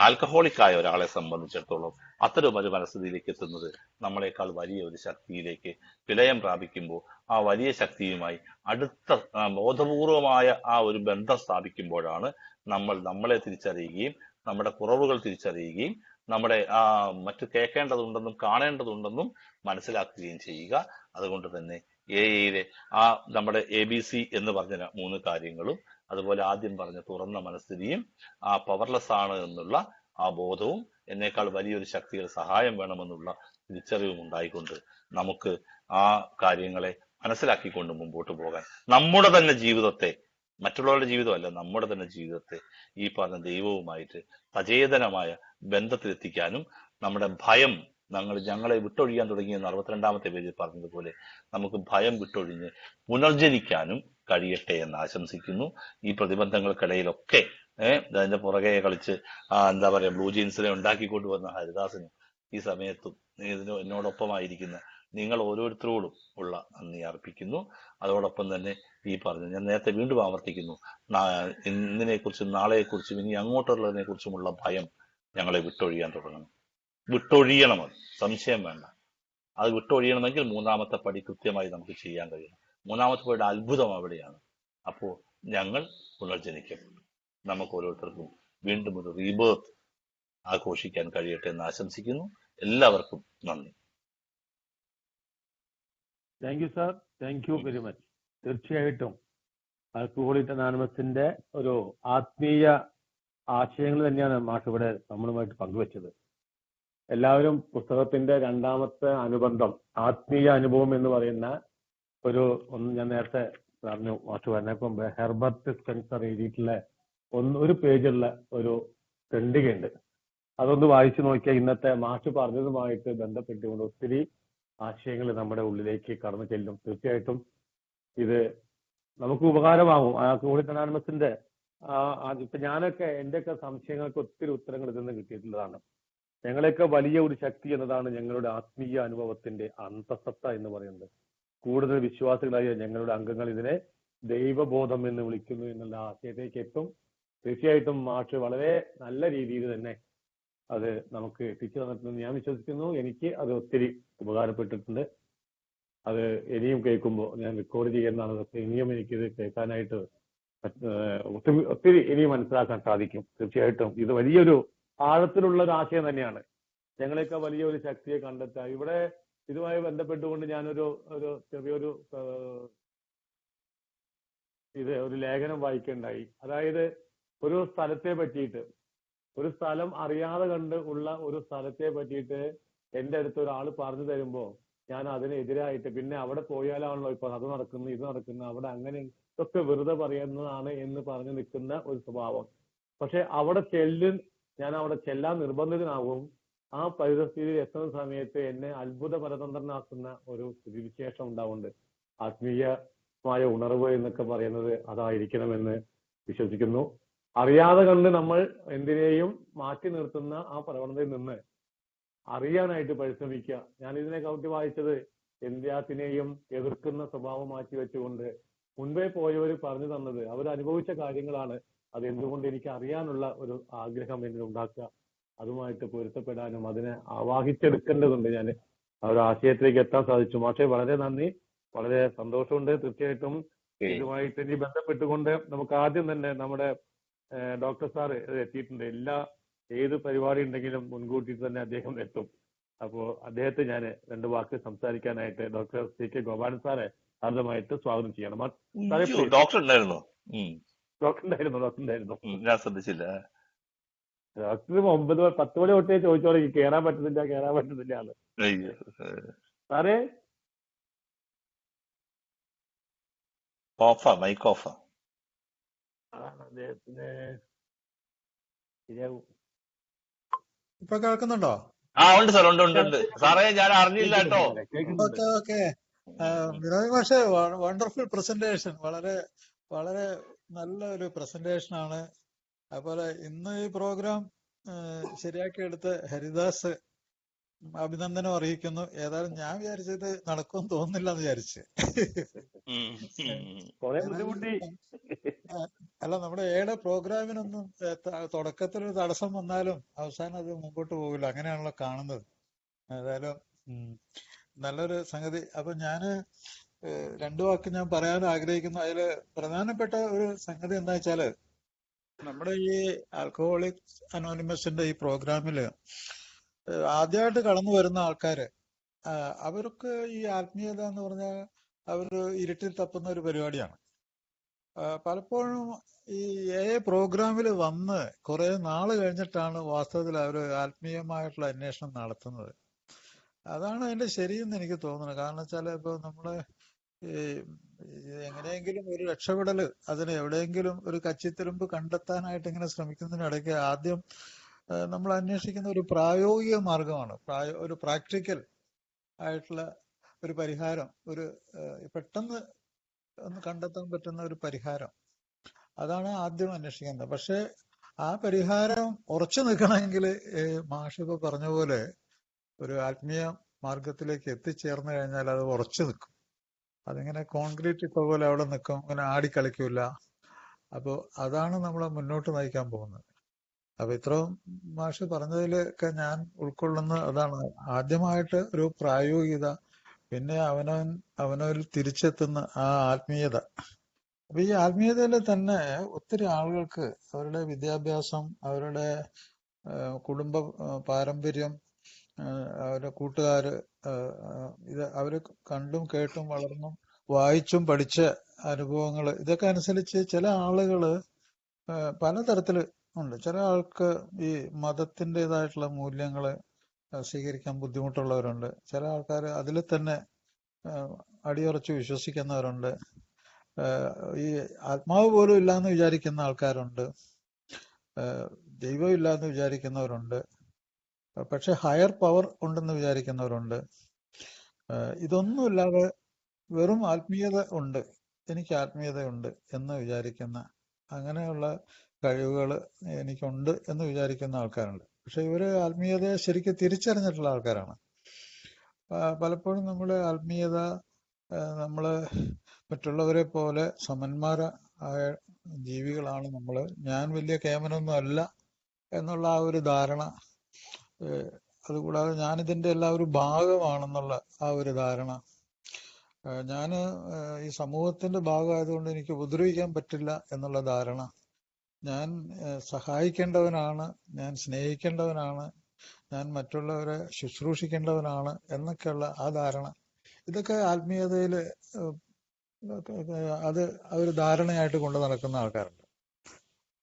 ആൽക്കഹോളിക് ആയ ഒരാളെ സംബന്ധിച്ചിടത്തോളം അത്തരം ഒരു മനസ്ഥിതിയിലേക്ക് എത്തുന്നത് നമ്മളെക്കാൾ വലിയ ഒരു ശക്തിയിലേക്ക് വിലയം പ്രാപിക്കുമ്പോൾ ആ വലിയ ശക്തിയുമായി അടുത്ത ബോധപൂർവമായ ആ ഒരു ബന്ധം സ്ഥാപിക്കുമ്പോഴാണ് നമ്മൾ നമ്മളെ തിരിച്ചറിയുകയും നമ്മുടെ കുറവുകൾ തിരിച്ചറിയുകയും നമ്മുടെ മറ്റു കേൾക്കേണ്ടതുണ്ടെന്നും കാണേണ്ടതുണ്ടെന്നും മനസ്സിലാക്കുകയും ചെയ്യുക. അതുകൊണ്ട് തന്നെ എയിലെ നമ്മുടെ ABC എന്ന് പറഞ്ഞ 3 കാര്യങ്ങളും, അതുപോലെ ആദ്യം പറഞ്ഞ തുറന്ന മനസ്ഥിതിയും, ആ പവർലെസ് ആണ് എന്നുള്ള ആ ബോധവും, എന്നേക്കാൾ വലിയൊരു ശക്തിയുടെ സഹായം വേണമെന്നുള്ള തിരിച്ചറിവും ഉണ്ടായിക്കൊണ്ട് നമുക്ക് ആ കാര്യങ്ങളെ മനസ്സിലാക്കിക്കൊണ്ട് മുമ്പോട്ട് പോകാൻ നമ്മുടെ തന്നെ ജീവിതത്തെ, മറ്റുള്ളവരുടെ ജീവിതമല്ല, നമ്മുടെ തന്നെ ജീവിതത്തെ ഈ പറഞ്ഞ ദൈവവുമായിട്ട് സചേതനമായ ബന്ധത്തിലെത്തിക്കാനും നമ്മുടെ ഭയം ഞങ്ങളെ വിട്ടൊഴിയാൻ തുടങ്ങിയെന്ന് 62ാമത്തെ പേജിൽ പറഞ്ഞതുപോലെ നമുക്ക് ഭയം വിട്ടൊഴിഞ്ഞ് പുനർജനിക്കാനും കഴിയട്ടെ എന്ന് ആശംസിക്കുന്നു. ഈ പ്രതിബന്ധങ്ങൾക്കിടയിലൊക്കെ അതിന്റെ പുറകെ കളിച്ച് എന്താ പറയാ ബ്ലൂ ജീൻസിനെ ഉണ്ടാക്കിക്കൊണ്ടുവന്ന ഹരിദാസിനും ഈ സമയത്തും എന്നോടൊപ്പമായിരിക്കുന്ന നിങ്ങൾ ഓരോരുത്തരോടും ഉള്ള നന്ദി അർപ്പിക്കുന്നു. അതോടൊപ്പം തന്നെ ഈ പറഞ്ഞു, ഞാൻ നേരത്തെ വീണ്ടും ആവർത്തിക്കുന്നു, ഇന്നിനെക്കുറിച്ചും നാളെക്കുറിച്ചും ഇനി അങ്ങോട്ടുള്ളതിനെ കുറിച്ചുമുള്ള ഭയം ഞങ്ങളെ വിട്ടൊഴിയാൻ തുടങ്ങണം. വിട്ടൊഴിയണം, അത് സംശയം വേണ്ട. അത് വിട്ടൊഴിയണമെങ്കിൽ 3ാമത്തെ പടി കൃത്യമായി നമുക്ക് ചെയ്യാൻ കഴിയണം. 3ാമത്തെ പടിയുടെ അത്ഭുതം അവിടെയാണ്. അപ്പോ ഞങ്ങൾ പുനർജനിക്കപ്പെട്ടു. നമുക്ക് ഓരോരുത്തർക്കും വീണ്ടും ഒരു റീബേർത്ത് ആഘോഷിക്കാൻ കഴിയട്ടെ എന്ന് ആശംസിക്കുന്നു. എല്ലാവർക്കും നന്ദി. Thank you sir, thank you very much. തീർച്ചയായിട്ടും ആൽക്കഹോളിക് അനോണിമസിന്റെ ഒരു ആത്മീയ ആശയങ്ങൾ തന്നെയാണ് മാഷ് ഇവിടെ നമ്മളുമായിട്ട് പങ്കുവച്ചത്. എല്ലാവരും പുസ്തകത്തിന്റെ 2ാമത്തെ അനുബന്ധം ആത്മീയ അനുഭവം എന്ന് പറയുന്ന ഒന്ന് ഞാൻ നേരത്തെ പറഞ്ഞു, മാഷ് പറഞ്ഞപ്പം ഹെർബർട്ട് സ്പെൻസർ എഴുതിയിട്ടുള്ള ഒരു പേജുള്ള ഒരു ഖണ്ഡികയുണ്ട്. അതൊന്ന് വായിച്ചു നോക്കിയാൽ ഇന്നത്തെ മാഷ് പറഞ്ഞതുമായിട്ട് ബന്ധപ്പെട്ടുകൊണ്ട് ഒത്തിരി ആശയങ്ങൾ നമ്മുടെ ഉള്ളിലേക്ക് കടന്നു ചെല്ലും. തീർച്ചയായിട്ടും ഇത് നമുക്ക് ഉപകാരമാകും. ആൽക്കഹോളിക് അനോണിമസിന്റെ ഇപ്പൊ ഞാനൊക്കെ എന്റെയൊക്കെ സംശയങ്ങൾക്ക് ഒത്തിരി ഉത്തരങ്ങൾ ഇതിൽ നിന്ന് കിട്ടിയിട്ടുള്ളതാണ്. ഞങ്ങളെയൊക്കെ വലിയ ഒരു ശക്തി എന്നതാണ് ഞങ്ങളുടെ ആത്മീയ അനുഭവത്തിന്റെ അന്തസത്ത എന്ന് പറയുന്നത്. കൂടുതൽ വിശ്വാസികളായ ഞങ്ങളുടെ അംഗങ്ങൾ ഇതിനെ ദൈവബോധം എന്ന് വിളിക്കുന്നു എന്നുള്ള ആശയത്തേക്ക് എത്തും. തീർച്ചയായിട്ടും മാഷ് വളരെ നല്ല രീതിയിൽ തന്നെ അത് നമുക്ക് എത്തിച്ചു തന്നിട്ടുണ്ടെന്ന് ഞാൻ വിശ്വസിക്കുന്നു. എനിക്ക് അത് ഒത്തിരി ഉപകാരപ്പെട്ടിട്ടുണ്ട്. അത് ഇനിയും കേൾക്കുമ്പോൾ ഞാൻ റെക്കോർഡ് ചെയ്യുന്നതാണ്. അതൊക്കെ ഇനിയും എനിക്കിത് കേൾക്കാനായിട്ട് ഒത്തിരി ഇനിയും മനസ്സിലാക്കാൻ സാധിക്കും. തീർച്ചയായിട്ടും ഇത് വലിയൊരു ആഴത്തിലുള്ള ഒരു ആശയം തന്നെയാണ്. ഞങ്ങളെയൊക്കെ വലിയൊരു ശക്തിയെ കണ്ടെത്തുക. ഇവിടെ ഇതുമായി ബന്ധപ്പെട്ടുകൊണ്ട് ഞാനൊരു ചെറിയൊരു ഒരു ലേഖനം വായിക്കുകയുണ്ടായി. അതായത് ഒരു സ്ഥലത്തെ പറ്റിയിട്ട്, ഒരു സ്ഥലം അറിയാതെ കണ്ട് ഉള്ള ഒരു സ്ഥലത്തെ പറ്റിയിട്ട് എന്റെ അടുത്ത് ഒരാൾ പറഞ്ഞു തരുമ്പോ ഞാൻ അതിനെതിരായിട്ട് പിന്നെ അവിടെ പോയാലാണല്ലോ ഇപ്പൊ അത് നടക്കുന്നു ഇത് നടക്കുന്നു അവിടെ അങ്ങനെ ഇതൊക്കെ വെറുതെ പറയുന്നതാണ് എന്ന് പറഞ്ഞു നിൽക്കുന്ന ഒരു സ്വഭാവം. പക്ഷെ അവിടെ ഞാൻ അവിടെ ചെല്ലാൻ നിർബന്ധിതനാകും. ആ പരിതസ്ഥിതിയിൽ എത്തുന്ന സമയത്ത് എന്നെ അത്ഭുത പരതന്ത്രനാക്കുന്ന ഒരു സ്ഥിതിവിശേഷം ഉണ്ടാവുന്നുണ്ട്. ആത്മീയമായ ഉണർവ് എന്നൊക്കെ പറയുന്നത് അതായിരിക്കണമെന്ന് വിശ്വസിക്കുന്നു. അറിയാതെ കണ്ട് നമ്മൾ എന്തിനേയും മാറ്റി നിർത്തുന്ന ആ പ്രവണതയിൽ നിന്ന് അറിയാനായിട്ട് പരിശ്രമിക്കുക. ഞാൻ ഇതിനെ കൗട്ടി വായിച്ചത് എല്ലാത്തിനെയും എതിർക്കുന്ന സ്വഭാവം മാറ്റി വെച്ചുകൊണ്ട് മുൻപേ പോയവർ പറഞ്ഞു തന്നത് അവർ അനുഭവിച്ച കാര്യങ്ങളാണ്. അത് എന്തുകൊണ്ട് എനിക്ക് അറിയാനുള്ള ഒരു ആഗ്രഹം എന്നിൽ ഉണ്ടാക്കുക, അതുമായിട്ട് പൊരുത്തപ്പെടാനും അതിനെ ആവാഹിച്ചെടുക്കേണ്ടതുണ്ട്. ഞാൻ ആ ഒരു ആശയത്തിലേക്ക് എത്താൻ സാധിച്ചു. മാഷെ വളരെ നന്ദി, വളരെ സന്തോഷമുണ്ട്. തീർച്ചയായിട്ടും ഇതുമായിട്ട് ഇനി ബന്ധപ്പെട്ടുകൊണ്ട് നമുക്ക് ആദ്യം തന്നെ നമ്മുടെ ഡോക്ടർ സാറ് എത്തിയിട്ടുണ്ട്. ഏത് പരിപാടി ഉണ്ടെങ്കിലും മുൻകൂട്ടി തന്നെ അദ്ദേഹം എത്തും. അപ്പോ അദ്ദേഹത്തെ ഞാൻ 2 വാക്ക് സംസാരിക്കാനായിട്ട് ഡോക്ടർ CK ഗോപാലൻ സാറെ ഹാർദമായിട്ട് സ്വാഗതം ചെയ്യണം. ഡോക്ടർ ഉണ്ടായിരുന്നു, ഡോക്ടർ ഉണ്ടായിരുന്നു. ഞാൻ ശ്രദ്ധിച്ചില്ല. ഡോക്ടർ 9-10 മണി തൊട്ടേ ചോദിച്ചോളൂ കേറാൻ പറ്റുന്നില്ല എന്ന്. സാറേ ഓഫാ, മൈക്ക് ഓഫാ. അതാണ് അദ്ദേഹത്തിന് ശരിയാവും. ഇപ്പൊ കേൾക്കുന്നുണ്ടോ? ഉണ്ട് സാർ, ഉണ്ട് സാറേ, ഞാൻ അറിഞ്ഞില്ല കേട്ടോ. ഓക്കെ. വിനോദ് മാഷെ, വണ്ടർഫുൾ പ്രസന്റേഷൻ, വളരെ വളരെ നല്ല ഒരു പ്രസന്റേഷൻ ആണ്. അതുപോലെ ഇന്ന് ഈ പ്രോഗ്രാം ശരിയാക്കിയെടുത്ത് ഹരിദാസ് അഭിനന്ദനം അറിയിക്കുന്നു. ഏതായാലും ഞാൻ വിചാരിച്ചത് നടക്കുമെന്ന് തോന്നുന്നില്ല എന്ന് വിചാരിച്ച്. അല്ല, നമ്മുടെ ഏടെ പ്രോഗ്രാമിനൊന്നും തുടക്കത്തിൽ ഒരു തടസ്സം വന്നാലും അവസാനം അത് മുമ്പോട്ട് പോകില്ല. അങ്ങനെയാണല്ലോ കാണുന്നത്. ഏതായാലും നല്ലൊരു സംഗതി. അപ്പൊ ഞാന് 2 വാക്ക് ഞാൻ പറയാൻ ആഗ്രഹിക്കുന്നു. അതില് പ്രധാനപ്പെട്ട ഒരു സംഗതി എന്താ വെച്ചാല്, നമ്മുടെ ഈ ആൽക്കഹോളിക്സ് അനോണിമസിന്റെ ഈ പ്രോഗ്രാമില് ആദ്യമായിട്ട് കടന്നു വരുന്ന ആൾക്കാര്, അവർക്ക് ഈ ആത്മീയത എന്ന് പറഞ്ഞാൽ അവര് ഇരുട്ടിൽ തപ്പുന്ന ഒരു പരിപാടിയാണ്. പലപ്പോഴും ഈ പ്രോഗ്രാമിൽ വന്ന് കുറെ നാള് കഴിഞ്ഞിട്ടാണ് വാസ്തവത്തിൽ അവര് ആത്മീയമായിട്ടുള്ള അന്വേഷണം നടത്തുന്നത്. അതാണ് അതിന്റെ ശരിയെന്ന് എനിക്ക് തോന്നുന്നത്. കാരണം വെച്ചാല് ഇപ്പൊ നമ്മള് എങ്ങനെയെങ്കിലും ഒരു രക്ഷപ്പെടല്, അതിന് എവിടെയെങ്കിലും ഒരു കച്ചിത്തുരുമ്പ് കണ്ടെത്താനായിട്ട് ഇങ്ങനെ ശ്രമിക്കുന്നതിനിടയ്ക്ക് ആദ്യം നമ്മൾ അന്വേഷിക്കുന്ന ഒരു പ്രായോഗിക മാർഗമാണ്, ഒരു പ്രാക്ടിക്കൽ ആയിട്ടുള്ള ഒരു പരിഹാരം, ഒരു പെട്ടെന്ന് ഒന്ന് കണ്ടെത്താൻ പറ്റുന്ന ഒരു പരിഹാരം. അതാണ് ആദ്യം അന്വേഷിക്കുന്നത്. പക്ഷെ ആ പരിഹാരം ഉറച്ചു നിൽക്കണമെങ്കിൽ മാഷ് ഇപ്പൊ പറഞ്ഞ പോലെ ഒരു ആത്മീയ മാർഗത്തിലേക്ക് എത്തിച്ചേർന്ന് കഴിഞ്ഞാൽ അത് ഉറച്ചു നിൽക്കും. അതിങ്ങനെ കോൺക്രീറ്റ് ഇട്ട പോലെ അവിടെ നിൽക്കും, ഇങ്ങനെ ആടിക്കളിക്കൂല. അപ്പൊ അതാണ് നമ്മളെ മുന്നോട്ട് നയിക്കാൻ പോകുന്നത്. അപ്പൊ ഇത്രയും മാഷ് പറഞ്ഞതിലൊക്കെ ഞാൻ ഉൾക്കൊള്ളുന്ന അതാണ്. ആദ്യമായിട്ട് ഒരു പ്രായോഗികത, പിന്നെ അവനവരിൽ തിരിച്ചെത്തുന്ന ആ ആത്മീയത. അപ്പൊ ഈ ആത്മീയതയിൽ തന്നെ ഒത്തിരി ആളുകൾക്ക് അവരുടെ വിദ്യാഭ്യാസം, അവരുടെ കുടുംബ പാരമ്പര്യം, അവരുടെ കൂട്ടുകാര്, ഇത് അവര് കണ്ടും കേട്ടും വളർന്നും വായിച്ചും പഠിച്ച അനുഭവങ്ങൾ, ഇതൊക്കെ അനുസരിച്ച് ചില ആളുകള് പലതരത്തില് ഉണ്ട്. ചില ആൾക്ക് ഈ മതത്തിൻ്റെതായിട്ടുള്ള മൂല്യങ്ങള് സ്വീകരിക്കാൻ ബുദ്ധിമുട്ടുള്ളവരുണ്ട്. ചില ആൾക്കാർ അതിൽ തന്നെ അടിയുറച്ച് വിശ്വസിക്കുന്നവരുണ്ട്. ഈ ആത്മാവ് പോലും ഇല്ലാന്ന് വിചാരിക്കുന്ന ആൾക്കാരുണ്ട്. ദൈവം ഇല്ലാന്ന് വിചാരിക്കുന്നവരുണ്ട്. പക്ഷെ ഹയർ പവർ ഉണ്ടെന്ന് വിചാരിക്കുന്നവരുണ്ട്. ഇതൊന്നുമില്ലാതെ വെറും ആത്മീയത ഉണ്ട്, എനിക്ക് ആത്മീയതയുണ്ട് എന്ന് വിചാരിക്കുന്ന, അങ്ങനെയുള്ള കഴിവുകൾ എനിക്കുണ്ട് എന്ന് വിചാരിക്കുന്ന ആൾക്കാരുണ്ട്. പക്ഷെ ഇവര് ആത്മീയതയെ ശരിക്കും തിരിച്ചറിഞ്ഞിട്ടുള്ള ആൾക്കാരാണ്. പലപ്പോഴും നമ്മുടെ ആത്മീയത നമ്മള് മറ്റുള്ളവരെ പോലെ സമന്മാരായ ജീവികളാണ് നമ്മള്, ഞാൻ വലിയ കേമനൊന്നും അല്ല എന്നുള്ള ആ ഒരു ധാരണ, അതുകൂടാതെ ഞാനിതിന്റെ എല്ലാ ഒരു ഭാഗമാണെന്നുള്ള ആ ഒരു ധാരണ, ഞാന് ഈ സമൂഹത്തിന്റെ ഭാഗമായതുകൊണ്ട് എനിക്ക് ഉപദ്രവിക്കാൻ പറ്റില്ല എന്നുള്ള ധാരണ, ഞാൻ സഹായിക്കേണ്ടവനാണ്, ഞാൻ സ്നേഹിക്കേണ്ടവനാണ്, ഞാൻ മറ്റുള്ളവരെ ശുശ്രൂഷിക്കേണ്ടവനാണ് എന്നൊക്കെയുള്ള ആ ധാരണ, ഇതൊക്കെ ആത്മീയതയില് അത് ഒരു ധാരണയായിട്ട് കൊണ്ട് നടക്കുന്ന ആൾക്കാരുണ്ട്.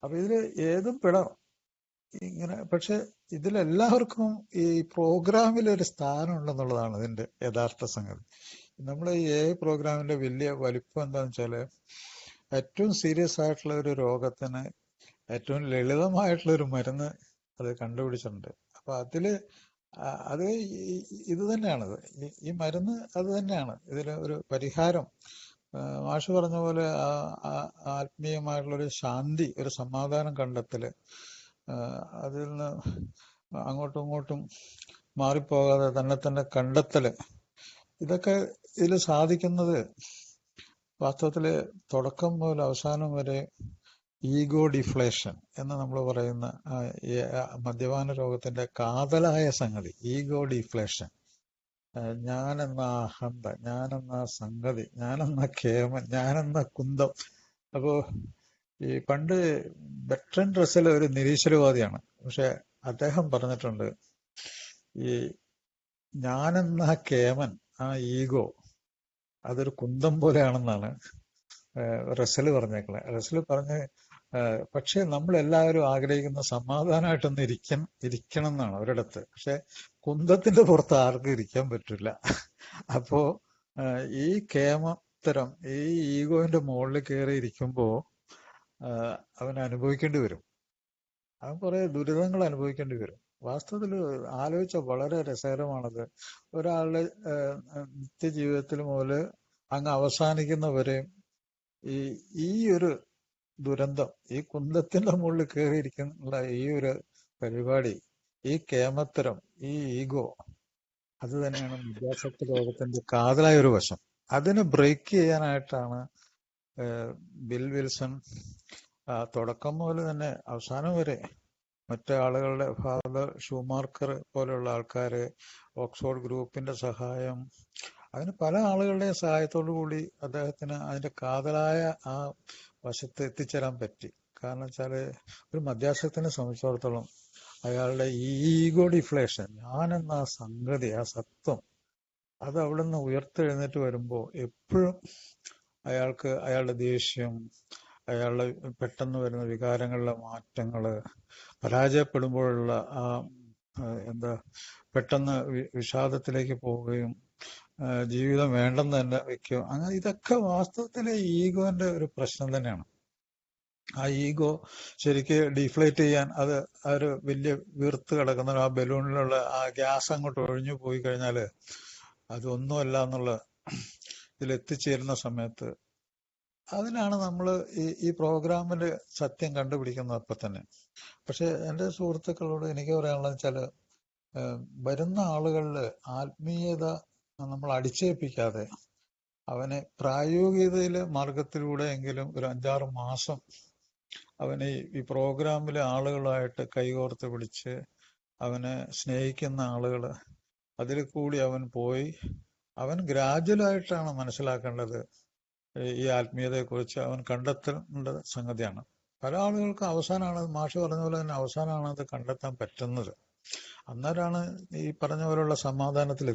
അപ്പൊ ഇതില് ഏതും പെടാം ഇങ്ങനെ. പക്ഷെ ഇതിലെല്ലാവർക്കും ഈ പ്രോഗ്രാമിൽ ഒരു സ്ഥാനം ഉണ്ടെന്നുള്ളതാണ് ഇതിന്റെ യഥാർത്ഥ സംഗതി. നമ്മളെ ഈ പ്രോഗ്രാമിന്റെ വലിയ വലിപ്പം എന്താണെന്ന് വെച്ചാല്, ഏറ്റവും സീരിയസ് ആയിട്ടുള്ള ഒരു രോഗത്തിന് ഏറ്റവും ലളിതമായിട്ടുള്ള ഒരു മരുന്ന് അത് കണ്ടുപിടിച്ചിട്ടുണ്ട്. അപ്പൊ അതില് അത് ഇത് തന്നെയാണത്, ഈ മരുന്ന് അത് തന്നെയാണ് ഇതിന് ഒരു പരിഹാരം. മാഷ് പറഞ്ഞ പോലെ ആത്മീയമായിട്ടുള്ളൊരു ശാന്തി, ഒരു സമാധാനം കണ്ടെത്തല്, അതിൽ നിന്ന് അങ്ങോട്ടും ഇങ്ങോട്ടും മാറിപ്പോകാതെ തന്നെ കണ്ടെത്തല്, ഇതൊക്കെ ഇതിൽ സാധിക്കുന്നത് വാസ്തവത്തില് തുടക്കം മുതൽ അവസാനം വരെ ഈഗോ ഡിഫ്ലേഷൻ എന്ന് നമ്മൾ പറയുന്ന ഈ മദ്യപാന രോഗത്തിന്റെ കാതലായ സംഗതി, ഈഗോ ഡിഫ്ലേഷൻ. ഞാനെന്ന അഹന്ത, ഞാനെന്ന സംഗതി, ഞാനെന്ന കേമൻ, ഞാനെന്ന കുന്തം. അപ്പോ ഈ പണ്ട് ബെർട്രൻഡ് റസ്സൽ ഒരു നിരീശ്വരവാദിയാണ്. പക്ഷെ അദ്ദേഹം പറഞ്ഞിട്ടുണ്ട്, ഈ ഞാനെന്ന കേമൻ, ആ ഈഗോ, അതൊരു കുന്തം പോലെയാണെന്നാണ് റസ്സൽ പറഞ്ഞേക്കളെ. റസ്സൽ പറഞ്ഞ് പക്ഷെ നമ്മളെല്ലാവരും ആഗ്രഹിക്കുന്ന സമാധാനമായിട്ടൊന്ന് ഇരിക്കണം എന്നാണ് ഒരിടത്ത്. പക്ഷെ കുന്തത്തിന്റെ പുറത്ത് ആർക്കും ഇരിക്കാൻ പറ്റില്ല. അപ്പോ ഈ കേമത്തരം, ഈ ഈഗോന്റെ മുകളിൽ കയറി ഇരിക്കുമ്പോ അവൻ അനുഭവിക്കേണ്ടി വരും. അവൻ കുറെ ദുരിതങ്ങൾ അനുഭവിക്കേണ്ടി വരും. വാസ്തവത്തിൽ ആലോചിച്ച വളരെ രസകരമാണത്. ഒരാളുടെ നിത്യജീവിതത്തിൽ മുതൽ അങ്ങ് അവസാനിക്കുന്നവരെ ഈ ഒരു ദുരന്തം, ഈ കുന്തത്തിന്റെ മുകളിൽ കയറിയിരിക്കുന്ന ഈ ഒരു പരിപാടി, ഈ കേമത്തരം, ഈ ഈഗോ, അത് തന്നെയാണ് മദ്യാസക്തി രോഗത്തിന്റെ കാതലായ ഒരു വശം. അതിനെ ബ്രേക്ക് ചെയ്യാനായിട്ടാണ് ബിൽ വിൽസൺ തുടക്കം മുതൽ തന്നെ അവസാനം വരെ മറ്റു ആളുകളുടെ, ഫാദർ ഷൂമാർക്കർ പോലെയുള്ള ആൾക്കാര്, ഓക്സ്ഫോർഡ് ഗ്രൂപ്പിന്റെ സഹായം, അതിന് പല ആളുകളുടെയും സഹായത്തോടു കൂടി അദ്ദേഹത്തിന് അതിന്റെ കാതലായ ആ വശത്ത് എത്തിച്ചേരാൻ പറ്റി. കാരണം വെച്ചാല് ഒരു മദ്യാസക്തിനെ സംബന്ധിച്ചിടത്തോളം അയാളുടെ ഈഗോ ഡിഫ്ലേഷൻ, ഞാനെന്ന ആ സംഗതി, ആ സത്വം, അത് അവിടെ നിന്ന് ഉയർത്തെഴുന്നേറ്റ് വരുമ്പോ എപ്പോഴും അയാൾക്ക് അയാളുടെ ദേഷ്യം, അയാളുടെ പെട്ടെന്ന് വരുന്ന വികാരങ്ങളിലെ മാറ്റങ്ങള്, പരാജയപ്പെടുമ്പോഴുള്ള ആ പെട്ടെന്ന് വിഷാദത്തിലേക്ക് പോവുകയും ജീവിതം വേണ്ടെന്ന് തന്നെ വെക്കും, അങ്ങനെ ഇതൊക്കെ വാസ്തവത്തിലെ ഈഗോന്റെ ഒരു പ്രശ്നം തന്നെയാണ്. ആ ഈഗോ ശരിക്ക് ഡീഫ്ലേറ്റ് ചെയ്യാൻ, അത് ഒരു വലിയ വീർത്ത് കിടക്കുന്ന ആ ബലൂണിലുള്ള ആ ഗ്യാസ് അങ്ങോട്ട് ഒഴിഞ്ഞു പോയി കഴിഞ്ഞാല് അതൊന്നുമല്ല എന്നുള്ള ഇതിലെത്തിച്ചേരുന്ന സമയത്ത്, അതിനാണ് നമ്മൾ ഈ പ്രോഗ്രാമില് സത്യം കണ്ടുപിടിക്കുന്നത് അപ്പൊ തന്നെ. പക്ഷെ എന്റെ സുഹൃത്തുക്കളോട് എനിക്ക് പറയാനുള്ളത് വെച്ചാല്, വരുന്ന ആളുകളില് ആത്മീയത നമ്മൾ അടിച്ചേൽപ്പിക്കാതെ അവനെ പ്രായോഗികതയിലെ മാർഗത്തിലൂടെയെങ്കിലും ഒരു 5-6 മാസം അവനെ ഈ പ്രോഗ്രാമിലെ ആളുകളായിട്ട് കൈകോർത്ത് പിടിച്ച്, അവനെ സ്നേഹിക്കുന്ന ആളുകള്, അതിൽ കൂടി അവൻ പോയി, അവൻ ഗ്രാജുവലായിട്ടാണ് മനസ്സിലാക്കേണ്ടത്. ഈ ആത്മീയതയെക്കുറിച്ച് അവൻ കണ്ടെത്തേണ്ട സംഗതിയാണ്. പല ആളുകൾക്ക് അവസാനമാണ്, മാഷ് പറഞ്ഞ പോലെ തന്നെ അവസാനമാണ് അത് കണ്ടെത്താൻ പറ്റുന്നത്. അന്നേരമാണ് ഈ പറഞ്ഞ പോലുള്ള സമാധാനത്തിൽ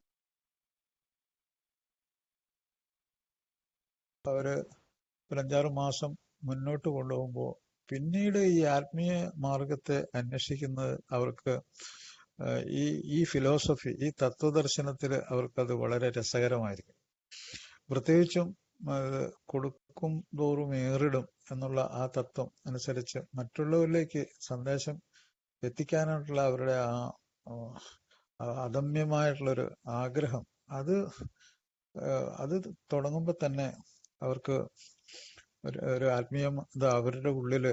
അവര് ഒരു 5-6 മാസം മുന്നോട്ട് കൊണ്ടുപോകുമ്പോൾ പിന്നീട് ഈ ആത്മീയ മാർഗത്തെ അന്വേഷിക്കുന്നത് അവർക്ക് ഈ ഫിലോസഫി, ഈ തത്വദർശനത്തിൽ അവർക്കത് വളരെ രസകരമായിരിക്കും. പ്രത്യേകിച്ചും കൊടുക്കും തോറും ഏറിടും എന്നുള്ള ആ തത്വം അനുസരിച്ച് മറ്റുള്ളവരിലേക്ക് സന്ദേശം എത്തിക്കാനായിട്ടുള്ള അവരുടെ ആ അദമ്യമായിട്ടുള്ളൊരു ആഗ്രഹം, അത് തുടങ്ങുമ്പോൾ തന്നെ അവർക്ക് ഒരു ആത്മീയത അവരുടെ ഉള്ളില്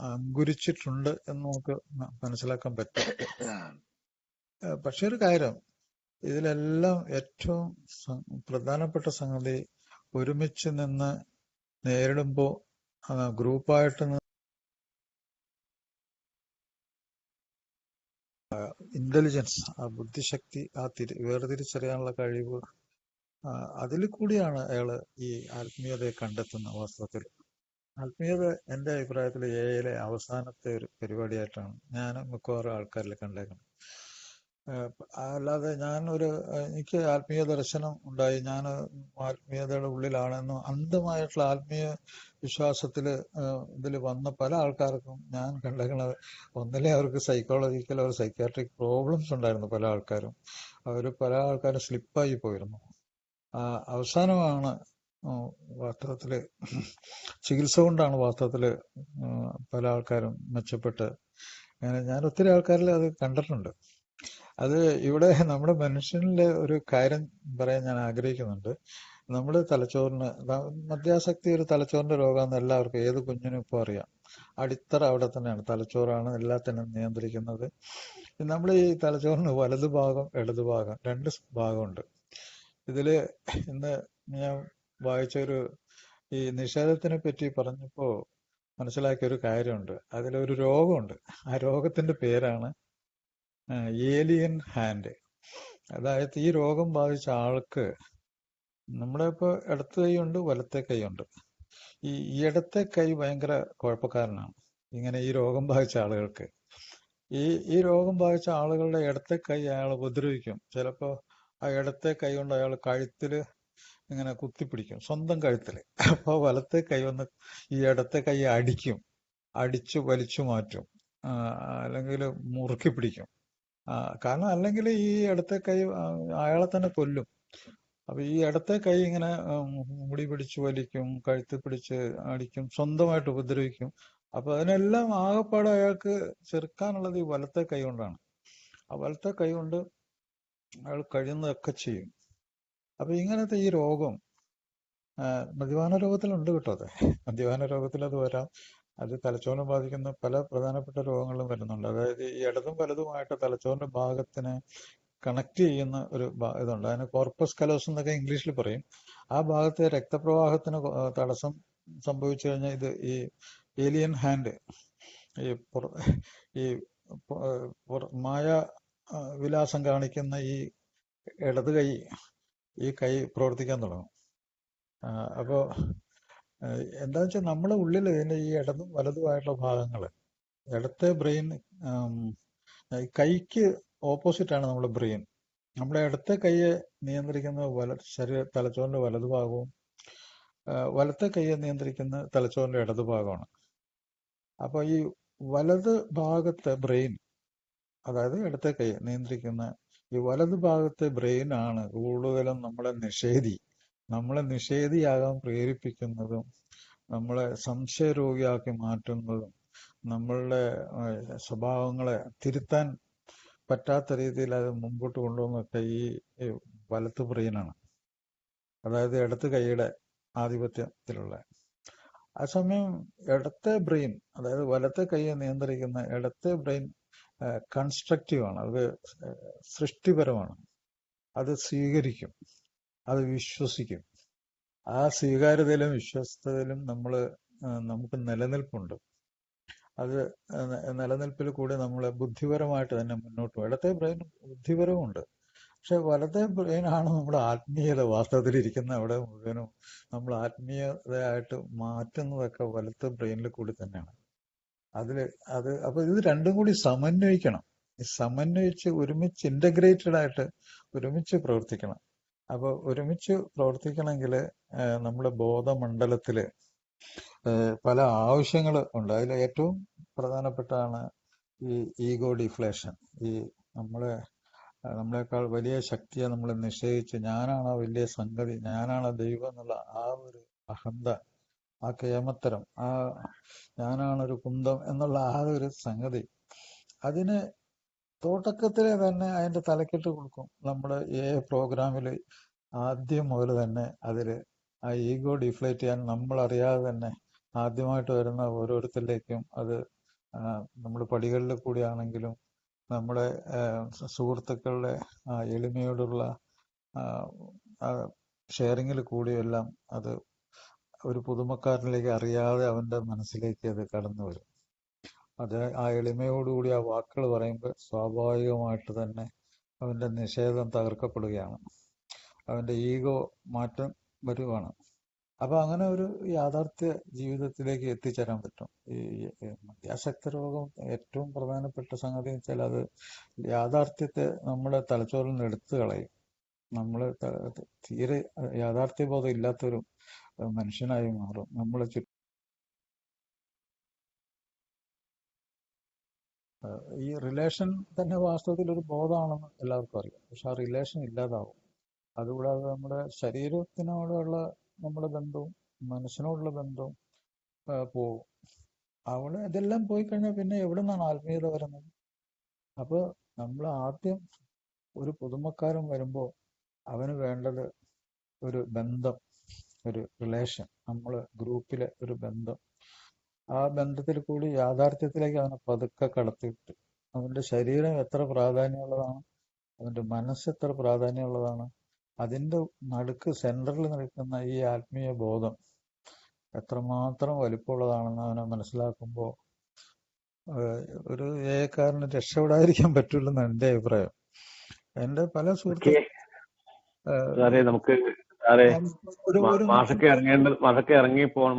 അങ്കുരിച്ചിട്ടുണ്ട് എന്ന് നമുക്ക് മനസ്സിലാക്കാൻ പറ്റും. പക്ഷെ ഒരു കാര്യം, ഇതിലെല്ലാം ഏറ്റവും പ്രധാനപ്പെട്ട സംഗതി, ഒരുമിച്ച് നിന്ന് നേരിടുമ്പോ ഗ്രൂപ്പായിട്ട് ഇന്റലിജൻസ്, ആ ബുദ്ധിശക്തി, ആ വേർതിരിച്ചറിയാനുള്ള കഴിവ്, അതിൽ കൂടിയാണ് അയാള് ഈ ആത്മീയതയെ കണ്ടെത്തുന്ന. വാസ്തവത്തിൽ ആത്മീയത എന്റെ അഭിപ്രായത്തിൽ എയിലെ അവസാനത്തെ ഒരു പരിപാടിയായിട്ടാണ് ഞാൻ മിക്കവാറും ആൾക്കാരിൽ കണ്ടേക്കുന്നത്. അല്ലാതെ എനിക്ക് ആത്മീയ ദർശനം ഉണ്ടായി, ഞാൻ ആത്മീയതയുടെ ഉള്ളിലാണെന്നും അന്ധമായിട്ടുള്ള ആത്മീയ വിശ്വാസത്തില് ഇതിൽ വന്ന പല ആൾക്കാർക്കും ഞാൻ കണ്ടേക്കുന്നത്, ഒന്നിലെ അവർക്ക് സൈക്കോളജിക്കൽ ഒരു സൈക്യാട്രിക് പ്രോബ്ലംസ് ഉണ്ടായിരുന്നു. പല ആൾക്കാരും സ്ലിപ്പായി പോയിരുന്നു. അവസാനമാണ് വാസ്തവത്തില് ചികിത്സ കൊണ്ടാണ് വാസ്തവത്തില് പല ആൾക്കാരും മെച്ചപ്പെട്ട്. ഞാൻ ഒത്തിരി ആൾക്കാരിൽ അത് കണ്ടിട്ടുണ്ട്. അത് ഇവിടെ നമ്മുടെ മനുഷ്യനിലെ ഒരു കാര്യം പറയാൻ ഞാൻ ആഗ്രഹിക്കുന്നുണ്ട്. നമ്മുടെ തലച്ചോറിന് മദ്യാസക്തി ഒരു തലച്ചോറിന്റെ രോഗമാണെന്ന് എല്ലാവർക്കും, ഏത് കുഞ്ഞിനും ഇപ്പോൾ അറിയാം. അടിത്തറ അവിടെ തന്നെയാണ്. തലച്ചോറാണ് എല്ലാത്തിനും നിയന്ത്രിക്കുന്നത്. നമ്മുടെ ഈ തലച്ചോറിന് വലതു ഭാഗം ഇടതു ഭാഗം രണ്ട് ഭാഗമുണ്ട്. ഇതില് ഇന്ന് ഞാൻ വായിച്ചൊരു ഈ നിഷേധത്തിനെ പറ്റി പറഞ്ഞപ്പോ മനസ്സിലാക്കിയ ഒരു കാര്യമുണ്ട്. അതിലൊരു രോഗമുണ്ട്. ആ രോഗത്തിന്റെ പേരാണ് ഏലിയൻ ഹാൻഡ്. അതായത് ഈ രോഗം ബാധിച്ച ആൾക്ക്, നമ്മുടെ ഇപ്പൊ ഇടത്തെ കൈയുണ്ട്, വലത്തെ കൈയുണ്ട്. ഈ ഇടത്തെ കൈ ഭയങ്കര കുഴപ്പക്കാരനാണ്. ഇങ്ങനെ ഈ രോഗം ബാധിച്ച ആളുകൾക്ക്, ഈ രോഗം ബാധിച്ച ആളുകളുടെ ഇടത്തെ കൈ അയാൾ ഉപദ്രവിക്കും. ചിലപ്പോ ആ ഇടത്തെ കൈ കൊണ്ട് അയാൾ കഴുത്തില് ഇങ്ങനെ കുത്തിപ്പിടിക്കും, സ്വന്തം കഴുത്തില്. അപ്പൊ വലത്തെ കൈ വന്ന് ഈ ഇടത്തെ കൈ അടിച്ചു വലിച്ചു മാറ്റും, അല്ലെങ്കിൽ മുറുക്കി പിടിക്കും. കാരണം അല്ലെങ്കിൽ ഈ ഇടത്തെ കൈ അയാളെ തന്നെ കൊല്ലും. അപ്പൊ ഈ ഇടത്തെ കൈ ഇങ്ങനെ മുടി പിടിച്ച് വലിക്കും, കഴുത്ത് പിടിച്ച് അടിക്കും, സ്വന്തമായിട്ട് ഉപദ്രവിക്കും. അപ്പൊ അതിനെല്ലാം ആകെപ്പാടെ അയാൾക്ക് ചെറുക്കാനുള്ളത് ഈ വലത്തെ കൈ കൊണ്ടാണ്. ആ വലത്തെ കൈ കൊണ്ട് അയാൾ കഴിയുന്നതൊക്കെ ചെയ്യും. അപ്പൊ ഇങ്ങനത്തെ ഈ രോഗം മദ്യപാന രോഗത്തിലുണ്ട് കേട്ടോ. അത് മദ്യപാന രോഗത്തിൽ അത് വരാം. അത് തലച്ചോറിനെ ബാധിക്കുന്ന പല പ്രധാനപ്പെട്ട രോഗങ്ങളും വരുന്നുണ്ട്. അതായത് ഈ ഇടതും വലതുമായിട്ട് തലച്ചോറിന്റെ ഭാഗത്തിനെ കണക്ട് ചെയ്യുന്ന ഒരു ഇതുണ്ട്. അതിന് കോർപ്പസ് കലോസം എന്നൊക്കെ ഇംഗ്ലീഷിൽ പറയും. ആ ഭാഗത്തെ രക്തപ്രവാഹത്തിന് തടസ്സം സംഭവിച്ചു കഴിഞ്ഞാൽ ഇത് ഈ ഏലിയൻ ഹാൻഡ്, ഈ മായ വിലാസം കാണിക്കുന്ന ഈ ഇടത് കൈ, ഈ കൈ പ്രവർത്തിക്കാൻ തുടങ്ങും. അപ്പോ എന്താ വെച്ചാൽ നമ്മുടെ ഉള്ളിൽ ഇതിന്റെ ഈ ഇടതും വലതുമായിട്ടുള്ള ഭാഗങ്ങള്, ഇടത്തെ ബ്രെയിൻ, കൈക്ക് ഓപ്പോസിറ്റ് ആണ് നമ്മുടെ ബ്രെയിൻ. നമ്മുടെ ഇടത്തെ കൈയെ നിയന്ത്രിക്കുന്ന തലച്ചോറിന്റെ വലതുഭാഗവും വലത്തെ കൈയെ നിയന്ത്രിക്കുന്ന തലച്ചോറിന്റെ ഇടതുഭാഗമാണ്. അപ്പൊ ഈ വലത് ഭാഗത്തെ ബ്രെയിൻ, അതായത് ഇടത്തെ കൈ നിയന്ത്രിക്കുന്ന ഈ വലതു ഭാഗത്തെ ബ്രെയിൻ ആണ് കൂടുതലും നമ്മളെ നിഷേധിയാകാൻ പ്രേരിപ്പിക്കുന്നതും, നമ്മളെ സംശയരോഗിയാക്കി മാറ്റുന്നതും, നമ്മളുടെ സ്വഭാവങ്ങളെ തിരുത്താൻ പറ്റാത്ത രീതിയിൽ അത് മുമ്പോട്ട് കൊണ്ടുപോകുന്നതൊക്കെ ഈ വലത്ത് ബ്രെയിനാണ്. അതായത് ഇടത്ത് കൈയുടെ ആധിപത്യത്തിലുള്ള. അതേസമയം ഇടത്തെ ബ്രെയിൻ, അതായത് വലത്തെ കൈയെ നിയന്ത്രിക്കുന്ന ഇടത്തെ ബ്രെയിൻ കൺസ്ട്രക്റ്റീവ് ആണ്. അത് സൃഷ്ടിപരമാണ്. അത് സ്വീകരിക്കും, അത് വിശ്വസിക്കും. ആ സ്വീകാര്യതയിലും വിശ്വസ്തയിലും നമുക്ക് നിലനിൽപ്പുണ്ട്. അത് നിലനിൽപ്പിൽ കൂടി നമ്മളെ ബുദ്ധിപരമായിട്ട് തന്നെ മുന്നോട്ട് പോകും. ഇടത്തെ ബ്രെയിൻ ബുദ്ധിപരമുണ്ട്, പക്ഷെ വലത്തെ ബ്രെയിനാണ് നമ്മുടെ ആത്മീയത വാസ്തവത്തിലിരിക്കുന്ന അവിടെ മുഴുവനും. നമ്മൾ ആത്മീയതയായിട്ട് മാറ്റുന്നതൊക്കെ വലത്തെ ബ്രെയിനിൽ കൂടി തന്നെയാണ്. അപ്പൊ ഇത് രണ്ടും കൂടി സമന്വയിക്കണം. സമന്വയിച്ച് ഒരുമിച്ച് ഇന്റഗ്രേറ്റഡ് ആയിട്ട് ഒരുമിച്ച് പ്രവർത്തിക്കണം. അപ്പൊ ഒരുമിച്ച് പ്രവർത്തിക്കണമെങ്കിൽ നമ്മുടെ ബോധമണ്ഡലത്തില് പല ആവശ്യങ്ങൾ ഉണ്ട്. അതിൽ ഏറ്റവും പ്രധാനപ്പെട്ടാണ് ഈ ഈഗോ ഡിഫ്ലേഷൻ. ഈ നമ്മളെക്കാൾ വലിയ ശക്തിയെ നമ്മൾ നിശ്ചയിച്ച് ഞാനാണ് ആ വലിയ സംഗതി, ഞാനാണ് ദൈവം എന്നുള്ള ആ ഒരു അഹന്ത, ആ കേമത്തരം, ആ ഞാനാണൊരു കുന്തം എന്നുള്ള ആ ഒരു സംഗതി, അതിന് തുടക്കത്തിലെ തന്നെ അതിന്റെ തലക്കെട്ട് കൊടുക്കും. നമ്മുടെ പ്രോഗ്രാമിൽ ആദ്യം മുതൽ തന്നെ അതില് ആ ഈഗോ ഡിഫ്ലേറ്റ് ചെയ്യാൻ നമ്മൾ അറിയാതെ തന്നെ ആദ്യമായിട്ട് വരുന്ന ഓരോരുത്തരിലേക്കും അത് നമ്മൾ പടികളിൽ കൂടിയാണെങ്കിലും നമ്മുടെ സുഹൃത്തുക്കളുടെ എളിമയോടുള്ള ഷെയറിങ്ങിൽ കൂടിയെല്ലാം അത് ഒരു പുതുമക്കാരനിലേക്ക് അറിയാതെ അവന്റെ മനസ്സിലേക്ക് അത് കടന്നു വരും. അത് ആ എളിമയോടുകൂടി ആ വാക്കുകൾ പറയുമ്പോൾ സ്വാഭാവികമായിട്ട് തന്നെ അവന്റെ നിഷേധം തകർക്കപ്പെടുകയാണ്, അവന്റെ ഈഗോ മാറ്റം വരുവാണ്. അപ്പൊ അങ്ങനെ ഒരു യാഥാർത്ഥ്യ ജീവിതത്തിലേക്ക് എത്തിച്ചേരാൻ പറ്റും. ഈ മദ്യാസക്ത രോഗം ഏറ്റവും പ്രധാനപ്പെട്ട സംഗതി വെച്ചാൽ അത് യാഥാർത്ഥ്യത്തെ നമ്മുടെ തലച്ചോറിൽ നിന്ന് എടുത്തു കളയും. നമ്മൾ തീരെ യാഥാർത്ഥ്യബോധം ഇല്ലാത്തൊരു മനുഷ്യനായി മാറും. നമ്മളെ ഈ റിലേഷൻ തന്നെ വാസ്തവത്തിൽ ഒരു ബോധമാണെന്ന് എല്ലാവർക്കും അറിയാം. പക്ഷെ ആ റിലേഷൻ ഇല്ലാതാവും. അതുകൂടാതെ നമ്മുടെ ശരീരത്തിനോടുള്ള നമ്മുടെ ബന്ധവും മനസ്സിനോടുള്ള ബന്ധവും പോകും. ഇതെല്ലാം പോയി കഴിഞ്ഞാൽ പിന്നെ എവിടെ നിന്നാണ് ആത്മീയത വരുന്നത്? അപ്പൊ നമ്മൾ ആദ്യം ഒരു പുതുമക്കാരൻ വരുമ്പോൾ അവന് വേണ്ടത് ഒരു ബന്ധം, ഒരു റിലേഷൻ, നമ്മള് ഗ്രൂപ്പിലെ ഒരു ബന്ധം. ആ ബന്ധത്തിൽ കൂടി യാഥാർത്ഥ്യത്തിലേക്ക് അവനെ പതുക്കെ കടത്തിയിട്ട് അവന്റെ ശരീരം എത്ര പ്രാധാന്യമുള്ളതാണ്, അവന്റെ മനസ്സ് എത്ര പ്രാധാന്യമുള്ളതാണ്, അതിന്റെ നടുക്ക് സെന്ററിൽ നിൽക്കുന്ന ഈ ആത്മീയ ബോധം എത്രമാത്രം വലിപ്പമുള്ളതാണെന്ന് അവനെ മനസ്സിലാക്കുമ്പോൾ ഒരു ഏകാരന് രക്ഷപ്പെടാതിരിക്കാൻ പറ്റില്ലെന്നാണ് എന്റെ അഭിപ്രായം. എന്റെ പല സുഹൃത്തുക്കളും നമുക്ക് ഒരു മാഷക്ക് ഇറങ്ങി പോകണം,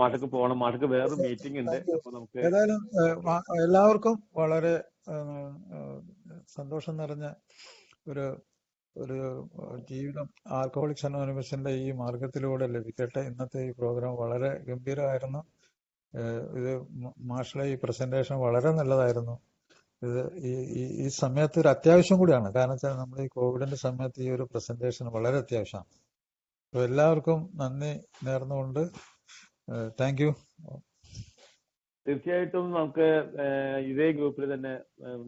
മാഷക്ക് വേറൊരു മീറ്റിംഗ് ഉണ്ട്. അപ്പൊ നമുക്ക് ഏതായാലും എല്ലാവർക്കും വളരെ സന്തോഷം നിറഞ്ഞ ഒരു ഒരു ജീവിതം ആൽക്കഹോളിക്സ് അനോണിമസിന്റെ ഈ മാർഗത്തിലൂടെ ലഭിക്കട്ടെ. ഇന്നത്തെ ഈ പ്രോഗ്രാം വളരെ ഗംഭീരമായിരുന്നു. ഇത് മാഷിലെ ഈ പ്രസന്റേഷൻ വളരെ നല്ലതായിരുന്നു. ഇത് ഈ സമയത്ത് ഒരു അത്യാവശ്യം കൂടിയാണ്. കാരണം വെച്ചാൽ നമ്മൾ ഈ കോവിഡിന്റെ സമയത്ത് ഈ ഒരു പ്രസന്റേഷൻ വളരെ അത്യാവശ്യമാണ്. അപ്പൊ എല്ലാവർക്കും നന്ദി നേർന്നുകൊണ്ട് താങ്ക് യു. തീർച്ചയായിട്ടും നമുക്ക് ഇതേ ഗ്രൂപ്പിൽ തന്നെ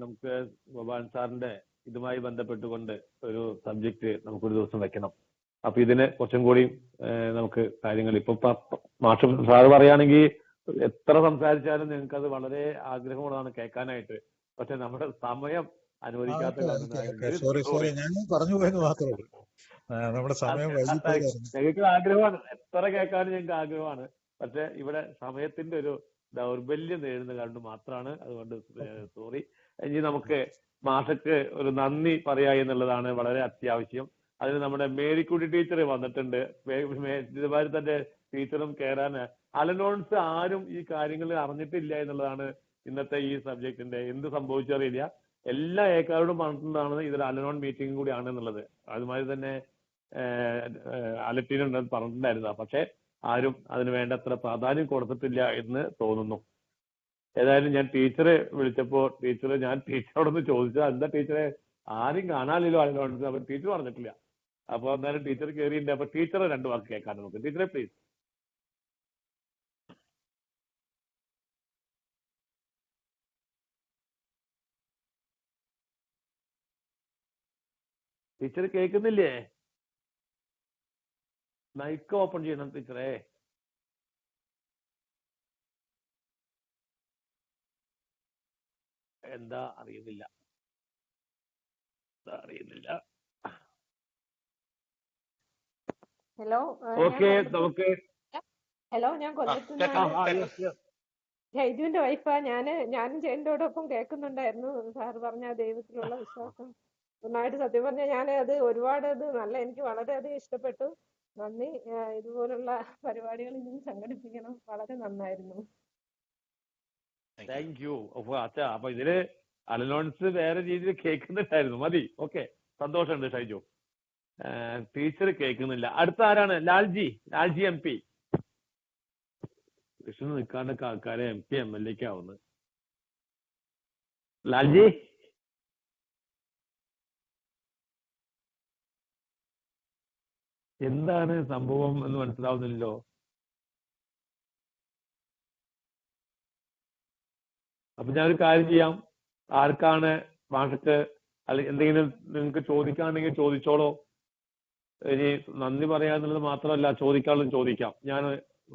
നമുക്ക് ബോബാൻ സാറിന്റെ ഇതുമായി ബന്ധപ്പെട്ടുകൊണ്ട് ഒരു സബ്ജക്ട് നമുക്കൊരു ദിവസം വെക്കണം. അപ്പൊ ഇതിന് കുറച്ചും കൂടി നമുക്ക് കാര്യങ്ങൾ ഇപ്പൊ മാഷ് സാറ് പറയുകയാണെങ്കിൽ എത്ര സംസാരിച്ചാലും നിങ്ങൾക്ക് അത് വളരെ ആഗ്രഹമുള്ളതാണ് കേൾക്കാനായിട്ട്. പക്ഷെ നമ്മുടെ സമയം അനുവദിക്കാത്ത സോറി ഞാൻ പറഞ്ഞു പോയെന്ന് മാത്രമേ ഉള്ളൂ. നമ്മുടെ സമയം ഞങ്ങൾക്ക് ആഗ്രഹമാണ്, എത്ര കേൾക്കാനും ഞങ്ങൾക്ക് ആഗ്രഹമാണ്. പക്ഷെ ഇവിടെ സമയത്തിന്റെ ഒരു ദൗർബല്യം നേരിടുന്ന കാരണം മാത്രമാണ്. അതുകൊണ്ട് സോറി. ഇനി നമുക്ക് മാഷക്ക് ഒരു നന്ദി പറയാ എന്നുള്ളതാണ് വളരെ അത്യാവശ്യം. അതിന് നമ്മുടെ മേരിക്കുട്ടി ടീച്ചർ വന്നിട്ടുണ്ട്. ഇതുമാതിരി തന്നെ ടീച്ചറും കയറാൻ അലനോൺസ് ആരും ഈ കാര്യങ്ങൾ അറിഞ്ഞിട്ടില്ല എന്നുള്ളതാണ് ഇന്നത്തെ ഈ സബ്ജക്റ്റിന്റെ. എന്ത് സംഭവിച്ചറിയില്ല, എല്ലാ ഏക്കാരോടും പറഞ്ഞിട്ടുണ്ടാണ് ഇതൊരു അലനോൺ മീറ്റിംഗ് കൂടിയാണ് എന്നുള്ളത്. അതുമാതിരി തന്നെ അലറ്റീനുണ്ടെന്ന് പറഞ്ഞിട്ടുണ്ടായിരുന്നു. പക്ഷെ ആരും അതിന് വേണ്ടത്ര പ്രാധാന്യം കൊടുത്തിട്ടില്ല എന്ന് തോന്നുന്നു. ഏതായാലും ഞാൻ ടീച്ചറെ വിളിച്ചപ്പോ ഞാൻ ടീച്ചറോടൊന്ന് ചോദിച്ചത്, എന്താ ടീച്ചറെ ആരും കാണാനില്ലോ അലനോൺസ്? അപ്പൊ ടീച്ചർ പറഞ്ഞിട്ടില്ല. അപ്പൊ എന്നാലും ടീച്ചർ കയറിയിട്ടുണ്ട്. അപ്പൊ ടീച്ചറെ 2 വാക്ക് കേൾക്കാൻ നമുക്ക്. ടീച്ചറെ പ്ലീസ്. ടീച്ചർ കേൾക്കുന്നില്ലേ? മൈക്ക് ഓപ്പൺ ചെയ്യണം ടീച്ചറെ. എന്താ അറിയുന്നില്ല. ഹലോ ഓക്കെ നമുക്ക് ഹലോ, ഞാൻ കൊല്ലത്തുനിന്നാണ്. ജൈജുവിന്റെ വൈഫാ. ഞാനും ജയന്റോടൊപ്പം കേൾക്കുന്നുണ്ടായിരുന്നു. സാറ് പറഞ്ഞ ദൈവത്തിലുള്ള വിശ്വാസം നന്നായിട്ട്, സത്യം പറഞ്ഞാൽ ഞാൻ അത് ഒരുപാട് എനിക്ക് വളരെയധികം ഇഷ്ടപ്പെട്ടു. നന്ദി. ഇതുപോലുള്ള പരിപാടികൾ ഇനിയും സംഘടിപ്പിക്കണം. വളരെ നന്നായിരുന്നു. Thank you. അപ്പൊ ഇതില് അലനോൺസ് വേറെ രീതിയിൽ കേൾക്കുന്നുണ്ടായിരുന്നു. മതി. ഓക്കെ, സന്തോഷമുണ്ട് ഷൈജു. ടീച്ചർ കേൾക്കുന്നില്ല. അടുത്ത ആരാണ്? ലാൽജി MP. കൃഷ്ണൻ നിൽക്കാണ്ടൊക്കെ ആൾക്കാരെ MP MLA ആവുന്നത്. ലാൽജി എന്താണ് സംഭവം എന്ന് മനസ്സിലാവുന്നില്ലല്ലോ. അപ്പൊ ഞാനൊരു കാര്യം ചെയ്യാം. ആർക്കാണ് മാഷക്ക് അല്ലെങ്കിൽ എന്തെങ്കിലും നിങ്ങൾക്ക് ചോദിക്കാണെങ്കിൽ ചോദിച്ചോളൂ. ഇനി നന്ദി പറയാന്നുള്ളത് മാത്രമല്ല, ചോദിക്കാനുള്ളത് ചോദിക്കാം. ഞാൻ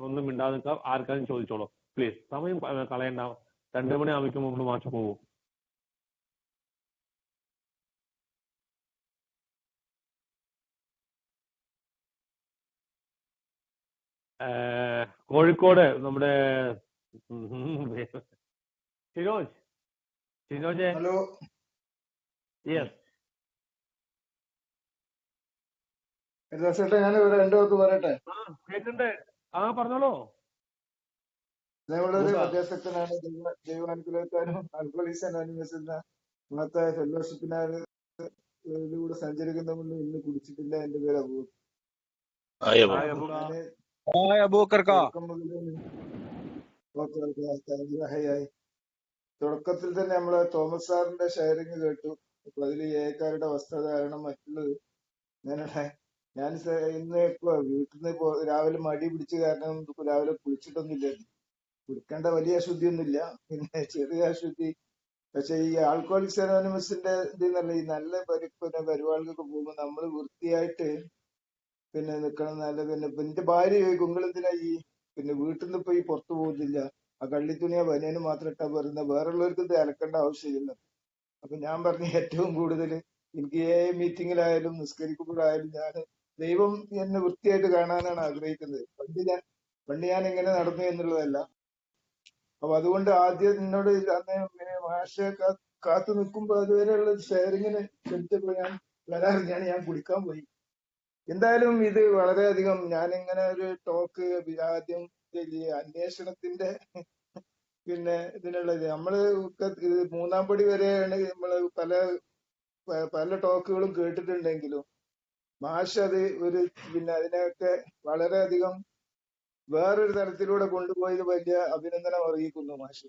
ഒന്നും മിണ്ടാതെ നിൽക്കാം. ആർക്കാരും ചോദിച്ചോളൂ പ്ലീസ്. സമയം കളയണ്ട. 2 മണി ആവുമ്പോൾ മുമ്പ് മാഷ് പോകും. കോഴിക്കോട് നമ്മുടെ ഷിനോജ്. ഹലോ. യെസ്. ഞാൻ 2 വാക്ക് പറയട്ടെ? കേൾക്കണ്ടേ? പറഞ്ഞോളൂ. അതേപോലെ ഒരു മധ്യസ്ഥനാണ്. ദൈവാനുഗ്രഹത്താനും ആൽക്കഹോളിക്സ് അനോണിമസ് എന്ന ഇന്നത്തെ ഫെലോഷിപ്പിലൂടെ സഞ്ചരിക്കുന്നതുകൊണ്ട് ഇന്ന് കുടിച്ചിട്ടില്ല. എന്റെ പേര് തുടക്കത്തിൽ തന്നെ നമ്മളെ തോമസ് സാറിന്റെ ഷെയറിങ് കേട്ടു. അപ്പൊ അതിൽ ഏക്കാരുടെ വസ്ത്രധാരണം മറ്റുള്ളത് ഞാൻ ഇന്ന് ഇപ്പൊ വീട്ടിൽ നിന്ന് രാവിലെ മടി പിടിച്ച് കാരണം രാവിലെ കുളിച്ചിട്ടൊന്നുമില്ല. കുളിക്കേണ്ട വലിയ അശുദ്ധിയൊന്നുമില്ല, പിന്നെ ചെറിയ അശുദ്ധി പക്ഷെ ഈ ആൽക്കോഹോളിക്സ് അനോണിമസിന്റെ ഇതെന്നല്ല, ഈ നല്ല പരിപാടികൾക്ക് പോകുമ്പോൾ നമ്മൾ വൃത്തിയായിട്ട് നിക്കണം. നല്ല എന്റെ ഭാര്യ ചോദിക്കും, നിങ്ങളെന്തിനാ ഈ വീട്ടിൽ നിന്ന് ഇപ്പൊ ഈ പുറത്തു പോകുന്നില്ല, ആ കള്ളിത്തുണിയോ ബനിയനും മാത്രം ഇട്ടാ പറയുന്ന, വേറുള്ളവർക്ക് ഇത് അലക്കേണ്ട ആവശ്യമില്ല. അപ്പൊ ഞാൻ പറഞ്ഞ ഏറ്റവും കൂടുതൽ എനിക്ക് മീറ്റിങ്ങിലായാലും നിസ്കരിക്കുമ്പോഴായാലും ഞാൻ ദൈവം എന്നെ വൃത്തിയായിട്ട് കാണാനാണ് ആഗ്രഹിക്കുന്നത്. പണ്ട് ഞാൻ എങ്ങനെ നടന്നു എന്നുള്ളതല്ല. അപ്പൊ അതുകൊണ്ട് ആദ്യം നിന്നോട് അന്ന് മാഷ കാത്തു നിൽക്കുമ്പോ അതുവരെയുള്ള ഷെയറിങ്ങിന് ക്ഷണിച്ചപ്പോ ഞാൻ വരാറിഞ്ഞാണ്, ഞാൻ കുടിക്കാൻ പോയി. എന്തായാലും ഇത് വളരെയധികം ഞാൻ ഇങ്ങനെ ഒരു ടോക്ക് ആദ്യം അന്വേഷണത്തിന്റെ ഇതിനുള്ളത് നമ്മള് മൂന്നാം പടി വരെയാണ് നമ്മള് പല ടോക്കുകളും കേട്ടിട്ടുണ്ടെങ്കിലും മാഷ് അത് ഒരു അതിനെയൊക്കെ വളരെയധികം വേറൊരു തരത്തിലൂടെ കൊണ്ടുപോയത് വലിയ അഭിനന്ദനം അറിയിക്കുന്നു മാഷ്.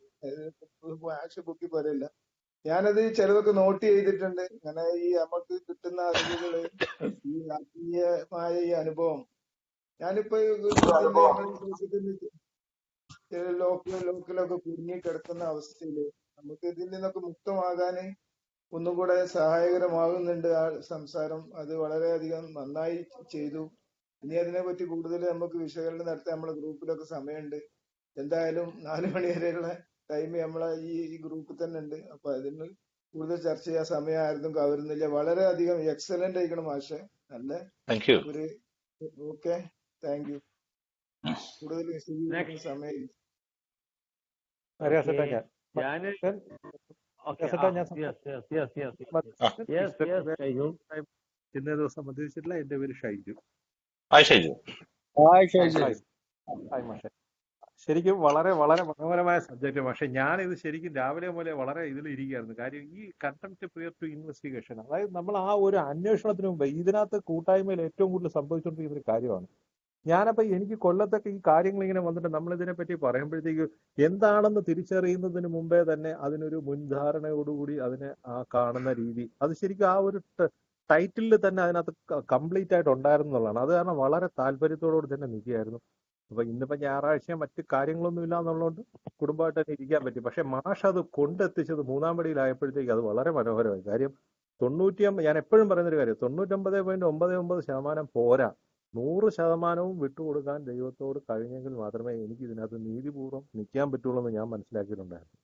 മാഷ് പൊക്കി പറയില്ല. ഞാനത് ചിലതൊക്കെ നോട്ട് ചെയ്തിട്ടുണ്ട്. അങ്ങനെ ഈ നമുക്ക് കിട്ടുന്ന അറിവുകള്, ഈ ആത്മീയമായ ഈ അനുഭവം, ഞാനിപ്പോ ലോക്കിലൊക്കെ കുടുങ്ങി കിടക്കുന്ന അവസ്ഥയില് നമുക്ക് ഇതിൽ നിന്നൊക്കെ മുക്തമാകാന് ഒന്നും കൂടെ സഹായകരമാകുന്നുണ്ട് ആ സംസാരം. അത് വളരെയധികം നന്നായി ചെയ്തു. ഇനി അതിനെ പറ്റി കൂടുതൽ നമുക്ക് വിശകലനം നടത്താൻ നമ്മളെ ഗ്രൂപ്പിലൊക്കെ സമയമുണ്ട്. എന്തായാലും 4 മണി വരെയുള്ള ടൈം നമ്മളെ ഈ ഗ്രൂപ്പിൽ തന്നെ ഉണ്ട്. അപ്പൊ അതിന് കൂടുതൽ ചർച്ച ചെയ്യാൻ സമയം ആയിരുന്നു കവരുന്നില്ല. വളരെയധികം എക്സലന്റ് ആയിക്കണം മാഷെ. നല്ല ഒരു ഓക്കെ, താങ്ക് യു. കൂടുതൽ വിശദീകരിക്കുന്ന സമയമില്ല. ഇന്നേ ദിവസം മദ്യപിച്ചിട്ടില്ല. എന്റെ പേര് ഷൈജു. ശരിക്കും വളരെ വളരെ മനോഹരമായ സബ്ജക്റ്റ്. പക്ഷെ ഞാനിത് ശരിക്കും രാവിലെ മുതലേ വളരെ ഇതിലിരിക്കുകയായിരുന്നു. കാര്യം ഈ കണ്ടംപ്റ്റ് പ്രിയർ ടു ഇൻവെസ്റ്റിഗേഷൻ, അതായത് നമ്മൾ ആ ഒരു അന്വേഷണത്തിന് മുമ്പ് ഇതിനകത്ത് കൂട്ടായ്മയിൽ ഏറ്റവും കൂടുതൽ സംഭവിച്ചുകൊണ്ടിരിക്കുന്ന ഒരു കാര്യമാണ്. ഞാനപ്പോ എനിക്ക് കൊല്ലത്തൊക്കെ ഈ കാര്യങ്ങൾ ഇങ്ങനെ വന്നിട്ട് നമ്മൾ ഇതിനെപ്പറ്റി പറയുമ്പോഴത്തേക്ക് എന്താണെന്ന് തിരിച്ചറിയുന്നതിന് മുമ്പേ തന്നെ അതിനൊരു മുൻധാരണയോടുകൂടി അതിനെ ആ കാണുന്ന രീതി, അത് ശരിക്കും ആ ഒരു ടൈറ്റിലിൽ തന്നെ അതിനകത്ത് കംപ്ലീറ്റ് ആയിട്ട് ഉണ്ടായിരുന്നു എന്നുള്ളതാണ്. അത് കാരണം വളരെ താല്പര്യത്തോടുകൂടി തന്നെ നിൽക്കുകയായിരുന്നു. അപ്പൊ ഇന്നിപ്പോ ഞായറാഴ്ച മറ്റു കാര്യങ്ങളൊന്നും ഇല്ല എന്നുള്ളതുകൊണ്ട് കുടുംബമായിട്ട് തന്നെ ഇരിക്കാൻ പറ്റി. പക്ഷെ മാഷ് അത് കൊണ്ടെത്തിച്ചത് 3-ാം പടിയിലായപ്പോഴത്തേക്ക് അത് വളരെ മനോഹരമായി. കാര്യം 99, ഞാൻ എപ്പോഴും പറയുന്നൊരു കാര്യം, 99.99% പോരാ, 100% വിട്ടുകൊടുക്കാൻ ദൈവത്തോട് കഴിഞ്ഞെങ്കിൽ മാത്രമേ എനിക്ക് ഇതിനകത്ത് നീതിപൂർവ്വം നിൽക്കാൻ പറ്റുള്ളൂ എന്ന് ഞാൻ മനസ്സിലാക്കിയിട്ടുണ്ടായിരുന്നു.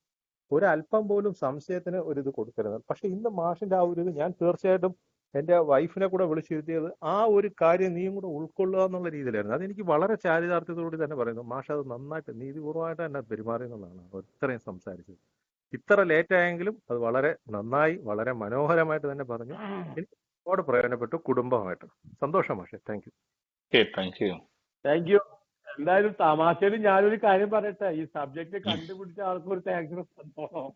ഒരല്പം പോലും സംശയത്തിന് ഒരിത് കൊടുക്കരുത്. പക്ഷെ ഇന്ന് മാഷിന്റെ ആ ഒരു ഇത് ഞാൻ തീർച്ചയായിട്ടും എൻ്റെ വൈഫിനെ കൂടെ വിളിച്ചിരുത്തിയത് ആ ഒരു കാര്യം നീയും കൂടെ ഉൾക്കൊള്ളുക എന്നുള്ള രീതിയിലായിരുന്നു. അതെനിക്ക് വളരെ ചാരിതാർത്ഥ്യത്തോടെ തന്നെ പറയുന്നു. മാഷ് അത് നന്നായിട്ട് നീതിപൂർവ്വമായിട്ട് തന്നെ പെരുമാറി എന്നുള്ളതാണ് ഇത്രയും സംസാരിച്ചത്. ഇത്ര ലേറ്റ് ആയെങ്കിലും അത് വളരെ നന്നായി, വളരെ മനോഹരമായിട്ട് തന്നെ പറഞ്ഞു. എനിക്ക് ഒരുപാട് പ്രയോജനപ്പെട്ടു കുടുംബമായിട്ട്. സന്തോഷം മാഷെ. Thank you. എന്തായാലും തമാശയിലും ഞാനൊരു കാര്യം പറയട്ടെ, ഈ സബ്ജക്ട് കണ്ടുപിടിച്ച ആൾക്കും ഒരു താങ്ക്സ് സംഭവം.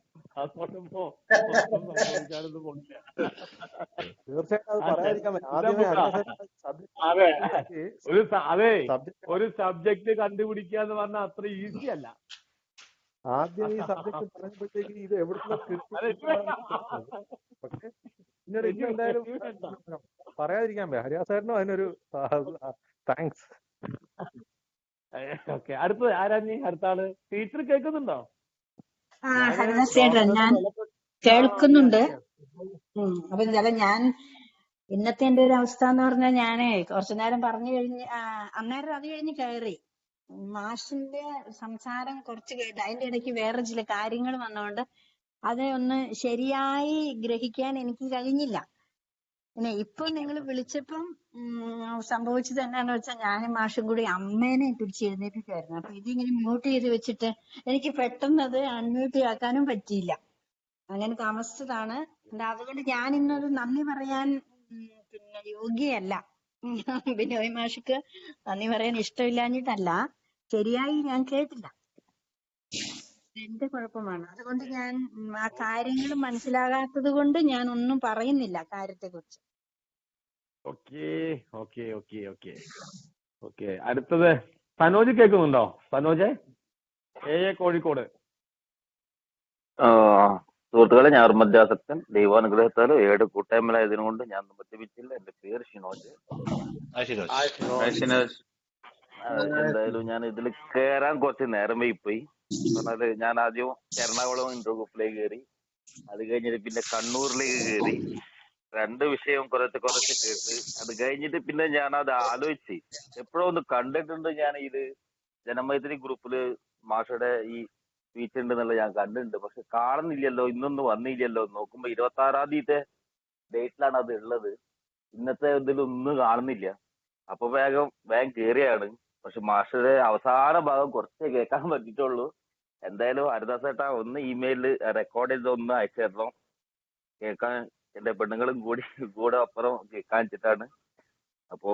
സംഭവിക്കാനൊന്നും പോണില്ല. അതെ, ഒരു സബ്ജക്ട് കണ്ടുപിടിക്കുക എന്ന് പറഞ്ഞാൽ അത്ര ഈസി അല്ല. ആദ്യം ഈ സബ്ജക്ട് പറയുമ്പോഴത്തേക്ക് ഇത് എവിടുത്തെ പക്ഷെ പിന്നീട് എന്തായാലും പറയാതിരിക്കാൻ പറ്റും. ഹരിയാസാറിനും അതിനൊരു താങ്ക്സ്. ഓക്കെ, അടുത്തത് ആരാ? നീ അടുത്ത ആള് ടീച്ചർ കേൾക്കുന്നുണ്ടോ? ഞാൻ കേൾക്കുന്നുണ്ട്. അപ്പൊ ഞാൻ ഇന്നത്തെ എന്റെ ഒരു അവസ്ഥ എന്ന് പറഞ്ഞാൽ, ഞാനേ കുറച്ചു നേരം പറഞ്ഞു കഴിഞ്ഞ് അന്നേരം അത് കഴിഞ്ഞ് കയറി മാഷിന്റെ സംസാരം കുറച്ച് കേട്ട് അതിന്റെ ഇടയ്ക്ക് വേറെ ചില കാര്യങ്ങൾ വന്നതുകൊണ്ട് അത് ഒന്ന് ശരിയായി ഗ്രഹിക്കാൻ എനിക്ക് കഴിഞ്ഞില്ല. പിന്നെ ഇപ്പൊ നിങ്ങൾ വിളിച്ചപ്പം സംഭവിച്ചത് എന്നാന്ന് വെച്ചാൽ ഞാനും മാഷും കൂടി അമ്മേനെ പിടിച്ച് എഴുന്നേൽപ്പിക്കുമായിരുന്നു. അപ്പൊ ഇതിങ്ങനെ മ്യൂട്ട് ചെയ്ത് വെച്ചിട്ട് എനിക്ക് പെട്ടെന്ന് അത് അൺമ്യൂട്ട് ആക്കാനും പറ്റിയില്ല. അങ്ങനെ താമസിച്ചതാണ്. അതുകൊണ്ട് ഞാൻ ഇന്നത് നന്ദി പറയാൻ യോഗ്യയല്ല. ബിനോയ് മാഷിക്ക് നന്ദി പറയാൻ ഇഷ്ടമില്ലാഞ്ഞിട്ടല്ല, ശരിയായി ഞാൻ കേട്ടില്ല, എന്റെ കുഴപ്പമാണ്. അതുകൊണ്ട് ഞാൻ ആ കാര്യങ്ങൾ മനസ്സിലാകാത്തത് കൊണ്ട് ഞാൻ ഒന്നും പറയുന്നില്ല കാര്യത്തെ കുറിച്ച്. ഓക്കെ. അടുത്തത് സനോജ് കേൾക്കുന്നുണ്ടോ? സനോജ് കോഴിക്കോട്. സുഹൃത്തുക്കളെ, ഞാൻ മദ്യാസക്തൻ. ദൈവാനുഗ്രഹത്താലും 7 കൂട്ടായ്മയിലായതിനുകൊണ്ട് ഞാൻ മദ്യപിച്ചില്ല. എന്റെ പേര് ഷിനോജ്. എന്തായാലും ഞാൻ ഇതിൽ കയറാൻ കുറച്ച് നേരം വൈകിപ്പോയി. പറഞ്ഞാല് ഞാൻ ആദ്യം എറണാകുളം ഇന്റർഗ്രൂപ്പിലേക്ക് കയറി. അത് കഴിഞ്ഞിട്ട് പിന്നെ കണ്ണൂരിലേക്ക് കയറി. 2 വിഷയം കുറച്ച് കേട്ട്. അത് കഴിഞ്ഞിട്ട് പിന്നെ ഞാൻ അത് ആലോചിച്ച് എപ്പോഴും ഒന്ന് കണ്ടിട്ടുണ്ട്. ഞാൻ ഇത് ജനമൈത്രി ഗ്രൂപ്പില് മാഷയുടെ ഈ സ്പീച്ച് ഉണ്ടെന്നുള്ള ഞാൻ കണ്ടിട്ടുണ്ട്. പക്ഷെ കാണുന്നില്ലല്ലോ, ഇന്നൊന്നും വന്നില്ലല്ലോ. നോക്കുമ്പോ 26-ാം തീയതി ഡേറ്റിലാണ് അത് ഉള്ളത്. ഇന്നത്തെ ഇതിലൊന്നും കാണുന്നില്ല. അപ്പൊ വേഗം കയറിയാണ്. പക്ഷെ മാഷയുടെ അവസാന ഭാഗം കുറച്ചേ കേൾക്കാൻ പറ്റിയിട്ടുള്ളൂ. എന്തായാലും ഹരിദാസ് ചേട്ടാ ഒന്ന് ഇമെയിലിൽ റെക്കോർഡ് ചെയ്ത് ഒന്ന് അയച്ചു തരണം. കേൾക്കാൻ എന്റെ പെണ്ണുങ്ങളും കൂടെ അപ്പുറം കേൾക്കാൻ വെച്ചിട്ടാണ്. അപ്പോ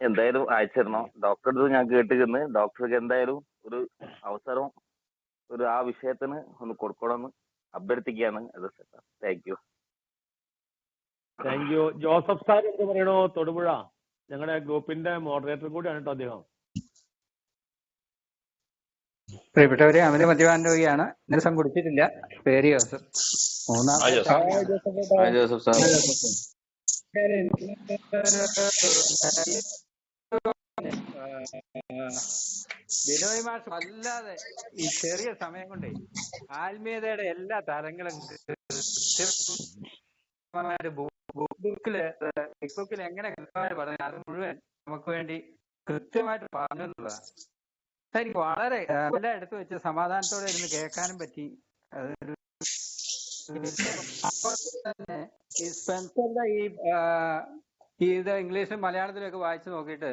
എന്തായാലും അയച്ചു തരണം. ഡോക്ടറുടെ ഞാൻ കേട്ടിരുന്നു. ഡോക്ടർക്ക് എന്തായാലും ഒരു അവസരം ആ വിഷയത്തിന് ഒന്ന് കൊടുക്കണമെന്ന് അഭ്യർത്ഥിക്കുകയാണ് ഹരിദാസ് ചേട്ടാ. Thank you. Thank U. Joseph sir എന്ത് പറയണോ? തൊടുപുഴ ഞങ്ങളുടെ ഗ്രൂപ്പിന്റെ മോഡറേറ്റർ കൂടിയാണ് കേട്ടോ അദ്ദേഹം. പ്രിയപ്പെട്ടവരെ, അമിത മദ്യപാന രോഗിയാണ്. ദിവസം കുടിച്ചിട്ടില്ല. പേര് ജോസഫ്. ജോസഫ് സാർ ബിനോയ് മാഷ് വല്ലാതെ ഈ ചെറിയ സമയം കൊണ്ടേ ആത്മീയതയുടെ എല്ലാ തലങ്ങളും ഫേസ്ബുക്കിൽ എങ്ങനെ കൃത്യമായിട്ട് പറഞ്ഞു അത് മുഴുവൻ നമുക്ക് വേണ്ടി കൃത്യമായിട്ട് പറഞ്ഞു എന്നുള്ളതാണ്. എനിക്ക് വളരെ എല്ലാം എടുത്തു വെച്ച് സമാധാനത്തോടെ ഇരുന്ന് കേൾക്കാനും പറ്റി. അതൊരു ഈ സ്പെൻസറിന്റെ ഈ ഇത് ഇംഗ്ലീഷും മലയാളത്തിലൊക്കെ വായിച്ചു നോക്കിയിട്ട്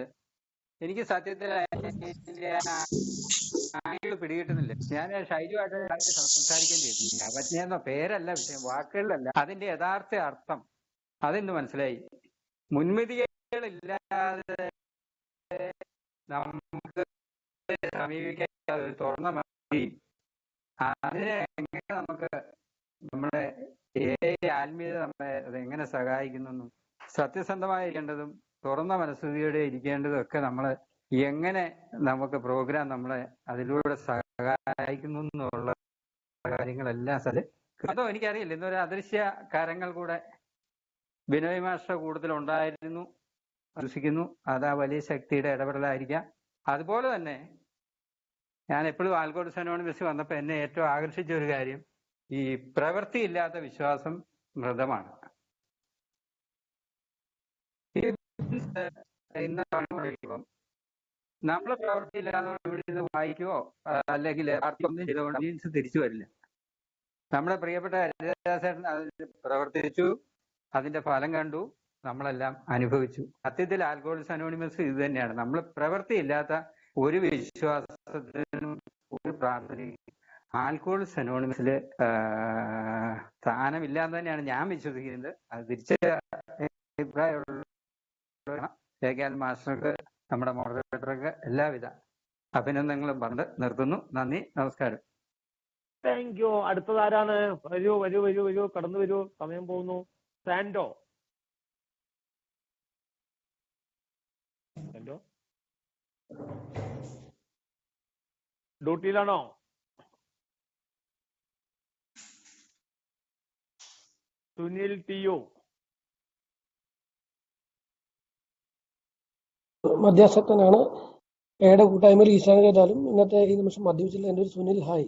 എനിക്ക് സത്യത്തിൽ ആളുകൾ പിടികിട്ടുന്നില്ല. ഞാൻ ഷൈജുമായിട്ട് സംസാരിക്കുകയും ചെയ്തു. അവജ്ഞയെന്ന പേരല്ല വിഷയം, വാക്കുകളിലല്ല, അതിന്റെ യഥാർത്ഥ അർത്ഥം അതെന്ന് മനസ്സിലായി. മുൻവിധികളില്ലാതെ നമുക്ക് സമീപിക്കാൻ തുറന്ന മതി. അതിനെ എങ്ങനെ നമുക്ക് നമ്മുടെ ആത്മീയത നമ്മളെ അതെങ്ങനെ സഹായിക്കുന്നു, സത്യസന്ധമായിരിക്കേണ്ടതും തുറന്ന മനസ്ഥിതിയോടെ ഇരിക്കേണ്ടതും ഒക്കെ നമ്മൾ എങ്ങനെ നമുക്ക് പ്രോഗ്രാം നമ്മളെ അതിലൂടെ സഹായിക്കുന്നു എന്നുള്ള കാര്യങ്ങളെല്ലാം അതോ എനിക്കറിയില്ല. ഇന്നൊരു അദൃശ്യ കരങ്ങൾ കൂടെ ബിനോയ് മാസ്റ്റർ കൂടുതൽ ഉണ്ടായിരുന്നു വിശ്വസിക്കുന്നു. അത് ആ വലിയ ശക്തിയുടെ ഇടപെടലായിരിക്കാം. അതുപോലെ തന്നെ ഞാൻ എപ്പോഴും ആൽക്കോട്സ് അനോണിമസ് വന്നപ്പോൾ എന്നെ ഏറ്റവും ആകർഷിച്ച ഒരു കാര്യം ഈ പ്രവൃത്തിയില്ലാത്ത വിശ്വാസം മൃതമാണ്. നമ്മളെ പ്രവൃത്തിയില്ലാതെ ഇവിടെ നിന്ന് വായിക്കുവോ അല്ലെങ്കിൽ ആർക്കൊന്നും ചെയ്തുകൊണ്ട് തിരിച്ചു വരില്ല. നമ്മുടെ പ്രിയപ്പെട്ട ഹരിദാസേട്ടൻ അതിൽ പ്രവർത്തിച്ചു, അതിന്റെ ഫലം കണ്ടു, നമ്മളെല്ലാം അനുഭവിച്ചു. സത്യത്തിൽ ആൽക്കോഹോളിക്സ് അനോണിമസ് ഇത് തന്നെയാണ്. നമ്മൾ പ്രവൃത്തിയില്ലാത്ത ഒരു വിശ്വാസത്തിനും ഒരു പ്രാർത്ഥനയും ആൽക്കോഹോളിക്സ് അനോണിമസില് സ്ഥാനമില്ല എന്ന് തന്നെയാണ് ഞാൻ വിശ്വസിക്കുന്നത്. അത് തിരിച്ച അഭിപ്രായമുള്ള മാസ്റ്റർക്ക്, നമ്മുടെ മോഡറേറ്റർക്ക് എല്ലാവിധ അഭിനന്ദനങ്ങളും പറഞ്ഞ് നിർത്തുന്നു. നന്ദി, നമസ്കാരം. Thank you. അടുത്തതാരാണ്? വരൂ വരൂ വരൂ വരൂ, കടന്നു വരൂ, സമയം പോകുന്നു. സാൻഡോ. സാൻഡോ ഡ്യൂട്ടിയിലാണോ? സുനിൽ ടിയു. മധ്യാസക്തനാണ്. എയുടെ കൂട്ടായ്മയിൽ ഈശാന ചെയ്താലും ഇന്നത്തെ ഈ നിമിഷം മദ്യപിച്ചില്ല. എൻ്റെ ഒരു സുനിൽ. ഹായ്.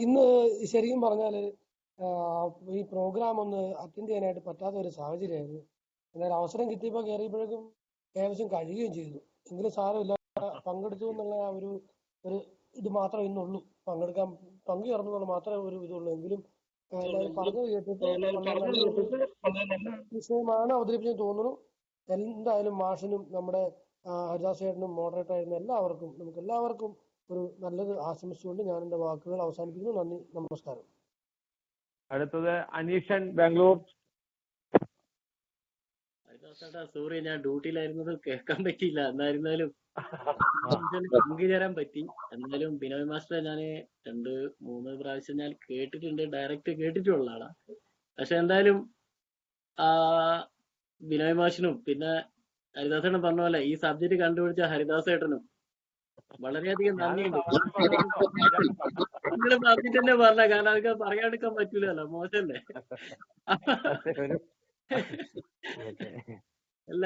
ഇന്ന് ശരിക്കും പറഞ്ഞാല് ഈ പ്രോഗ്രാം ഒന്ന് അറ്റൻഡ് ചെയ്യാനായിട്ട് പറ്റാത്ത ഒരു സാഹചര്യമായിരുന്നു. എന്നാലും അവസരം കിട്ടിയപ്പോൾ കയറിയപ്പോഴേക്കും ഏകദേശം കഴിയുകയും ചെയ്തു. എങ്കിലും സാരമില്ല, പങ്കെടുത്തു എന്നുള്ള ആ ഒരു ഇത് മാത്രമേ ഇന്നുള്ളൂ. പങ്കു ചേർന്നുള്ള മാത്രമേ ഒരു ഇതുള്ളൂ. എങ്കിലും പറഞ്ഞത് കേട്ടിട്ട് വിഷയമാണ് അവതരിപ്പിച്ചെന്ന് തോന്നുന്നു. എന്തായാലും മാഷിനും നമ്മുടെ ഹരിദാസ് ചേട്ടനും മോഡറേറ്റർ ആയിരുന്ന എല്ലാവർക്കും, നമുക്ക് എല്ലാവർക്കും ഒരു നല്ലത് ആശംസിച്ചുകൊണ്ട് ഞാൻ എന്റെ വാക്കുകൾ അവസാനിപ്പിക്കുന്നു. നന്ദി, നമസ്കാരം. അടുത്തത് അനീഷൻ, ബാംഗ്ലൂർ. സോറി, ഞാൻ ഡ്യൂട്ടിയിലായിരുന്നത് കേൾക്കാൻ പറ്റിയില്ല. എന്നായിരുന്നാലും പങ്കുചേരാൻ പറ്റി. എന്നാലും ബിനോയ് മാസ്റ്ററെ ഞാൻ 2-3 പ്രാവശ്യം ഞാൻ കേട്ടിട്ടുണ്ട്, ഡയറക്റ്റ് കേട്ടിട്ടുള്ള ആളാണ്. പക്ഷെ എന്തായാലും ബിനോയ് മാഷിനും പിന്നെ ഹരിദാസേട്ടൻ പറഞ്ഞ പോലെ ഈ സബ്ജക്ട് കണ്ടുപിടിച്ച ഹരിദാസേട്ടനും വളരെയധികം നന്ദിയുണ്ട്. നിങ്ങള് സബ്ജക്ട് തന്നെ പറഞ്ഞ, കാരണം അതൊക്കെ പറയാണ്ടിരിക്കാൻ പറ്റൂലല്ലോ, മോശല്ലേ? അല്ല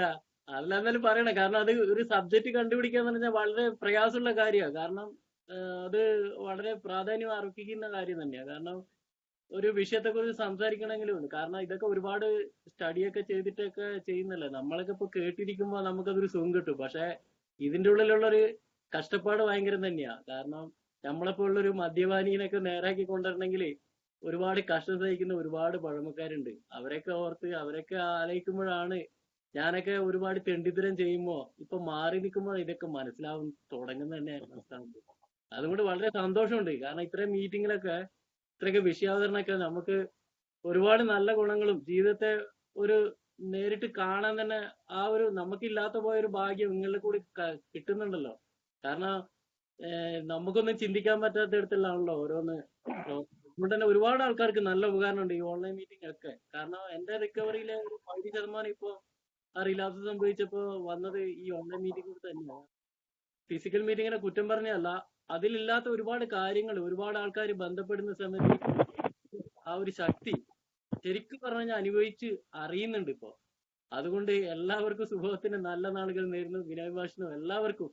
അതിലെന്തായാലും പറയണേ, കാരണം അത് ഒരു സബ്ജക്ട് കണ്ടുപിടിക്കാന്ന് പറഞ്ഞാൽ വളരെ പ്രയാസമുള്ള കാര്യമാണ്. കാരണം അത് വളരെ പ്രാധാന്യം അർഹിക്കുന്ന കാര്യം തന്നെയാണ്. കാരണം ഒരു വിഷയത്തെക്കുറിച്ച് സംസാരിക്കണമെങ്കിലും കാരണം ഇതൊക്കെ ഒരുപാട് സ്റ്റഡിയൊക്കെ ചെയ്തിട്ടൊക്കെ ചെയ്യുന്നല്ലേ. നമ്മളൊക്കെ ഇപ്പൊ കേട്ടിരിക്കുമ്പോൾ നമുക്കതൊരു സുഖം കിട്ടും. പക്ഷെ ഇതിന്റെ ഉള്ളിലുള്ളൊരു കഷ്ടപ്പാട് ഭയങ്കരം തന്നെയാ. കാരണം നമ്മളെപ്പോലുള്ളൊരു മദ്യപാനീനൊക്കെ നേരാക്കി കൊണ്ടുവരണമെങ്കിൽ ഒരുപാട് കഷ്ടം സഹിക്കുന്ന ഒരുപാട് പഴമക്കാരുണ്ട്. അവരൊക്കെ ഓർത്ത് അവരൊക്കെ ആലോചിക്കുമ്പോഴാണ് ഞാനൊക്കെ ഒരുപാട് തെണ്ടിത്തരം ചെയ്യുമ്പോ ഇപ്പൊ മാറി നിൽക്കുമ്പോൾ ഇതൊക്കെ മനസ്സിലാവും തുടങ്ങുന്ന തന്നെ മനസ്സിലാവുന്നത്. അതുകൊണ്ട് വളരെ സന്തോഷമുണ്ട്. കാരണം ഇത്രയും മീറ്റിങ്ങിലൊക്കെ ഇത്രയൊക്കെ വിഷയാവതരണമൊക്കെ നമുക്ക് ഒരുപാട് നല്ല ഗുണങ്ങളും ജീവിതത്തെ ഒരു നേരിട്ട് കാണാൻ തന്നെ ആ ഒരു നമുക്കില്ലാത്ത പോയൊരു ഭാഗ്യം നിങ്ങളുടെ കൂടി കിട്ടുന്നുണ്ടല്ലോ. കാരണം നമുക്കൊന്നും ചിന്തിക്കാൻ പറ്റാത്തടത്തിലാണല്ലോ ഓരോന്ന്. അതുകൊണ്ട് തന്നെ ഒരുപാട് ആൾക്കാർക്ക് നല്ല ഉപകാരമുണ്ട് ഈ ഓൺലൈൻ മീറ്റിംഗ് ഒക്കെ. കാരണം എന്റെ റിക്കവറിയിലെ ഒരു 10% ഇപ്പോ ആ റിലാപ്സ് സംഭവിച്ചപ്പോ വന്നത് ഈ ഓൺലൈൻ മീറ്റിംഗ് തന്നെയാണ്. ഫിസിക്കൽ മീറ്റിങ്ങിനെ കുറ്റം പറഞ്ഞല്ല, അതിലില്ലാത്ത ഒരുപാട് കാര്യങ്ങൾ ഒരുപാട് ആൾക്കാർ ബന്ധപ്പെടുന്ന സമയത്ത് ആ ഒരു ശക്തി ശരിക്കും പറഞ്ഞാൽ അനുഭവിച്ച് അറിയുന്നുണ്ട് ഇപ്പോ. അതുകൊണ്ട് എല്ലാവർക്കും സുഖത്തിന് നല്ല നാളുകൾ നേരുന്നു. വിനയ് ഭാഷനും എല്ലാവർക്കും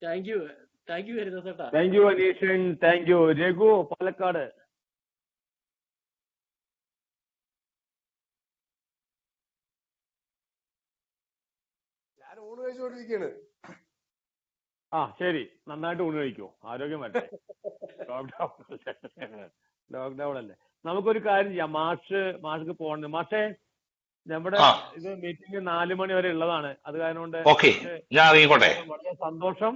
താങ്ക് യു ഹരിദാസേട്ടാ. Thank you Aneeshan, thank you. Raghu Palakkad. ഞാൻ ഊണ് കഴിച്ചുകൊണ്ടിരിക്കുകയാണ്. ശരി, നന്നായിട്ട് ഊണ് കഴിക്കൂ, ആരോഗ്യം വരട്ടെ. ലോക്ക്ഡൌൺ അല്ലേ. നമുക്കൊരു കാര്യം ചെയ്യാം, മാഷ്ക്ക് പോകണം. മാഷേ, നമ്മുടെ ഇത് മീറ്റിംഗ് 4 മണി വരെ ഉള്ളതാണ്. അത് കാരണം കൊണ്ട് ഞാൻ ഇറങ്ങിക്കോട്ടെ. വളരെ സന്തോഷം.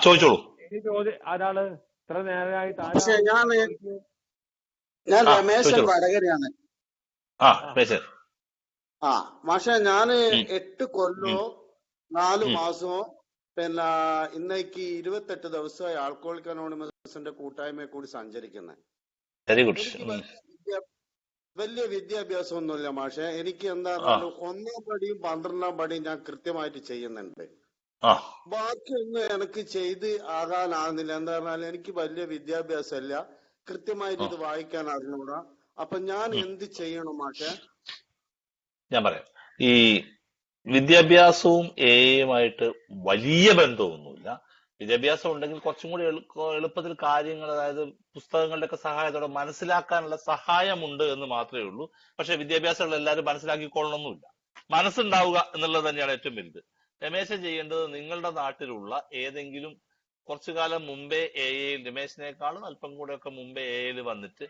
ചോദിച്ചോളൂ. ഇനി ചോദ്യം ആരാള് ഇത്ര നേരമായിട്ട് ഞാൻ രമേശൻ വടകരയാണ്. മാഷെ ഞാന് 8 കൊല്ലോ 4 മാസമോ പിന്നെ ഇന്നേക്ക് 28 ദിവസമായി ആൽക്കഹോളിക് അനോണിമസിന്റെ കൂട്ടായ്മയെ കൂടി സഞ്ചരിക്കുന്നത്. വലിയ വിദ്യാഭ്യാസം ഒന്നുമില്ല മാഷെ. എനിക്ക് എന്താ പറഞ്ഞാൽ 1-ാം പടിയും 12-ാം പടിയും ഞാൻ കൃത്യമായിട്ട് ചെയ്യുന്നുണ്ട്. ബാക്കിയൊന്നും എനിക്ക് ചെയ്ത് ആകാനാകുന്നില്ല. എന്താ പറഞ്ഞാൽ എനിക്ക് വലിയ വിദ്യാഭ്യാസം ഇല്ല, കൃത്യമായിട്ട് ഇത് വായിക്കാൻ അറിഞ്ഞൂടാ. അപ്പൊ ഞാൻ എന്ത് ചെയ്യണം മാഷെ? ഞാൻ പറയാം. ഈ വിദ്യാഭ്യാസവും എയുമായിട്ട് വലിയ ബന്ധമൊന്നുമില്ല. വിദ്യാഭ്യാസം ഉണ്ടെങ്കിൽ കുറച്ചും കൂടി എളുപ്പത്തിൽ കാര്യങ്ങൾ, അതായത് പുസ്തകങ്ങളുടെ ഒക്കെ സഹായത്തോടെ മനസ്സിലാക്കാനുള്ള സഹായമുണ്ട് എന്ന് മാത്രമേ ഉള്ളൂ. പക്ഷെ വിദ്യാഭ്യാസമുള്ള എല്ലാവരും മനസ്സിലാക്കിക്കൊള്ളണമെന്നില്ല. മനസ്സുണ്ടാവുക എന്നുള്ളത് തന്നെയാണ് ഏറ്റവും വലുത്. രമേശൻ ചെയ്യേണ്ടത് നിങ്ങളുടെ നാട്ടിലുള്ള ഏതെങ്കിലും കുറച്ചു കാലം മുമ്പേ രമേശിനേക്കാളും അല്പം കൂടെ ഒക്കെ മുമ്പേ എയിൽ വന്നിട്ട്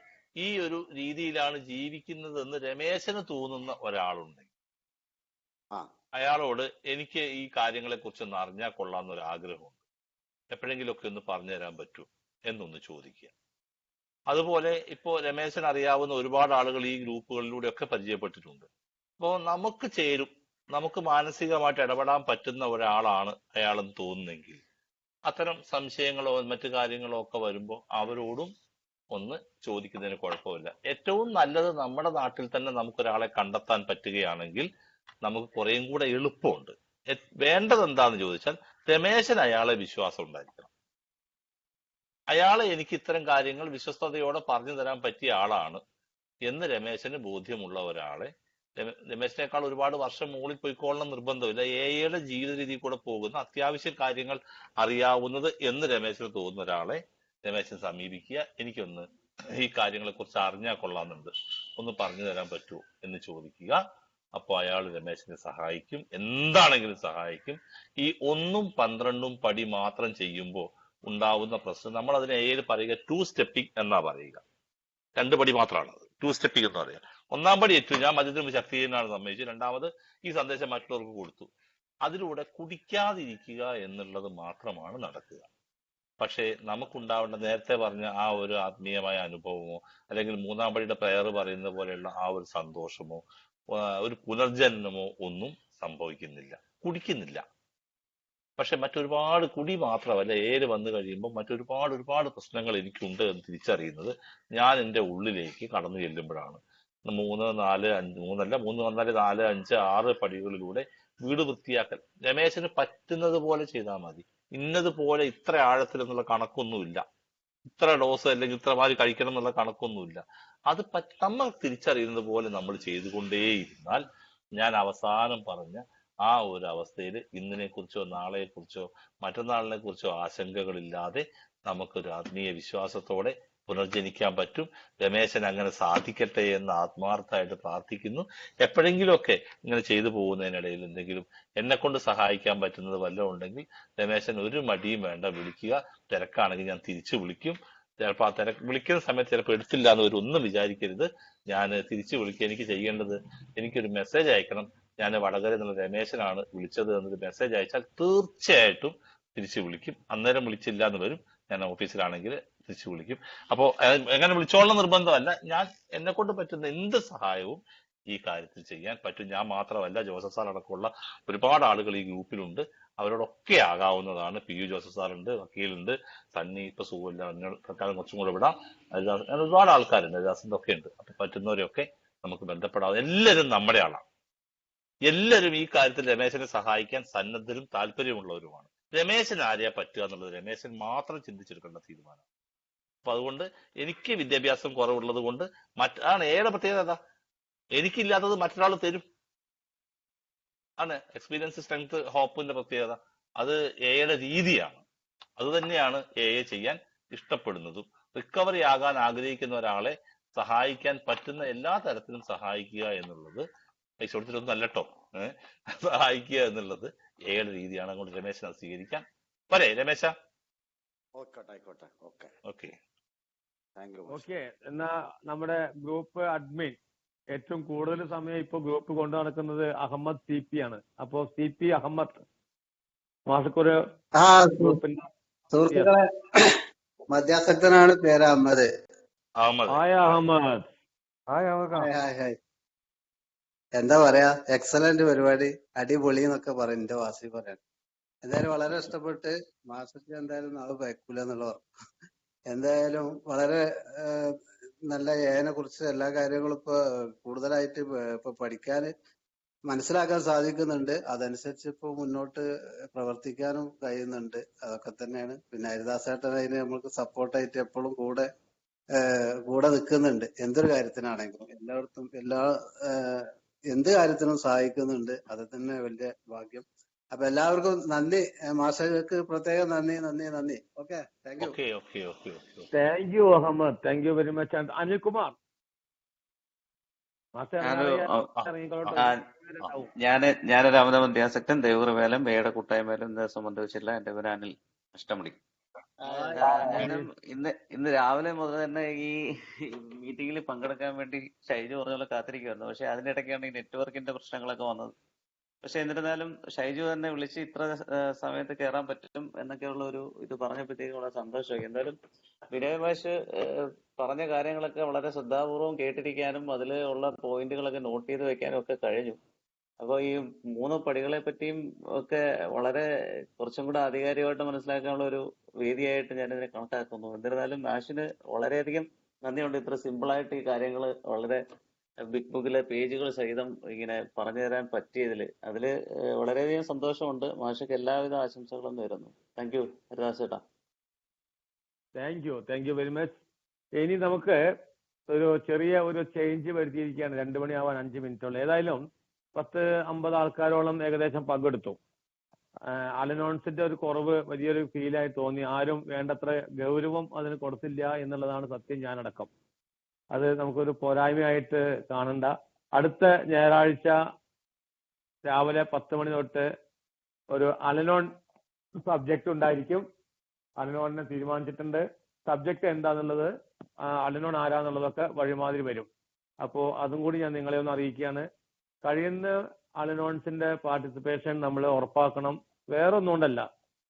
ഈ ഒരു രീതിയിലാണ് ജീവിക്കുന്നത് എന്ന് രമേശന് തോന്നുന്ന ഒരാളുണ്ടെങ്കിൽ അയാളോട് എനിക്ക് ഈ കാര്യങ്ങളെ കുറിച്ചൊന്ന് അറിഞ്ഞാൽ കൊള്ളാമെന്നൊരു ആഗ്രഹമുണ്ട്, എപ്പോഴെങ്കിലുമൊക്കെ ഒന്ന് പറഞ്ഞു തരാൻ പറ്റൂ എന്നൊന്ന് ചോദിക്കുക. അതുപോലെ ഇപ്പോ രമേശൻ അറിയാവുന്ന ഒരുപാട് ആളുകൾ ഈ ഗ്രൂപ്പുകളിലൂടെ ഒക്കെ പരിചയപ്പെട്ടിട്ടുണ്ട്. അപ്പോൾ നമുക്ക് ചേരും, നമുക്ക് മാനസികമായിട്ട് ഇടപെടാൻ പറ്റുന്ന ഒരാളാണ് അയാളെന്ന് തോന്നുന്നെങ്കിൽ അത്തരം സംശയങ്ങളോ മറ്റു കാര്യങ്ങളോ ഒക്കെ വരുമ്പോൾ അവരോടും ഒന്ന് ചോദിക്കുന്നതിന് കുഴപ്പമില്ല. ഏറ്റവും നല്ലത് നമ്മുടെ നാട്ടിൽ തന്നെ നമുക്കൊരാളെ കണ്ടെത്താൻ പറ്റുകയാണെങ്കിൽ നമുക്ക് കുറേയും കൂടെ എളുപ്പമുണ്ട്. വേണ്ടത് എന്താന്ന് ചോദിച്ചാൽ രമേശൻ അയാളെ വിശ്വാസം ഉണ്ടായിരിക്കണം. അയാളെ എനിക്ക് ഇത്തരം കാര്യങ്ങൾ വിശ്വസ്തയോടെ പറഞ്ഞു തരാൻ പറ്റിയ ആളാണ് എന്ന് രമേശന് ബോധ്യമുള്ള ഒരാളെ, രമേശിനേക്കാൾ ഒരുപാട് വർഷം മുകളിൽ പോയിക്കോളണം നിർബന്ധമില്ല, എയുടെ ജീവിത രീതിയിൽ കൂടെ പോകുന്ന അത്യാവശ്യ കാര്യങ്ങൾ അറിയാവുന്നത് എന്ന് രമേശന് തോന്നുന്ന ഒരാളെ രമേശൻ സമീപിക്കുക. എനിക്കൊന്ന് ഈ കാര്യങ്ങളെ കുറിച്ച് അറിഞ്ഞാൽ കൊള്ളാമെന്നുണ്ട്, ഒന്ന് പറഞ്ഞു തരാൻ പറ്റുമോ എന്ന് ചോദിക്കുക. അപ്പോൾ അയാൾ രമേശിനെ സഹായിക്കും, എന്താണെങ്കിലും സഹായിക്കും. ഈ 1ഉം 12ഉം പടി മാത്രം ചെയ്യുമ്പോൾ ഉണ്ടാവുന്ന പ്രശ്നം, നമ്മൾ അതിനെ ഏത് പറയുക, 2 സ്റ്റെപ്പിംഗ് എന്നാ പറയുക. 2 പടി മാത്രമാണ് 2 സ്റ്റെപ്പിംഗ് എന്ന് പറയുക. 1-ാം പടി ഏറ്റവും ഞാൻ മദ്യത്തിന് ശക്തിയാണ് സമ്മതിച്ചു, 2ാമത് ഈ സന്ദേശം മറ്റുള്ളവർക്ക് കൊടുത്തു. അതിലൂടെ കുടിക്കാതിരിക്കുക എന്നുള്ളത് മാത്രമാണ് നടക്കുക. പക്ഷേ നമുക്കുണ്ടാവേണ്ട നേരത്തെ പറഞ്ഞ ആ ഒരു ആത്മീയമായ അനുഭവമോ അല്ലെങ്കിൽ 3-ാം പടിയുടെ പ്രയർ പറയുന്ന പോലെയുള്ള ആ ഒരു സന്തോഷമോ ഒരു പുനർജന്മമോ ഒന്നും സംഭവിക്കുന്നില്ല, കുടിക്കുന്നില്ല. പക്ഷെ മറ്റൊരുപാട് കുടി മാത്രമല്ല, വന്നു കഴിയുമ്പോൾ ഒരുപാട് പ്രശ്നങ്ങൾ എനിക്കുണ്ട് എന്ന് തിരിച്ചറിയുന്നത് ഞാൻ എൻ്റെ ഉള്ളിലേക്ക് കടന്നു ചെല്ലുമ്പോഴാണ്. 3, 4, 5, 6 പടികളിലൂടെ വീട് വൃത്തിയാക്കൽ രമേശന് പറ്റുന്നത് പോലെ ചെയ്താൽ മതി. ഇന്നതുപോലെ ഇത്ര ആഴത്തിൽ എന്നുള്ള കണക്കൊന്നുമില്ല, ഇത്ര ഡോസ് അല്ലെങ്കിൽ ഇത്ര മാതിരി കഴിക്കണം എന്നുള്ള കണക്കൊന്നുമില്ല. അത് നമ്മൾ തിരിച്ചറിയുന്നത് പോലെ നമ്മൾ ചെയ്തുകൊണ്ടേയിരുന്നാൽ ഞാൻ അവസാനം പറഞ്ഞ ആ ഒരു അവസ്ഥയിൽ ഇന്നിനെ കുറിച്ചോ നാളെയെ കുറിച്ചോ മറ്റന്നാളിനെ കുറിച്ചോ ആശങ്കകളില്ലാതെ നമുക്കൊരു ആത്മീയ വിശ്വാസത്തോടെ പുനർജനിക്കാൻ പറ്റും. രമേശൻ അങ്ങനെ സാധിക്കട്ടെ എന്ന് ആത്മാർത്ഥമായിട്ട് പ്രാർത്ഥിക്കുന്നു. എപ്പോഴെങ്കിലുമൊക്കെ ഇങ്ങനെ ചെയ്തു പോകുന്നതിനിടയിൽ എന്തെങ്കിലും എന്നെ കൊണ്ട് സഹായിക്കാൻ പറ്റുന്നത് വല്ലതും ഉണ്ടെങ്കിൽ രമേശൻ ഒരു മടിയും വേണ്ട, വിളിക്കുക. തിരക്കാണെങ്കിൽ ഞാൻ തിരിച്ചു വിളിക്കും. ചിലപ്പോൾ ആ വിളിക്കുന്ന സമയത്ത് ചിലപ്പോൾ എടുത്തില്ല എന്ന് ഒന്നും വിചാരിക്കരുത്. ഞാൻ തിരിച്ചു വിളിക്കുക. എനിക്ക് ചെയ്യേണ്ടത്, എനിക്കൊരു മെസ്സേജ് അയക്കണം, ഞാൻ വടകര എന്നുള്ള രമേശനാണ് വിളിച്ചത് എന്നൊരു മെസ്സേജ് അയച്ചാൽ തീർച്ചയായിട്ടും തിരിച്ചു വിളിക്കും. അന്നേരം വിളിച്ചില്ല എന്ന് വരും, ഞാൻ ഓഫീസിലാണെങ്കിൽ തിരിച്ചു വിളിക്കും. അപ്പോൾ എങ്ങനെ വിളിച്ചോളണം നിർബന്ധമല്ല. ഞാൻ എന്നെ കൊണ്ട് പറ്റുന്ന എന്ത് സഹായവും ഈ കാര്യത്തിൽ ചെയ്യാൻ പറ്റും. ഞാൻ മാത്രമല്ല, ജോസഫ് സാർ അടക്കമുള്ള ഒരുപാട് ആളുകൾ ഈ ഗ്രൂപ്പിലുണ്ട്. അവരോടൊക്കെ ആകാവുന്നതാണ്. പി യു ജോസഫ് സാറുണ്ട്, വക്കീലുണ്ട്, സണ്ണി ഇപ്പൊ സുഖമില്ല, തൽക്കാലം കുറച്ചും കൂടെ വിടാം. ഹരിദാസ്, അങ്ങനെ ഒരുപാട് ആൾക്കാരുണ്ട്, ഹരിദാസിന്റെ ഒക്കെ ഉണ്ട്. അപ്പൊ പറ്റുന്നവരെയൊക്കെ നമുക്ക് ബന്ധപ്പെടാം. എല്ലാവരും നമ്മുടെ ആളാണ്. എല്ലാവരും ഈ കാര്യത്തിൽ രമേശനെ സഹായിക്കാൻ സന്നദ്ധരും താല്പര്യമുള്ളവരുമാണ്. രമേശൻ ആരെയാ പറ്റുക എന്നുള്ളത് രമേശൻ മാത്രം ചിന്തിച്ചെടുക്കേണ്ട തീരുമാനം. അപ്പൊ അതുകൊണ്ട് എനിക്ക് വിദ്യാഭ്യാസം കുറവുള്ളത് കൊണ്ട് ആണ് ഏയുടെ പ്രത്യേകത. എനിക്കില്ലാത്തത് മറ്റൊരാൾ തരും. ആണ് എക്സ്പീരിയൻസ്, സ്ട്രെങ്ത്, ഹോപ്പിന്റെ പ്രത്യേകത. അത് എയുടെ രീതിയാണ്. അത് തന്നെയാണ് എയെ ചെയ്യാൻ ഇഷ്ടപ്പെടുന്നതും. റിക്കവറി ആകാൻ ആഗ്രഹിക്കുന്ന ഒരാളെ സഹായിക്കാൻ പറ്റുന്ന എല്ലാ തരത്തിലും സഹായിക്കുക എന്നുള്ളത്, പൈസ കൊടുത്തിട്ടൊന്നും അല്ലട്ടോ, സഹായിക്കുക എന്നുള്ളത് എയുടെ രീതിയാണ്. അങ്ങോട്ട് രമേശനെ സ്വീകരിക്കാൻ പോരെ രമേശ? ഓക്കെ. ഓക്കെ. എന്നാ നമ്മുടെ ഗ്രൂപ്പ് അഡ്മിൻ ഏറ്റവും കൂടുതൽ സമയം ഇപ്പൊ ഗ്രൂപ്പ് കൊണ്ടു നടക്കുന്നത് അഹമ്മദ് CP ആണ്. അപ്പോ CP അഹമ്മദ് മാസക്കൊരു സുഹൃത്തുക്കളെ, മധ്യാസക്തനാണ് പേര് അഹമ്മദ്. ഹായ് അഹമ്മദ്. ഹായ്. എന്താ പറയാ, എക്സലന്റ് പരിപാടി, അടിപൊളി എന്നൊക്കെ പറയും എന്റെ വാസി പറയാൻ. എന്തായാലും വളരെ ഇഷ്ടപ്പെട്ട്. മാസത്തിൽ എന്തായാലും നാളെ വയ്ക്കൂല എന്നുള്ള എന്തായാലും വളരെ നല്ല ഏനെ കുറിച്ച് എല്ലാ കാര്യങ്ങളും ഇപ്പൊ കൂടുതലായിട്ട് ഇപ്പൊ പഠിക്കാന് മനസ്സിലാക്കാൻ സാധിക്കുന്നുണ്ട്. അതനുസരിച്ച് ഇപ്പൊ മുന്നോട്ട് പ്രവർത്തിക്കാനും കഴിയുന്നുണ്ട്. അതൊക്കെ തന്നെയാണ്. പിന്നെ ഹരിദാസേട്ടൻ അതിന് നമ്മൾക്ക് സപ്പോർട്ടായിട്ട് എപ്പോഴും കൂടെ നിൽക്കുന്നുണ്ട്. എന്തൊരു കാര്യത്തിനാണെങ്കിലും എല്ലായിടത്തും എന്ത് കാര്യത്തിനും സഹായിക്കുന്നുണ്ട്. അത് തന്നെ വലിയ ഭാഗ്യം. അപ്പൊ എല്ലാവർക്കും നന്ദി. മാഷകൾക്ക് പ്രത്യേകം നന്ദി. Okay, thank you. Thank you Ahmed, thank you very much. Anilkumar, ഞാനൊരു അമിത മധ്യാസക്തൻ, ദൈവകൃപയാലും വേയുടെ കൂട്ടായ്മയിലും ഇന്ന് സംബന്ധിച്ചില്ല. എന്റെ പേര് അനിൽ അഷ്ടമുടി. ഇന്ന് രാവിലെ മുതൽ തന്നെ ഈ മീറ്റിംഗിൽ പങ്കെടുക്കാൻ വേണ്ടി ഷൈജു പറഞ്ഞ പോലെ കാത്തിരിക്കുമായിരുന്നു. പക്ഷെ അതിനിടയ്ക്കാണ് ഈ നെറ്റ്വർക്കിന്റെ പ്രശ്നങ്ങളൊക്കെ വന്നത്. പക്ഷെ എന്നിരുന്നാലും ഷൈജു തന്നെ വിളിച്ച് ഇത്ര സമയത്ത് കയറാൻ പറ്റും എന്നൊക്കെയുള്ള ഒരു ഇത് പറഞ്ഞപ്പോഴത്തേക്കും വളരെ സന്തോഷമായി. എന്തായാലും വിനയ് മാഷ് പറഞ്ഞ കാര്യങ്ങളൊക്കെ വളരെ ശ്രദ്ധാപൂർവം കേട്ടിരിക്കാനും അതിൽ ഉള്ള പോയിന്റുകളൊക്കെ നോട്ട് ചെയ്ത് വെക്കാനും ഒക്കെ കഴിഞ്ഞു. അപ്പൊ ഈ 3 പടികളെ പറ്റിയും ഒക്കെ വളരെ കുറച്ചും കൂടെ ആധികാരികമായിട്ട് മനസ്സിലാക്കാനുള്ള ഒരു വേദിയായിട്ട് ഞാനിതിനെ കണക്കാക്കുന്നു. എന്നിരുന്നാലും മാഷിന് വളരെയധികം നന്ദിയുണ്ട്. ഇത്ര സിമ്പിളായിട്ട് ഈ കാര്യങ്ങൾ വളരെ ബിഗ് ബുക്കിലെ പേജുകൾ സഹിതം ഇങ്ങനെ പറഞ്ഞു തരാൻ പറ്റിയതിൽ അതില് വളരെയധികം സന്തോഷമുണ്ട്. മാഷക്ക് എല്ലാവിധ ആശംസകളും നേരുന്നു. താങ്ക് യു ഹരിദാസ് ചേട്ടാ. Thank you very much. ഇനി നമുക്ക് ഒരു ചെറിയ ചേഞ്ച് വരുത്തിയിരിക്കുകയാണ്. 2 മണിയാവാൻ 5 മിനിറ്റുള്ള. ഏതായാലും 10-50 ആൾക്കാരോളം ഏകദേശം പങ്കെടുത്തു. അലനോൺസിന്റെ ഒരു കുറവ് വലിയൊരു ഫീലായി തോന്നി. ആരും വേണ്ടത്ര ഗൗരവം അതിന് കൊടുത്തില്ല എന്നുള്ളതാണ് സത്യം, ഞാനടക്കം. അത് നമുക്കൊരു പോരായ്മയായിട്ട് കാണണ്ട. അടുത്ത ഞായറാഴ്ച രാവിലെ 10 മണി തൊട്ട് ഒരു അലനോൺ സബ്ജക്ട് ഉണ്ടായിരിക്കും. അലനോണിനെ തീരുമാനിച്ചിട്ടുണ്ട്. സബ്ജക്ട് എന്താന്നുള്ളത്, അലനോൺ ആരാന്നുള്ളതൊക്കെ വഴിമാതിരി വരും. അപ്പോ അതും കൂടി ഞാൻ നിങ്ങളെ ഒന്ന് അറിയിക്കുകയാണ്. കഴിയുന്ന അലനോൺസിന്റെ പാർട്ടിസിപ്പേഷൻ നമ്മൾ ഉറപ്പാക്കണം. വേറൊന്നും കൊണ്ടല്ല,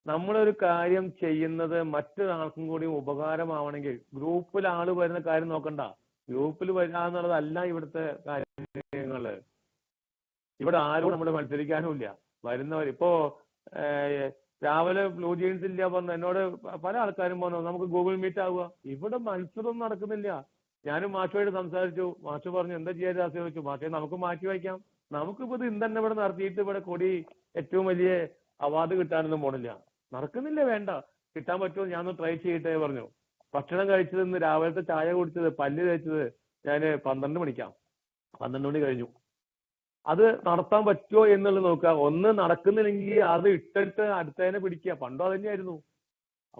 നമ്മളൊരു കാര്യം ചെയ്യുന്നത് മറ്റൊരാൾക്കും കൂടി ഉപകാരമാവണമെങ്കിൽ ഗ്രൂപ്പിൽ ആള് വരുന്ന കാര്യം നോക്കണ്ട. ഗ്രൂപ്പിൽ വരാന്നുള്ളതല്ല ഇവിടുത്തെ കാര്യങ്ങള്. ഇവിടെ ആരും നമ്മൾ മത്സരിക്കാനും ഇല്ല. വരുന്നവർ ഇപ്പോ രാവിലെ ബ്ലൂ ജീൻസ് ഇല്ല പറഞ്ഞു എന്നോട് പല ആൾക്കാരും പറഞ്ഞു നമുക്ക് ഗൂഗിൾ മീറ്റ് ആവുക. ഇവിടെ മത്സരമൊന്നും നടക്കുന്നില്ല. ഞാനും മാഷുമായിട്ട് സംസാരിച്ചു. മാഷ് പറഞ്ഞു എന്താ ചെയ്യാൻ രാസി ചോദിച്ചു. മാഷെ നമുക്ക് മാറ്റി വയ്ക്കാം. നമുക്കിപ്പോ ഇത് ഇന്നെ ഇവിടെ നടത്തിയിട്ട് ഇവിടെ കൊടി ഏറ്റവും വലിയ അവാർഡ് കിട്ടാനൊന്നും പോണില്ല. നടക്കുന്നില്ല. വേണ്ട, കിട്ടാൻ പറ്റുമോ ഞാനൊന്ന് ട്രൈ ചെയ്യട്ടെ പറഞ്ഞു. ഭക്ഷണം കഴിച്ചത് ഇന്ന് രാവിലത്തെ ചായ കുടിച്ചത് പല്ല് തേച്ചത് ഞാൻ 12 മണിക്കാണ്. 12 മണി കഴിഞ്ഞു. അത് നടത്താൻ പറ്റുമോ എന്നുള്ളത് നോക്കുക. ഒന്ന് നടക്കുന്നില്ലെങ്കിൽ അത് ഇട്ടിട്ട് അടുത്തതിനെ പിടിക്കുക. പണ്ടും അത് തന്നെയായിരുന്നു.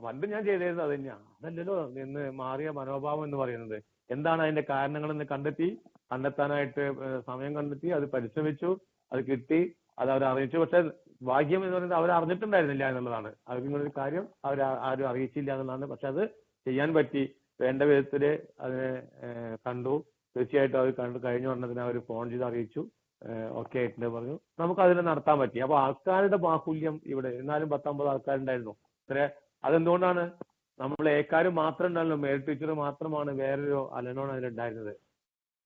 പണ്ട് ഞാൻ ചെയ്തിരുന്നത് അത് തന്നെയാണ്. അതല്ലല്ലോ ഇന്ന് മാറിയ മനോഭാവം എന്ന് പറയുന്നത്. എന്താണ് അതിന്റെ കാരണങ്ങളെന്ന് കണ്ടെത്താനായിട്ട് സമയം കണ്ടെത്തി, അത് പരിശ്രമിച്ചു, അത് കിട്ടി, അത് അവർ അറിയിച്ചു. പക്ഷെ ഭാഗ്യം എന്ന് പറയുന്നത് അവർ അറിഞ്ഞിട്ടുണ്ടായിരുന്നില്ല എന്നുള്ളതാണ്. അവരിങ്ങനൊരു കാര്യം ആരും അറിയിച്ചില്ല എന്നുള്ളതാണ്. പക്ഷെ അത് ചെയ്യാൻ പറ്റി. വേണ്ട വിധത്തില് അതിനെ കണ്ടു. തീർച്ചയായിട്ടും അത് കഴിഞ്ഞ ഉടനെ അവർ ഫോൺ ചെയ്ത് അറിയിച്ചു. ഓക്കെ ആയിട്ടുണ്ട് പറഞ്ഞു. നമുക്ക് അതിനെ നടത്താൻ പറ്റി. അപ്പൊ ആൾക്കാരുടെ ബാഹുല്യം ഇവിടെ എന്നാലും 19 ആൾക്കാരുണ്ടായിരുന്നു. അതെന്തുകൊണ്ടാണ്? നമ്മൾ ഏക്കാരും മാത്രം ഉണ്ടല്ലോ, മേൽ ടീച്ചർ മാത്രമാണ് വേറൊരു അലനോൺ അതിലുണ്ടായിരുന്നത്.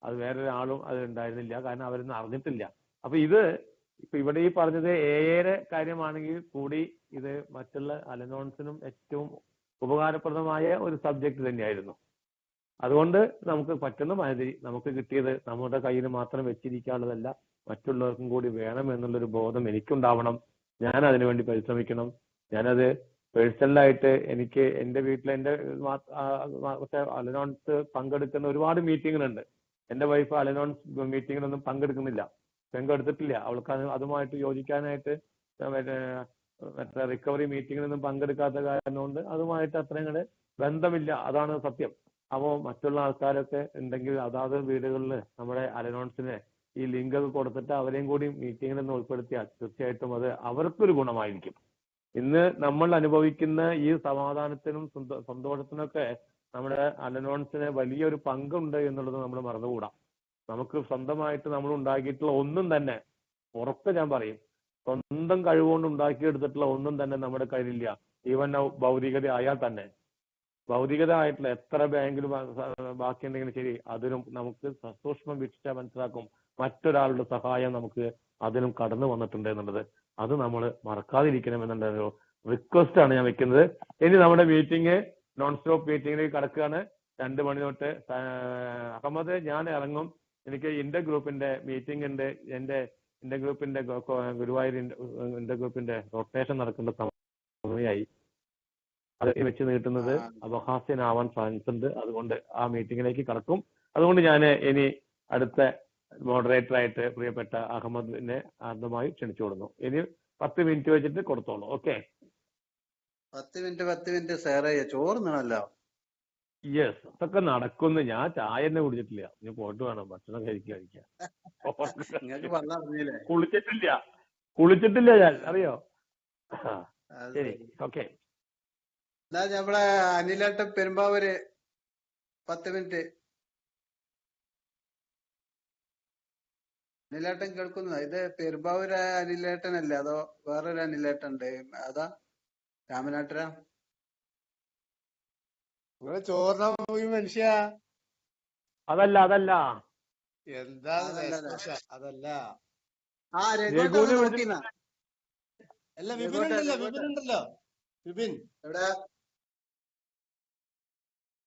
അത് വേറൊരാളും അതിലുണ്ടായിരുന്നില്ല. കാരണം അവരൊന്നും അറിഞ്ഞിട്ടില്ല. അപ്പൊ ഇപ്പൊ ഇവിടെ ഈ പറഞ്ഞത് ഏറെ കാര്യമാണെങ്കിൽ കൂടി ഇത് മറ്റുള്ള അലനോൺസിനും ഏറ്റവും ഉപകാരപ്രദമായ ഒരു സബ്ജക്ട് തന്നെയായിരുന്നു. അതുകൊണ്ട് നമുക്ക് പറ്റുന്ന മാതിരി നമുക്ക് കിട്ടിയത് നമ്മുടെ കയ്യിൽ മാത്രം വെച്ചിരിക്കാനുള്ളതല്ല, മറ്റുള്ളവർക്കും കൂടി വേണം എന്നുള്ളൊരു ബോധം എനിക്കുണ്ടാവണം. ഞാൻ അതിനുവേണ്ടി പരിശ്രമിക്കണം. ഞാനത് പേഴ്സണലായിട്ട് എനിക്ക് എന്റെ വീട്ടിൽ എന്റെ അലനോൺസ് പങ്കെടുക്കുന്ന ഒരുപാട് മീറ്റിങ്ങുകളുണ്ട്. എന്റെ വൈഫ് അലനോൺസ് മീറ്റിങ്ങിനൊന്നും പങ്കെടുത്തിട്ടില്ല. അവൾക്ക് അതുമായിട്ട് യോജിക്കാനായിട്ട് മറ്റേ റിക്കവറി മീറ്റിങ്ങിനൊന്നും പങ്കെടുക്കാത്ത കാരണം കൊണ്ട് അതുമായിട്ട് അത്രയും ബന്ധമില്ല. അതാണ് സത്യം. അപ്പോൾ മറ്റുള്ള ആൾക്കാരൊക്കെ ഉണ്ടെങ്കിൽ അതാത് വീടുകളിൽ നമ്മുടെ അലനോൺസിന് ഈ ലിങ്ക് ഒക്കെ കൊടുത്തിട്ട് അവരെയും കൂടി മീറ്റിങ്ങിലൊന്ന് ഉൾപ്പെടുത്തിയാൽ തീർച്ചയായിട്ടും അത് അവർക്കൊരു ഗുണമായിരിക്കും. ഇന്ന് നമ്മൾ അനുഭവിക്കുന്ന ഈ സമാധാനത്തിനും സന്തോഷത്തിനൊക്കെ നമ്മുടെ അലനോൺസിന് വലിയൊരു പങ്കുണ്ട് എന്നുള്ളത് നമ്മൾ മറന്നുകൂടാ. നമുക്ക് സ്വന്തമായിട്ട് നമ്മൾ ഉണ്ടാക്കിയിട്ടുള്ള ഒന്നും തന്നെ, ഉറപ്പ് ഞാൻ പറയും, സ്വന്തം കഴിവുകൊണ്ട് ഉണ്ടാക്കിയെടുത്തിട്ടുള്ള ഒന്നും തന്നെ നമ്മുടെ കയ്യിലില്ല. ഈവൻ ഭൗതികത ആയാൽ തന്നെ, ഭൗതികത ആയിട്ടുള്ള എത്ര ബാങ്കിൽ ബാക്കിയുണ്ടെങ്കിലും ശരി, അതിനും നമുക്ക് സസൂക്ഷ്മം വീക്ഷിച്ചാൽ മനസ്സിലാക്കും മറ്റൊരാളുടെ സഹായം നമുക്ക് അതിനും കടന്നു വന്നിട്ടുണ്ട് എന്നുള്ളത്. അത് നമ്മൾ മറക്കാതിരിക്കണം എന്നുള്ളൊരു റിക്വസ്റ്റ് ആണ് ഞാൻ വെക്കുന്നത്. ഇനി നമ്മുടെ മീറ്റിംഗ് നോൺ സ്റ്റോപ്പ് മീറ്റിംഗിലേക്ക് കടക്കുകയാണ്. 2 മണി തൊട്ട്. അഹമ്മദ്, ഞാൻ ഇറങ്ങും. എനിക്ക് ഇന്റർ ഗ്രൂപ്പിന്റെ മീറ്റിംഗ് ഉണ്ട്. എന്റെ ഇന്റർ ഗ്രൂപ്പിന്റെ ഗുരുവായൂർ ഇന്റർ ഗ്രൂപ്പിന്റെ റൊട്ടേഷൻ നടക്കേണ്ട സമയമായി. അത് വെച്ച് നീട്ടുന്നത് അപഹാസ്യനാവാൻ ചാൻസ് ഉണ്ട്. അതുകൊണ്ട് ആ മീറ്റിംഗിലേക്ക് കടക്കും. അതുകൊണ്ട് ഞാൻ ഇനി അടുത്ത മോഡറേറ്ററായിട്ട് പ്രിയപ്പെട്ട അഹമ്മദിനെ ആദ്യമായി ക്ഷണിച്ചു കൊടുക്കുന്നു. ഇനി 10 മിനിറ്റ് വെച്ചിട്ട് കൊടുത്തോളൂ. ഓക്കെ? 10 മിനിറ്റ് സാറേ, ചോറുന്നണല്ലോ. യെസ്, അതൊക്കെ നടക്കുന്നു. ഞാൻ ചായ തന്നെ കുടിച്ചിട്ടില്ല. ഇനി പോയിട്ട് വേണം ഭക്ഷണം കഴിക്കാൻ. കുളിച്ചിട്ടില്ല ഞാൻ, അറിയോ? ശരി, ഓക്കെ. എന്നാ നമ്മളെ അനിലേട്ടൻ പെരുമ്പാവൂര് 10 മിനിറ്റ്. അനിലേട്ടൻ കേൾക്കുന്നു? ഇത് പെരുമ്പാവൂര് അനിലേട്ടനല്ലേ അതോ വേറൊരു അനിലേട്ടൻ ഉണ്ട്? അതാ രാമനാട്ടര? ചോറിനാ പോയി മനുഷ്യ. അതല്ല എന്താ അതല്ല. ആ രഘുവിനെ നോക്കിനാ. അല്ല, വിപിൻ ഉണ്ടല്ലോ. വിപിൻ എവിടെ?